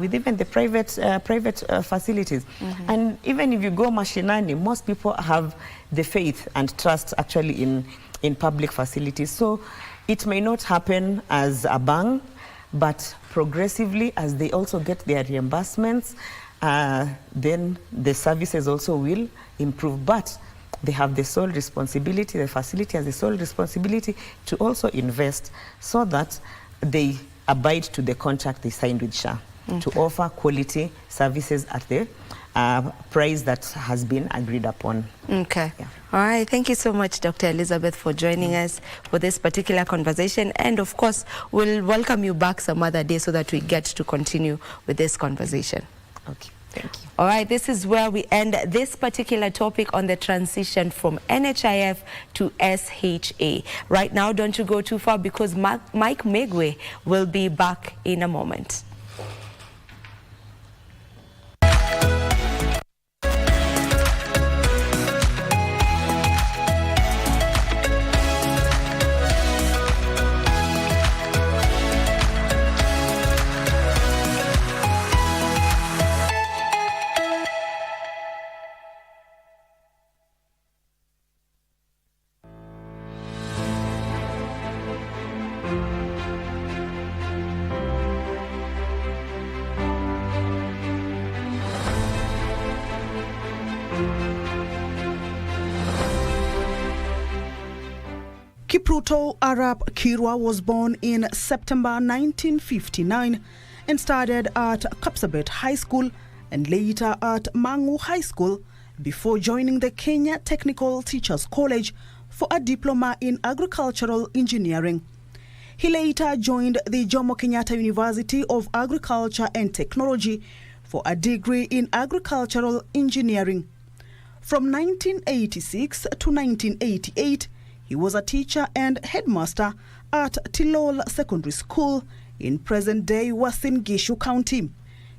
even the private facilities. And even if you go mashinani, most people have the faith and trust actually in public facilities. So it may not happen as a bang, but progressively, as they also get their reimbursements, then the services also will improve. But they have the sole responsibility, the facility has the sole responsibility to also invest so that they abide to the contract they signed with SHA to offer quality services at the price that has been agreed upon. Okay. Yeah. All right. Thank you so much, Dr. Elizabeth, for joining us for this particular conversation. And of course, we'll welcome you back some other day so that we get to continue with this conversation. Okay. Thank you. All right, this is where we end this particular topic on the transition from NHIF to SHA. Right now, don't you go too far, because Mike Megwe will be back in a moment. Kipruto Arap Kirwa was born in September 1959 and studied at Kapsabet High School and later at Mangu High School before joining the Kenya Technical Teachers College for a diploma in agricultural engineering. He later joined the Jomo Kenyatta University of Agriculture and Technology for a degree in agricultural engineering. From 1986 to 1988, he was a teacher and headmaster at Tilol Secondary School in present-day Uasin Gishu County.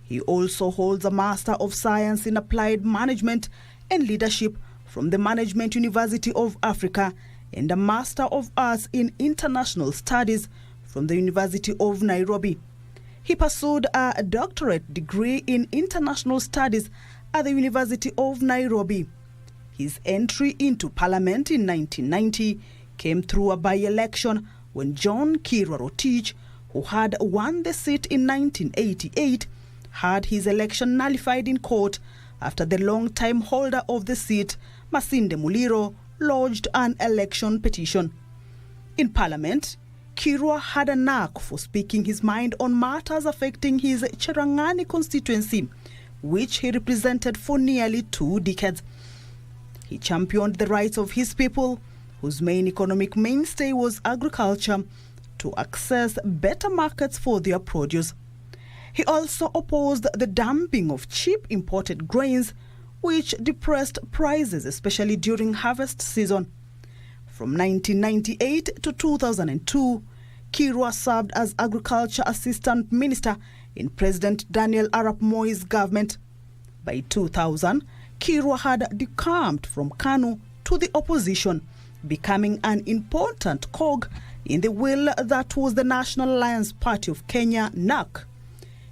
He also holds a Master of Science in Applied Management and Leadership from the Management University of Africa and a Master of Arts in International Studies from the University of Nairobi. He pursued a doctorate degree in International Studies at the University of Nairobi. His entry into Parliament in 1990 came through a by-election when John Kirwa Rotich, who had won the seat in 1988, had his election nullified in court after the long-time holder of the seat, Masinde Muliro, lodged an election petition. In Parliament, Kirwa had a knack for speaking his mind on matters affecting his Cherangani constituency, which he represented for nearly 2 decades. He championed the rights of his people, whose main economic mainstay was agriculture, to access better markets for their produce. He also opposed the dumping of cheap imported grains, which depressed prices, especially during harvest season. From 1998 to 2002, Kirwa served as Agriculture Assistant Minister in President Daniel Arap Moi's government. By 2000, Kirwa had decamped from KANU to the opposition, becoming an important cog in the wheel that was the National Alliance Party of Kenya, NARC.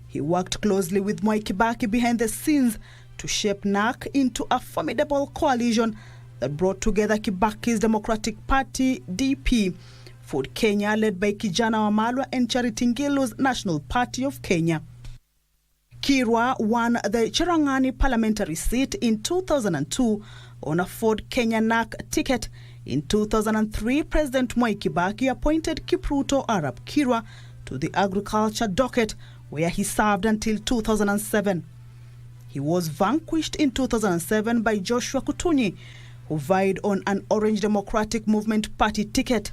He worked closely with Mwai Kibaki behind the scenes to shape NARC into a formidable coalition that brought together Kibaki's Democratic Party, DP, Ford Kenya, led by Kijana Wamalwa, and Charity Ngilu's National Party of Kenya. Kirwa won the Cherangani parliamentary seat in 2002 on a Ford Kenya NARC ticket. In 2003, President Mwai Kibaki appointed Kipruto Arap Kirwa to the agriculture docket, where he served until 2007. He was vanquished in 2007 by Joshua Kutunyi, who vied on an Orange Democratic Movement Party ticket.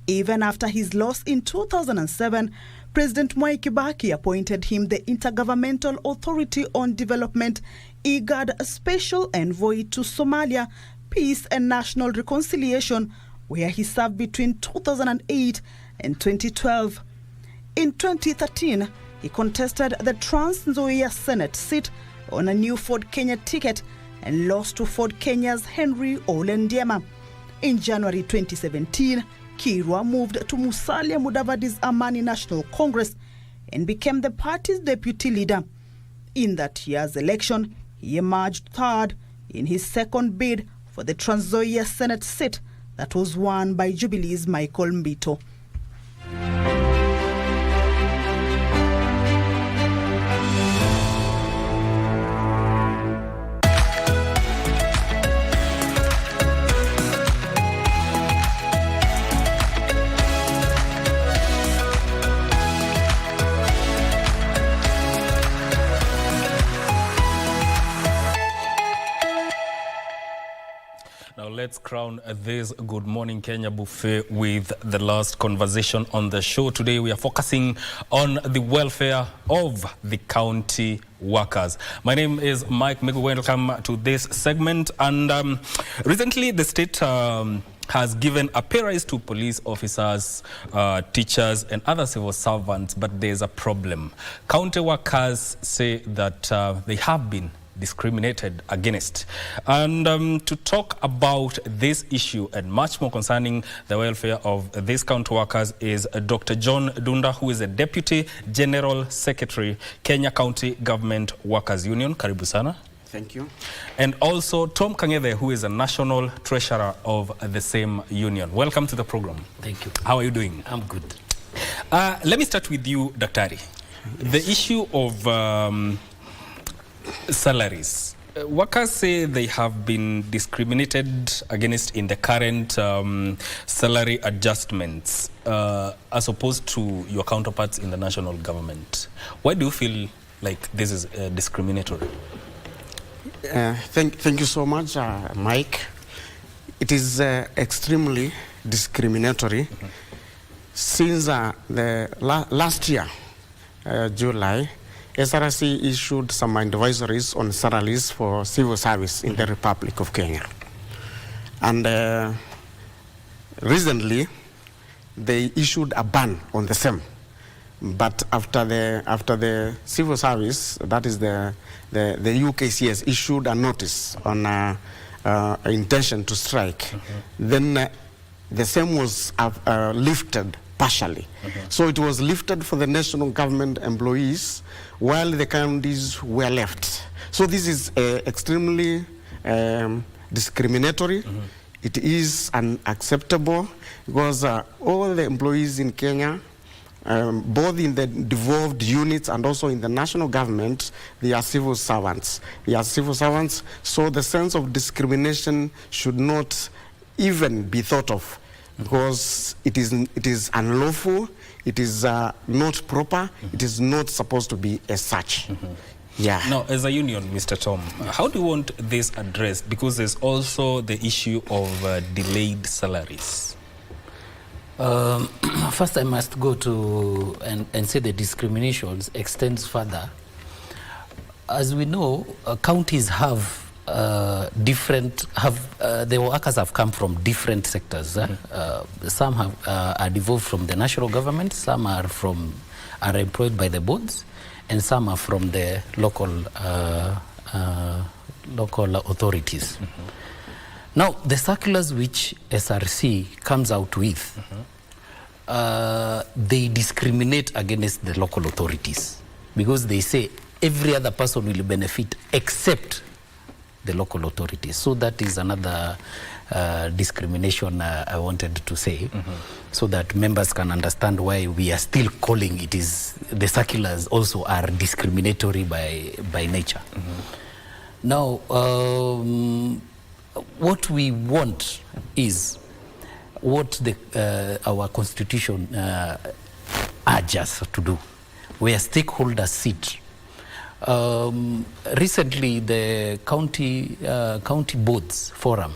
Even after his loss in 2007, President Mwai Kibaki appointed him the Intergovernmental Authority on Development, IGAD Special Envoy to Somalia, Peace and National Reconciliation, where he served between 2008 and 2012. In 2013, he contested the Trans Nzoia Senate seat on a new Ford Kenya ticket and lost to Ford Kenya's Henry Ole Ndiema. In January 2017, Kirwa moved to Musalia Mudavadi's Amani National Congress and became the party's deputy leader. In that year's election, he emerged third in his second bid for the Trans Nzoia Senate seat that was won by Jubilee's Michael Mbito. Now let's crown this Good Morning Kenya buffet with the last conversation on the show. Today we are focusing on the welfare of the county workers. My name is Mike Megu. Welcome to this segment. And recently the state has given a pay rise to police officers, teachers and other civil servants, but there's a problem. County workers say that they have been discriminated against. And to talk about this issue and much more concerning the welfare of these county workers is Dr. John Dunda, who is a Deputy General Secretary, Kenya County Government Workers Union. Karibu sana. Thank you. And also Tom Kangede, who is a National Treasurer of the same union. Welcome to the program. Thank you. How are you doing? I'm good. Let me start with you, Daktari. The issue of salaries. Workers say they have been discriminated against in the current salary adjustments as opposed to your counterparts in the national government. Why do you feel like this is discriminatory? Thank you so much, Mike. It is extremely discriminatory. Since the last year, July, SRC issued some advisories on salaries for civil service in the Republic of Kenya. And recently, they issued a ban on the same. But after the civil service, that is the UKCS, issued a notice on intention to strike, then the same was lifted partially. So it was lifted for the national government employees while the counties were left. So this is extremely discriminatory. It is unacceptable because all the employees in Kenya, both in the devolved units and also in the national government, they are civil servants. They are civil servants, so the sense of discrimination should not even be thought of, because it is unlawful, it is not proper, it is not supposed to be as such. Yeah. Now, as a union, Mr. Tom, how do you want this addressed? Because there's also the issue of delayed salaries. First, I must go to and say the discrimination extends further. As we know, counties have the workers have come from different sectors. Some are devolved from the national government, some are employed by the boards, and some are from the local authorities. Now, the circulars which SRC comes out with, they discriminate against the local authorities, because they say every other person will benefit except the local authorities. So that is another discrimination I wanted to say, so that members can understand why we are still calling it is the circulars also are discriminatory by nature. Now, what we want is what our constitution urges us to do, where stakeholders sit. Recently, the county boards forum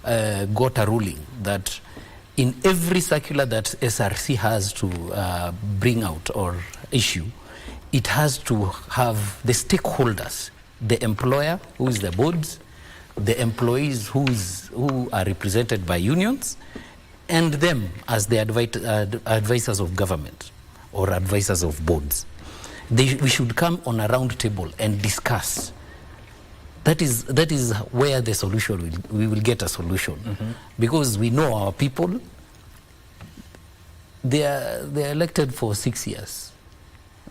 got a ruling that in every circular that SRC has to bring out or issue, it has to have the stakeholders, the employer, who is the boards, the employees who are represented by unions, and them as the advisors of government or advisors of boards. We should come on a round table and discuss. That is where the solution we will get a solution, because we know our people. They are elected for 6 years,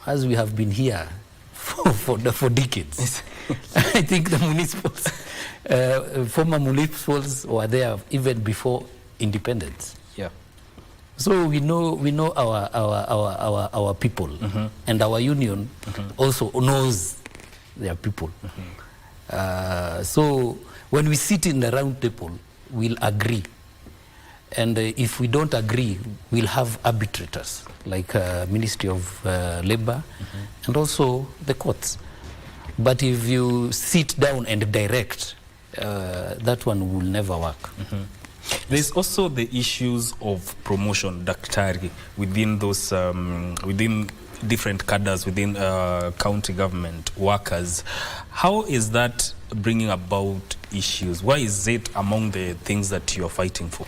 as we have been here for decades. I think the municipals, former municipals, were there even before independence. Yeah. So we know our people, and our union also knows their people. So when we sit in the round table, we'll agree, and if we don't agree, we'll have arbitrators like Ministry of Labor and also the courts. But if you sit down and direct, that one will never work. There's also the issues of promotion, daktari, within those within different cadres within county government workers. How is that bringing about issues? Why is it among the things that you are fighting for?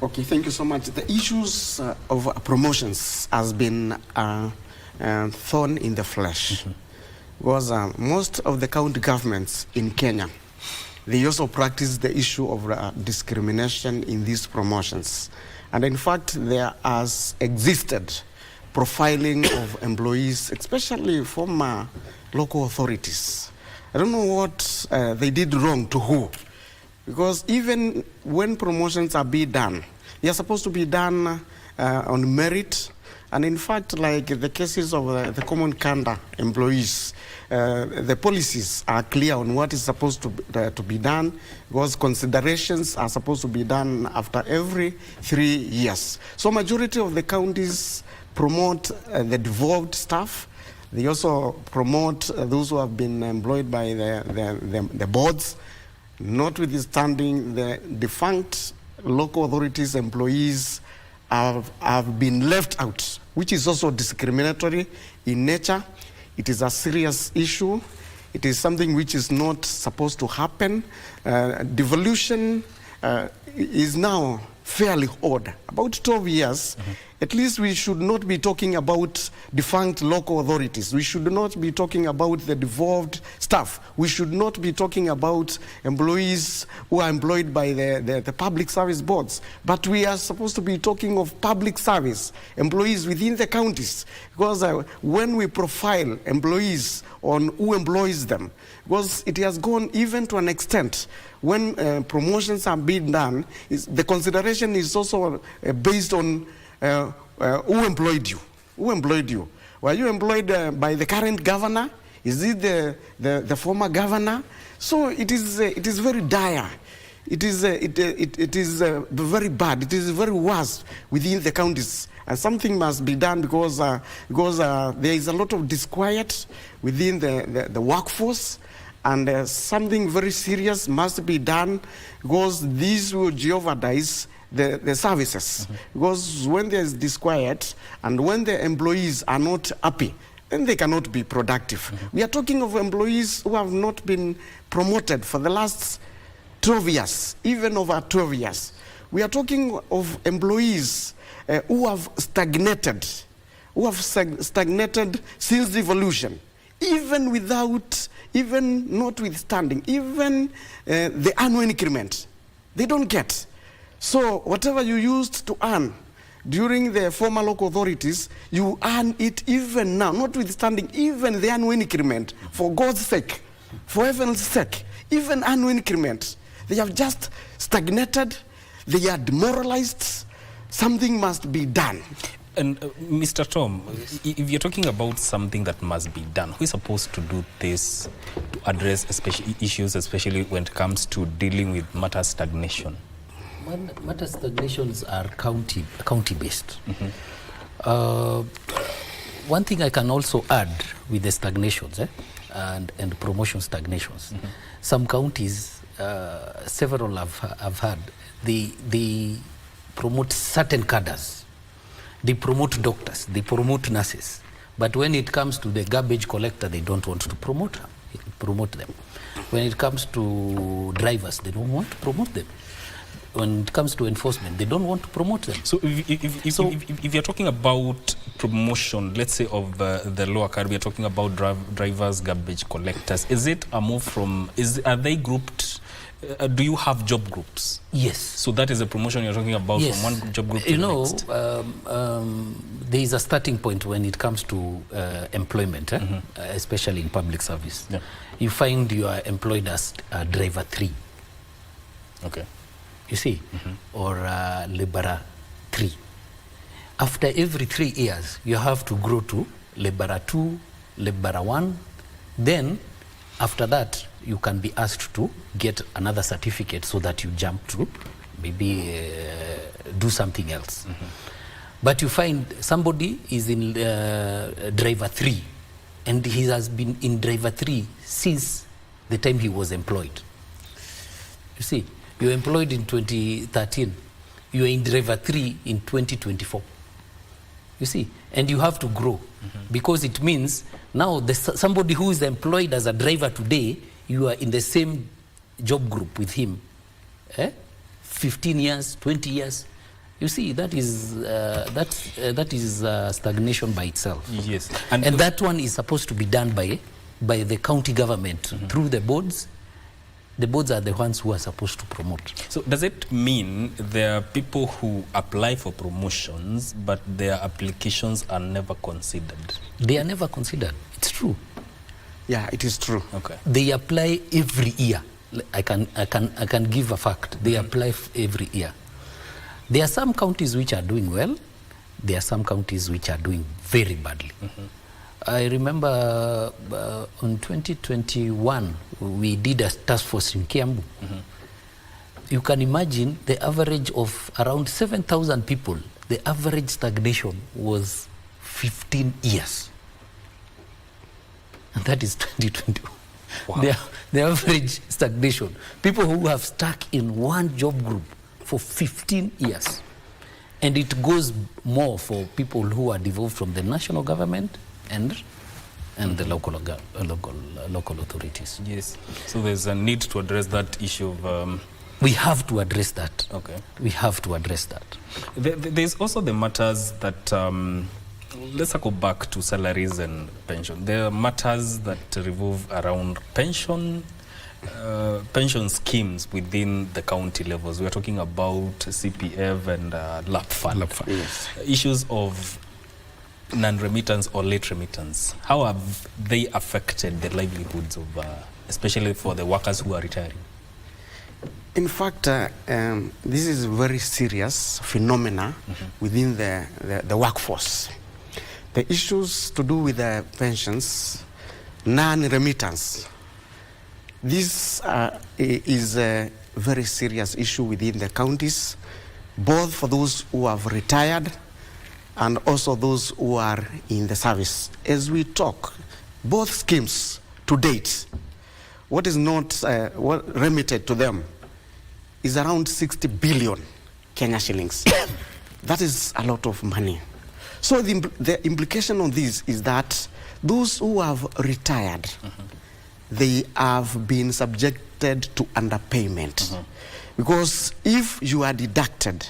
Okay, thank you so much. The issues of promotions has been thorn in the flesh, because most of the county governments in Kenya, they also practice the issue of discrimination in these promotions. And in fact, there has existed profiling of employees, especially from local authorities. I don't know what they did wrong to who, because even when promotions are being done, they are supposed to be done on merit. And in fact, like the cases of the common conduct employees, the policies are clear on what is supposed to be done, because considerations are supposed to be done after every 3 years. So majority of the counties promote the devolved staff. They also promote those who have been employed by the boards, notwithstanding the defunct local authorities employees have been left out, which is also discriminatory in nature. It is a serious issue. It is something which is not supposed to happen. Devolution is now fairly old. About 12 years, At least we should not be talking about defunct local authorities. We should not be talking about the devolved staff. We should not be talking about employees who are employed by the public service boards. But we are supposed to be talking of public service employees within the counties. Because when we profile employees on who employs them, because it has gone even to an extent when promotions are being done, the consideration is also based on who employed you? Who employed you? Were you employed by the current governor? Is it the former governor? So it is very dire. It is very bad. It is very worse within the counties. And something must be done because there is a lot of disquiet within the workforce. And something very serious must be done because these will jeopardize the services. Because when there is disquiet and when the employees are not happy, then they cannot be productive. We are talking of employees who have not been promoted for the last 12 years, even over 12 years. We are talking of employees who have stagnated since devolution, even notwithstanding, even the annual increment, they don't get. So whatever you used to earn during the former local authorities, you earn it even now, notwithstanding even the annual increment, for God's sake, for heaven's sake, even annual increment. They have just stagnated, they are demoralized, something must be done. And Mr. Tom, if you're talking about something that must be done, who is supposed to do this to address issues, especially when it comes to dealing with matter stagnation? Matter stagnations are county-based. One thing I can also add with the stagnations and promotion stagnations, some counties, several have had, they promote certain cadres. They promote doctors, they promote nurses. But when it comes to the garbage collector, they don't want to promote them. When it comes to drivers, they don't want to promote them. When it comes to enforcement, they don't want to promote them. So if you're talking about promotion, let's say of the lower card, we are talking about drivers, garbage collectors. Is it a move from, are they grouped? Do you have job groups? Yes. So that is a promotion you're talking about, from one job group to the next? There is a starting point when it comes to employment, especially in public service. Yeah. You find you are employed as driver 3. Okay. You see, or laborer 3. After every 3 years, you have to grow to laborer 2, laborer 1. Then, after that, you can be asked to get another certificate so that you jump to maybe do something else. But you find somebody is in driver 3, and he has been in driver 3 since the time he was employed. You see, you're employed in 2013, you are in driver 3 in 2024. You see, and you have to grow because it means now somebody who is employed as a driver today, you are in the same job group with him. 15 years, 20 years. You see, that is stagnation by itself. Yes. And that one is supposed to be done by the county government through the boards. The boards are the ones who are supposed to promote. So does it mean there are people who apply for promotions, but their applications are never considered? They are never considered. It's true. Yeah, it is true. Okay. They apply every year. I can give a fact. They apply every year. There are some counties which are doing well. There are some counties which are doing very badly. I remember in 2021, we did a task force in Kiambu. You can imagine the average of around 7,000 people, the average stagnation was 15 years. And that is 2021. Wow. The average stagnation. People who have stuck in one job group for 15 years. And it goes more for people who are devolved from the national government and the local authorities. Yes. So there's a need to address that issue of We have to address that. Okay. We have to address that. There's also the matters that, let's go back to salaries and pension. There are matters that revolve around pension schemes within the county levels. We are talking about CPF and LAP fund. Yes. Issues of non-remittance or late remittance. How have they affected the livelihoods of, especially for the workers who are retiring? In fact, this is a very serious phenomena within the workforce. The issues to do with the pensions, non-remittance, this is a very serious issue within the counties, both for those who have retired and also those who are in the service. As we talk, both schemes to date, what is not what remitted to them is around 60 billion Kenya shillings. That is a lot of money. So the implication on this is that those who have retired, they have been subjected to underpayment. Because if you are deducted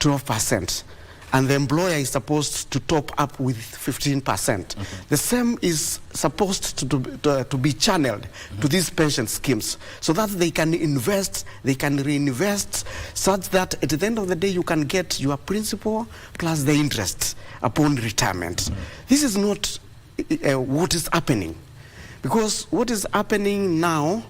12%, and the employer is supposed to top up with 15%. The same is supposed to be channeled to these pension schemes so that they can invest, they can reinvest, such that at the end of the day you can get your principal plus the interest upon retirement. This is not what is happening. Because what is happening now,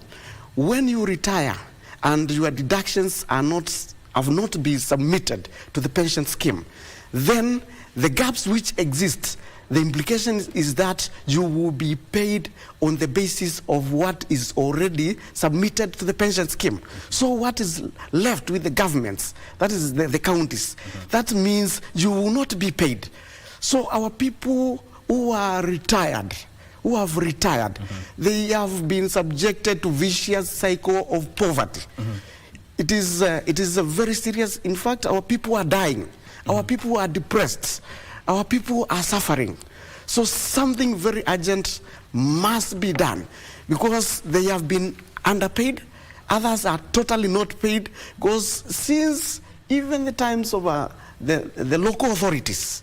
when you retire and your deductions have not been submitted to the pension scheme, then the gaps which exist, the implication is that you will be paid on the basis of what is already submitted to the pension scheme. So what is left with the governments, that is the counties, that means you will not be paid. So our people who are retired, who have retired, they have been subjected to vicious cycle of poverty. It is a very serious. In fact, our people are dying. Our people are depressed. Our people are suffering. So something very urgent must be done because they have been underpaid. Others are totally not paid because since even the times of the local authorities,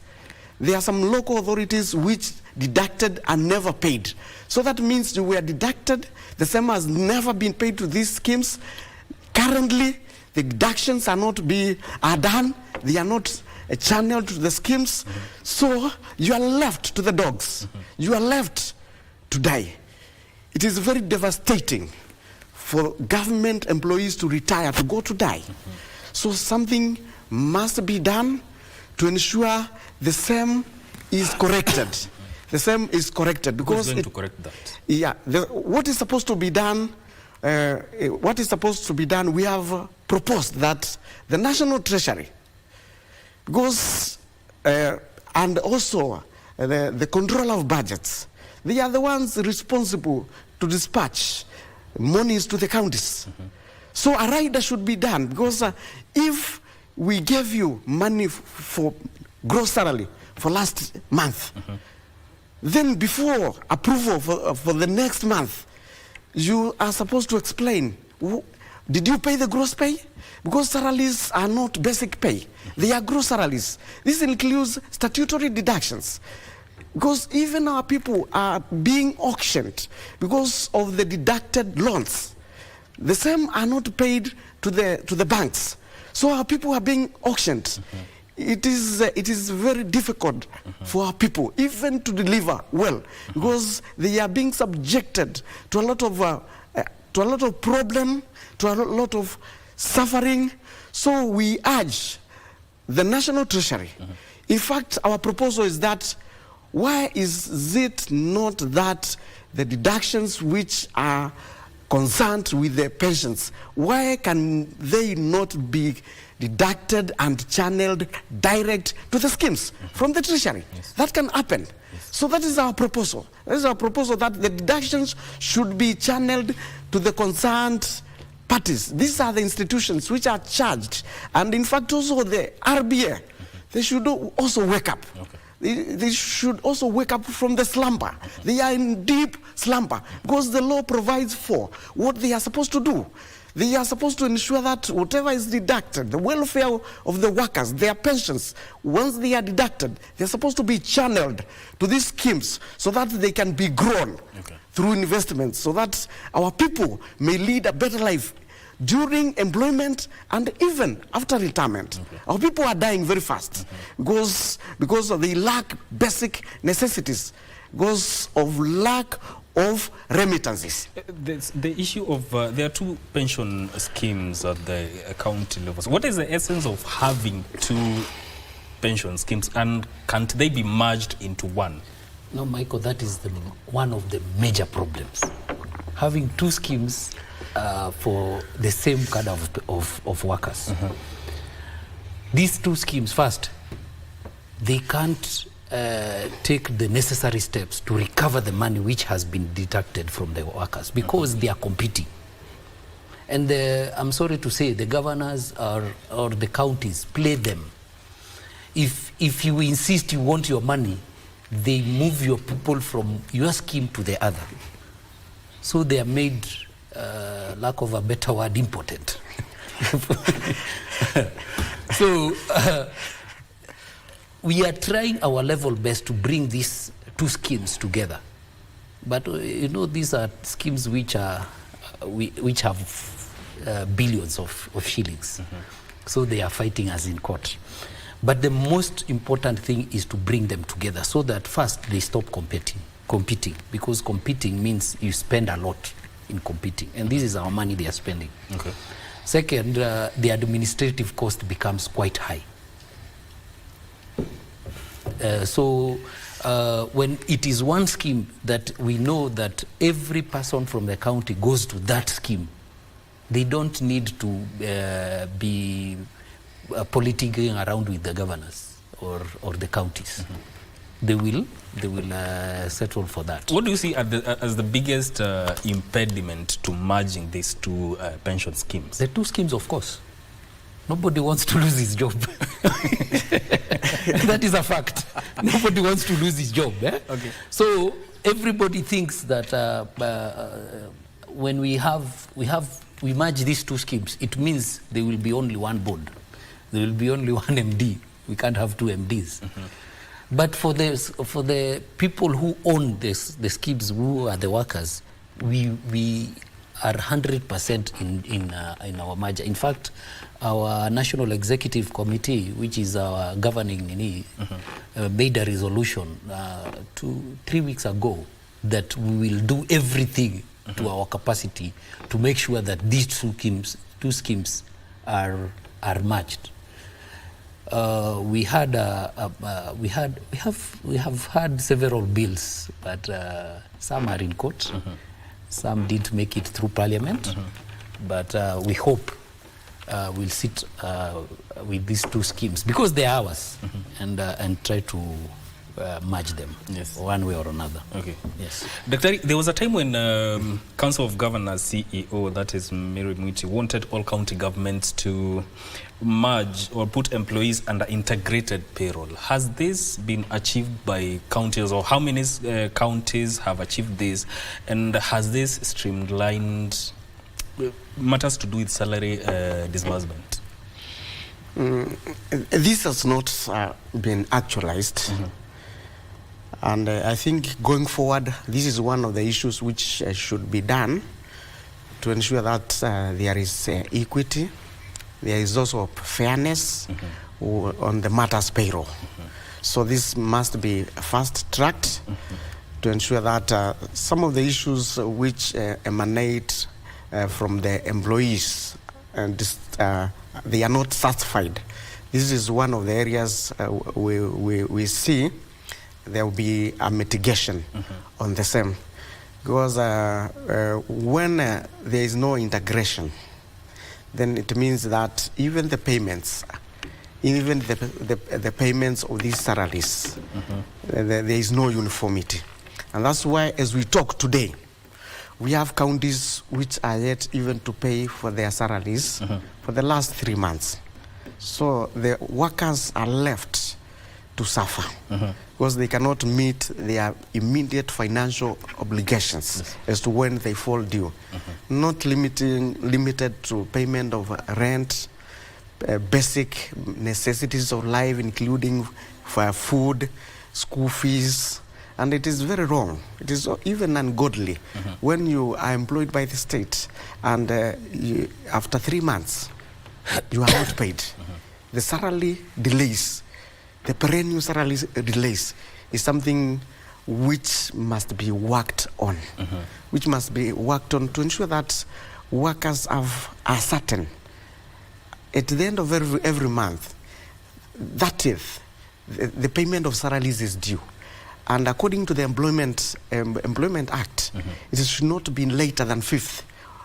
there are some local authorities which deducted and never paid. So that means you were deducted. The same has never been paid to these schemes. Currently, the deductions are done. They are not channeled to the schemes. So you are left to the dogs. You are left to die. It is very devastating for government employees to retire, to go to die. So something must be done to ensure the same is corrected. The same is corrected because who's going to correct that? Yeah, what is supposed to be done? We have proposed that the National Treasury, because and also the control of budgets, they are the ones responsible to dispatch monies to the counties. So a rider should be done because if we gave you money for gross salary for last month, then before approval for the next month, you are supposed to explain, did you pay the gross pay? Because salaries are not basic pay. They are gross salaries. This includes statutory deductions. Because even our people are being auctioned because of the deducted loans. The same are not paid to the banks. So our people are being auctioned. It is very difficult for our people even to deliver well because they are being subjected to a lot of problem, to a lot of suffering. So we urge the National Treasury. In fact, our proposal is that why is it not that the deductions which are concerned with the pensions, why can they not be deducted and channeled direct to the schemes from the Treasury? That can happen. So that is our proposal. That is our proposal that the deductions should be channeled to the concerned parties. These are the institutions which are charged. And in fact also the RBA, they should also wake up. They should also wake up from the slumber. They are in deep slumber because the law provides for what they are supposed to do. They are supposed to ensure that whatever is deducted, the welfare of the workers, their pensions, once they are deducted, they're supposed to be channeled to these schemes so that they can be grown through investments, so that our people may lead a better life during employment and even after retirement. Our people are dying very fast because they lack basic necessities, because of lack of remittances. The issue of, there are two pension schemes at the county levels. What is the essence of having two pension schemes, and can't they be merged into one? No, Michael, that is one of the major problems. Having two schemes for the same kind of workers. These two schemes, first, they can't take the necessary steps to recover the money which has been deducted from the workers because they are competing. And I'm sorry to say, the governors or the counties play them. If you insist you want your money, they move your people from your scheme to the other. So they are made, lack of a better word, impotent. So we are trying our level best to bring these two schemes together. But you know, these are schemes which have billions of shillings. So they are fighting us in court. But the most important thing is to bring them together so that first they stop competing, because competing means you spend a lot in competing, and this is our money they are spending. Second, the administrative cost becomes quite high. So when it is one scheme that we know that every person from the county goes to that scheme, they don't need to be politicking around with the governors or the counties. They will settle for that. What do you see as the biggest impediment to merging these two pension schemes? The two schemes, of course. Nobody wants to lose his job. That is a fact. Nobody wants to lose his job. So everybody thinks that when we merge these two schemes, it means there will be only one board. There will be only one MD. We can't have two MDs. But for the people who own the schemes, who are the workers, we are 100% in our merger. In fact, our National Executive Committee, which is our governing made a resolution 3 weeks ago that we will do everything to our capacity to make sure that these two schemes are merged. We have had several bills, but some are in court. Some didn't make it through Parliament, but we hope we'll sit with these two schemes because they are ours, and try to merge them, one way or another. Yes. Dr. There was a time when Council of Governors CEO, that is Mary Mwiti, wanted all county governments to merge or put employees under integrated payroll. Has this been achieved by counties, or how many counties have achieved this, and has this streamlined matters to do with salary disbursement? This has not been actualized. And I think going forward, this is one of the issues which should be done to ensure that there is equity. There is also fairness on the matters payroll. So this must be fast-tracked to ensure that some of the issues which emanate from the employees, and they are not satisfied. This is one of the areas we see there will be a mitigation on the same. Because when there is no integration, then it means that even the payments, even the payments of these salaries, there is no uniformity. And that's why, as we talk today, we have counties which are yet even to pay for their salaries for the last 3 months. So the workers are left to suffer because they cannot meet their immediate financial obligations as to when they fall due. not limited to payment of rent, basic necessities of life, including for food, school fees, and it is very wrong. It is even ungodly when you are employed by the state and after 3 months you are not paid. The salary delays, the perennial salary delays is something which must be worked on, to ensure that workers are certain at the end of every month, 30th, the payment of salaries is due. And according to the Employment Act, it should not be later than 5th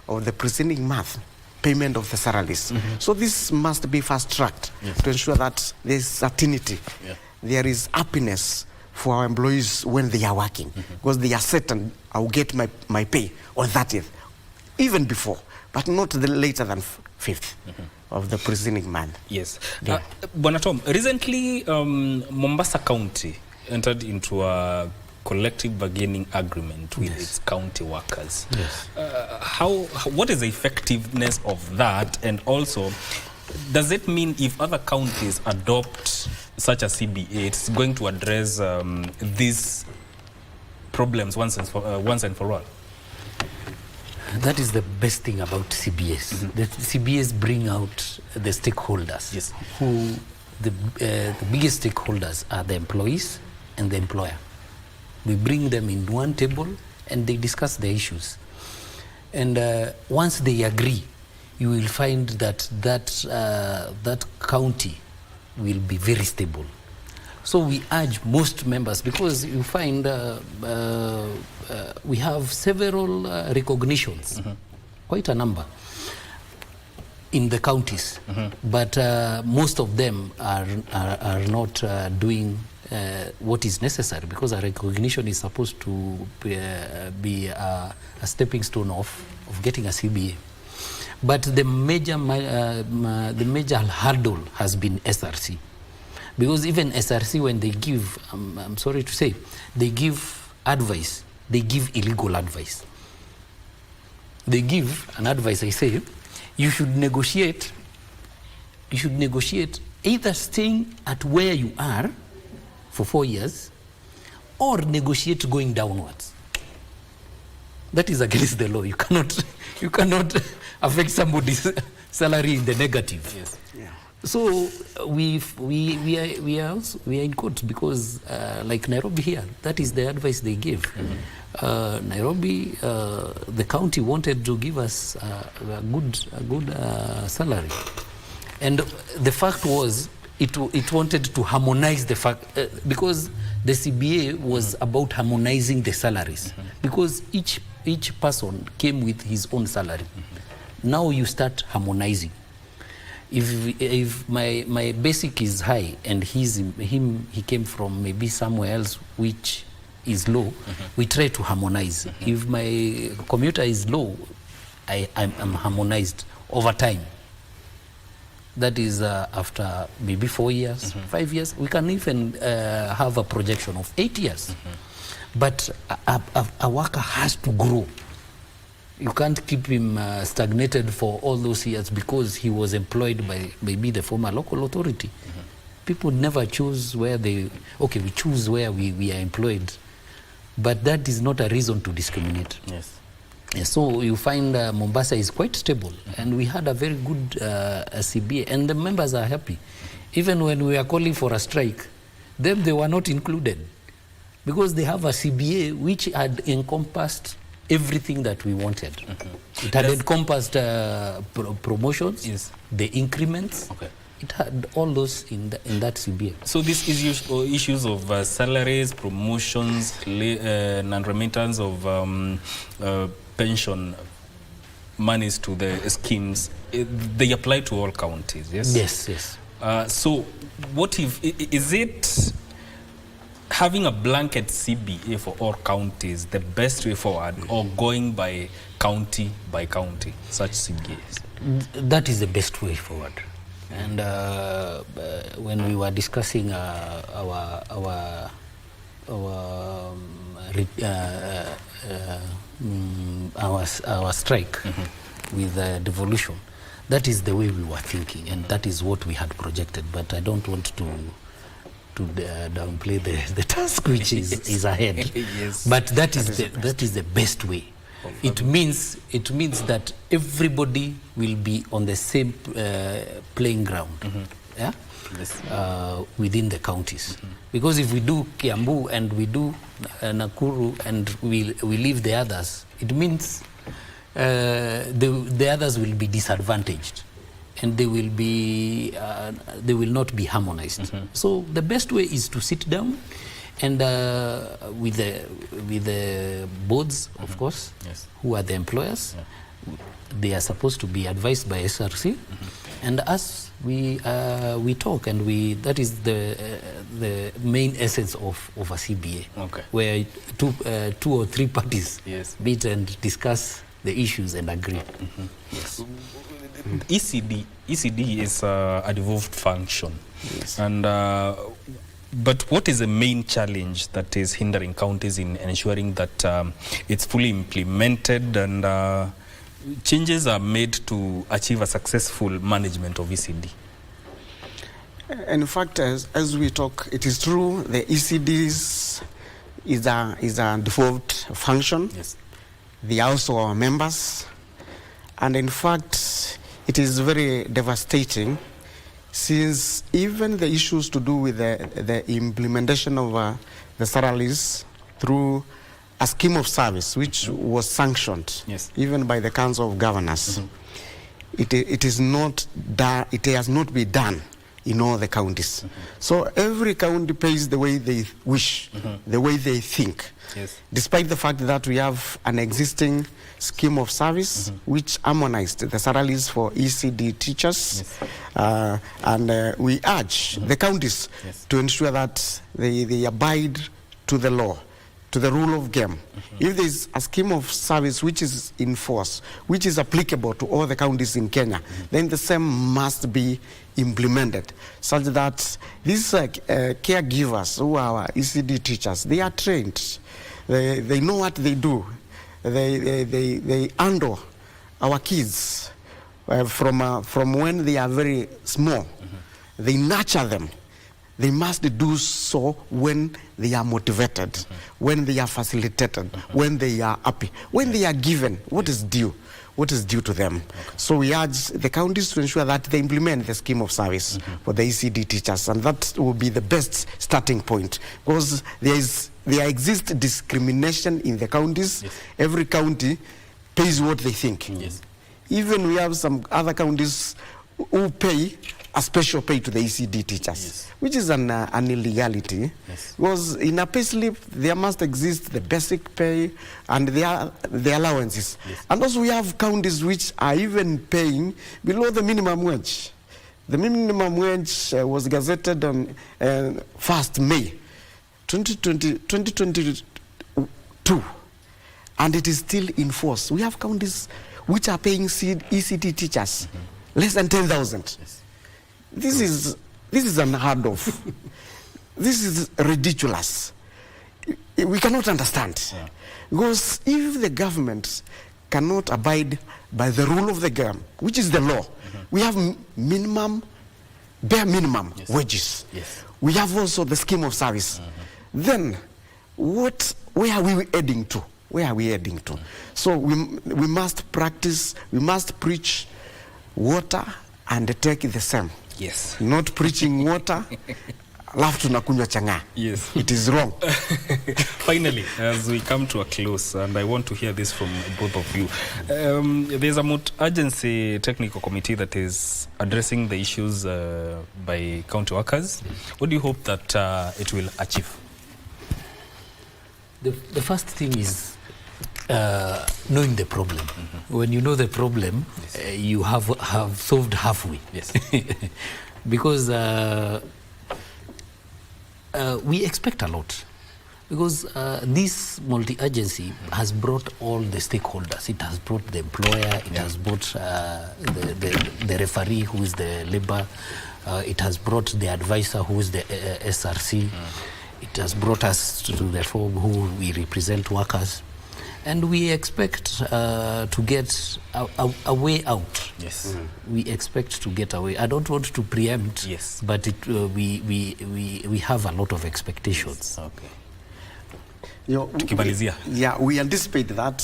of the preceding month payment of the salaries. So this must be fast-tracked to ensure that there is certainty, there is happiness for our employees when they are working, because they are certain I will get my pay on 30th, even before, but not later than 5th of the preceding month. Yes. Bwana Tom, recently Mombasa County entered into a collective bargaining agreement with its county workers. What is the effectiveness of that, and also does it mean if other counties adopt such a CBA, it's going to address these problems once and for all? That is the best thing about CBAs. The CBAs bring out the stakeholders. Who the biggest stakeholders are the employees and the employer. We bring them in one table and they discuss the issues. And once they agree, you will find that that county will be very stable. So we urge most members, because you find we have several recognitions, quite a number, in the counties, but most of them are not doing what is necessary, because a recognition is supposed to be a stepping stone of getting a CBA. But the major hurdle has been SRC. Because even SRC, when they give, I'm sorry to say, they give advice, they give illegal advice. They give an advice, I say, you should negotiate either staying at where you are for 4 years or negotiate going downwards. That is against the law. You cannot affect somebody's salary in the negative. Yes. So we are in court because like Nairobi here, that is the advice they give. Nairobi, the county wanted to give us a good salary, and the fact was it wanted to harmonize the fact because the CBA was about harmonizing the salaries, because each person came with his own salary. Now you start harmonizing. If my basic is high and he came from maybe somewhere else which is low, we try to harmonize. If my commuter is low, I'm harmonized over time. That is after maybe 4 years, 5 years. We can even have a projection of 8 years. But a worker has to grow. You can't keep him stagnated for all those years because he was employed by maybe the former local authority. People never choose where we choose where we are employed. But that is not a reason to discriminate. Yes. So you find Mombasa is quite stable, and we had a very good CBA, and the members are happy. Even when we are calling for a strike, they were not included because they have a CBA which had encompassed everything that we wanted. It had encompassed promotions, the increments. It had all those in that CBA. So these issues of salaries, promotions, non-remittance of pension monies to the schemes, they apply to all counties, yes? Yes. So what is it having a blanket CBA for all counties the best way forward, or going by county, such CBAs? That is the best way forward. And when we were discussing our strike with devolution, that is the way we were thinking, and that is what we had projected. But I don't want to downplay the task which is ahead. Yes. But that is the best way. It means that everybody will be on the same playing ground. Yeah. Within the counties, because if we do Kiambu and we do Nakuru and we leave the others, it means the others will be disadvantaged, and they will not be harmonized. So the best way is to sit down and with the boards, of course, who are the employers. They are supposed to be advised by SRC, and us we talk, and that is the main essence of a CBA, where two or three parties meet and discuss the issues and agree. ECD is a devolved function, and but what is the main challenge that is hindering counties in ensuring that it's fully implemented and changes are made to achieve a successful management of ECD? In fact, as we talk, it is true the ECDs is a devolved function. They are also our members, and in fact, it is very devastating, since even the issues to do with the implementation of the salaries through a scheme of service which was sanctioned even by the Council of Governors, it has not been done in all the counties. So every county pays the way they wish, the way they think, despite the fact that we have an existing scheme of service which harmonized the salaries for ECD teachers, and we urge the counties to ensure that they abide to the law, to the rule of game. If there is a scheme of service which is in force, which is applicable to all the counties in Kenya, then the same must be implemented, such that these caregivers who are our ECD teachers, they are trained, they know what they do, they handle our kids from when they are very small. They nurture them. They must do so when they are motivated, when they are facilitated, when they are happy, when they are given what is due to them. So we urge the counties to ensure that they implement the scheme of service for the ECD teachers, and that will be the best starting point, because there exists discrimination in the counties. Every county pays what they think. Even we have some other counties who pay a special pay to the ECD teachers, which is an illegality, because in a pay slip there must exist the basic pay and the allowances. And also we have counties which are even paying below the minimum wage. The minimum wage was gazetted on 1st May 2022, and it is still in force. We have counties which are paying ECD teachers less than 10,000. This is unheard of. This is ridiculous. We cannot understand. Because if the government cannot abide by the rule of the game, which is the law, we have bare minimum wages. We have also the scheme of service. Then where are we heading to? Where are we heading to? So we must practice, we must preach water and take the same. Not preaching water, alafu tunakunywa chang'aa. It is wrong. Finally, as we come to a close, and I want to hear this from both of you, there's a multi-agency technical committee that is addressing the issues by county workers. What do you hope that it will achieve? The first thing is knowing the problem. When you know the problem, you have solved halfway. Because we expect a lot. Because this multi-agency has brought all the stakeholders. It has brought the employer, it has brought the referee, who is the labor, it has brought the advisor, who is the SRC, it has brought us to the forum, who we represent workers. And we expect to get a way out. Yes. We expect to get away. I don't want to preempt, but we have a lot of expectations. Okay. We anticipate that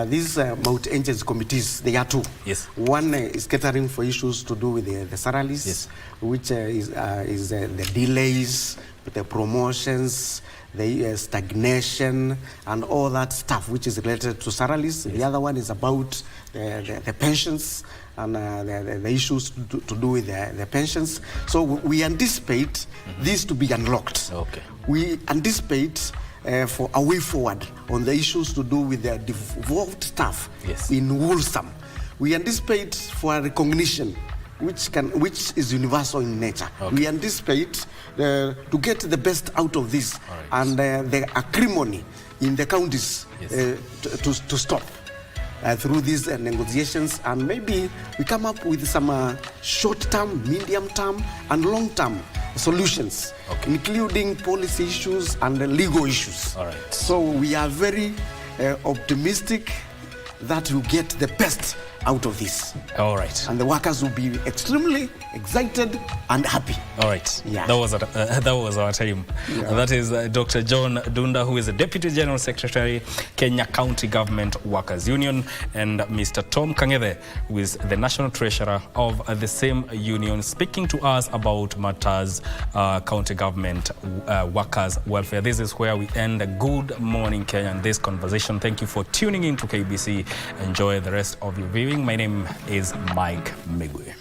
these Mount Angels committees, they are two. Yes. One is catering for issues to do with the salaries, which is the delays, the promotions, the stagnation, and all that stuff which is related to salaries. The other one is about the pensions and the issues to do with the pensions. So we anticipate this to be unlocked. Okay. We anticipate for a way forward on the issues to do with the devolved staff in Woolsam. We anticipate for a recognition which is universal in nature. Okay. We anticipate to get the best out of this, and the acrimony in the counties to stop through these negotiations, and maybe we come up with some short-term, medium-term, and long-term solutions, including policy issues and legal issues. All right. So we are very optimistic that we'll get the best out of this. All right. And the workers will be extremely excited and happy. All right. Yeah. That was our time. Yeah. That is Dr. John Dunda, who is the Deputy General Secretary, Kenya County Government Workers Union, and Mr. Tom Kang'ethe, who is the National Treasurer of the same union, speaking to us about matters county government workers welfare. This is where we end Good Morning Kenya and this conversation. Thank you for tuning in to KBC. Enjoy the rest of your viewing. My name is Mike Migwe.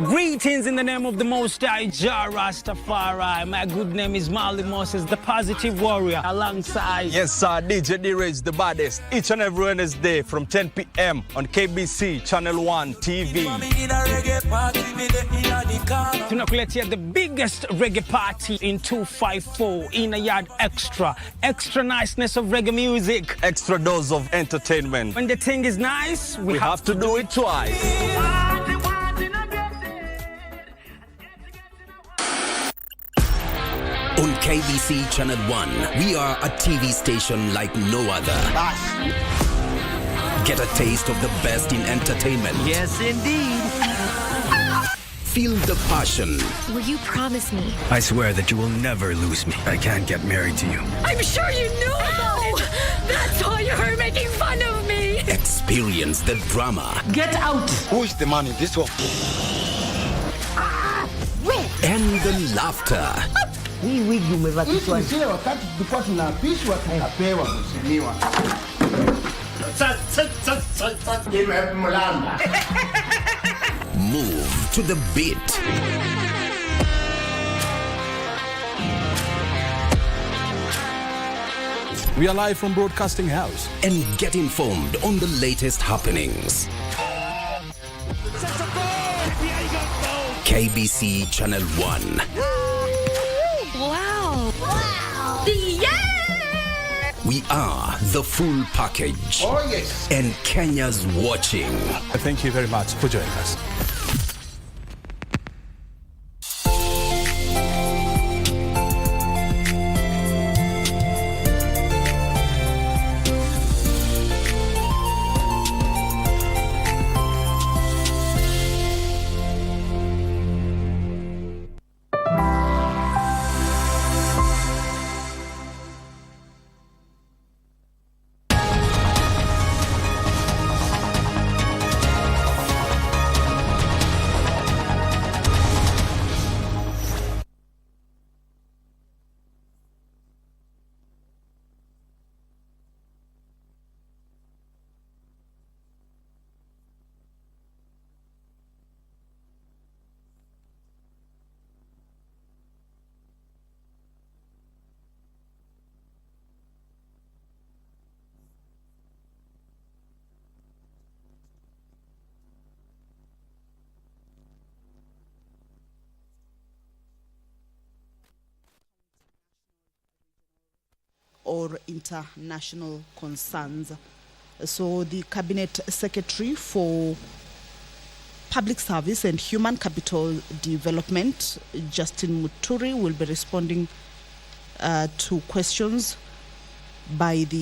Greetings in the name of the Most High, Jah Rastafari. My good name is Marley Moses, the positive warrior, alongside... Yes, sir, DJ D-Rage, the baddest. Each and every Wednesday from 10 p.m. on KBC Channel 1 TV. Tunakuletea the biggest reggae party in 254 in a yard extra. Extra niceness of reggae music. Extra dose of entertainment. When the thing is nice, we have to do it twice. On KBC Channel 1, we are a TV station like no other. Get a taste of the best in entertainment. Yes, indeed. Feel the passion. Will you promise me? I swear that you will never lose me. I can't get married to you. I'm sure you knew about it. That's why you're making fun of me. Experience the drama. Get out. Who is the man in this one? And the laughter. Hii wigi umevaa kichwani. Sisi wakati tulikuwa tunaapishwa tunapewa mheshimiwa. Move to the beat. We are live from Broadcasting House. And get informed on the latest happenings. KBC Channel 1. Wow. Yeah! We are the full package. Oh, yes. And Kenya's watching. Thank you very much for joining us. or international concerns. So the Cabinet Secretary for Public Service and Human Capital Development, Justin Muturi, will be responding to questions by the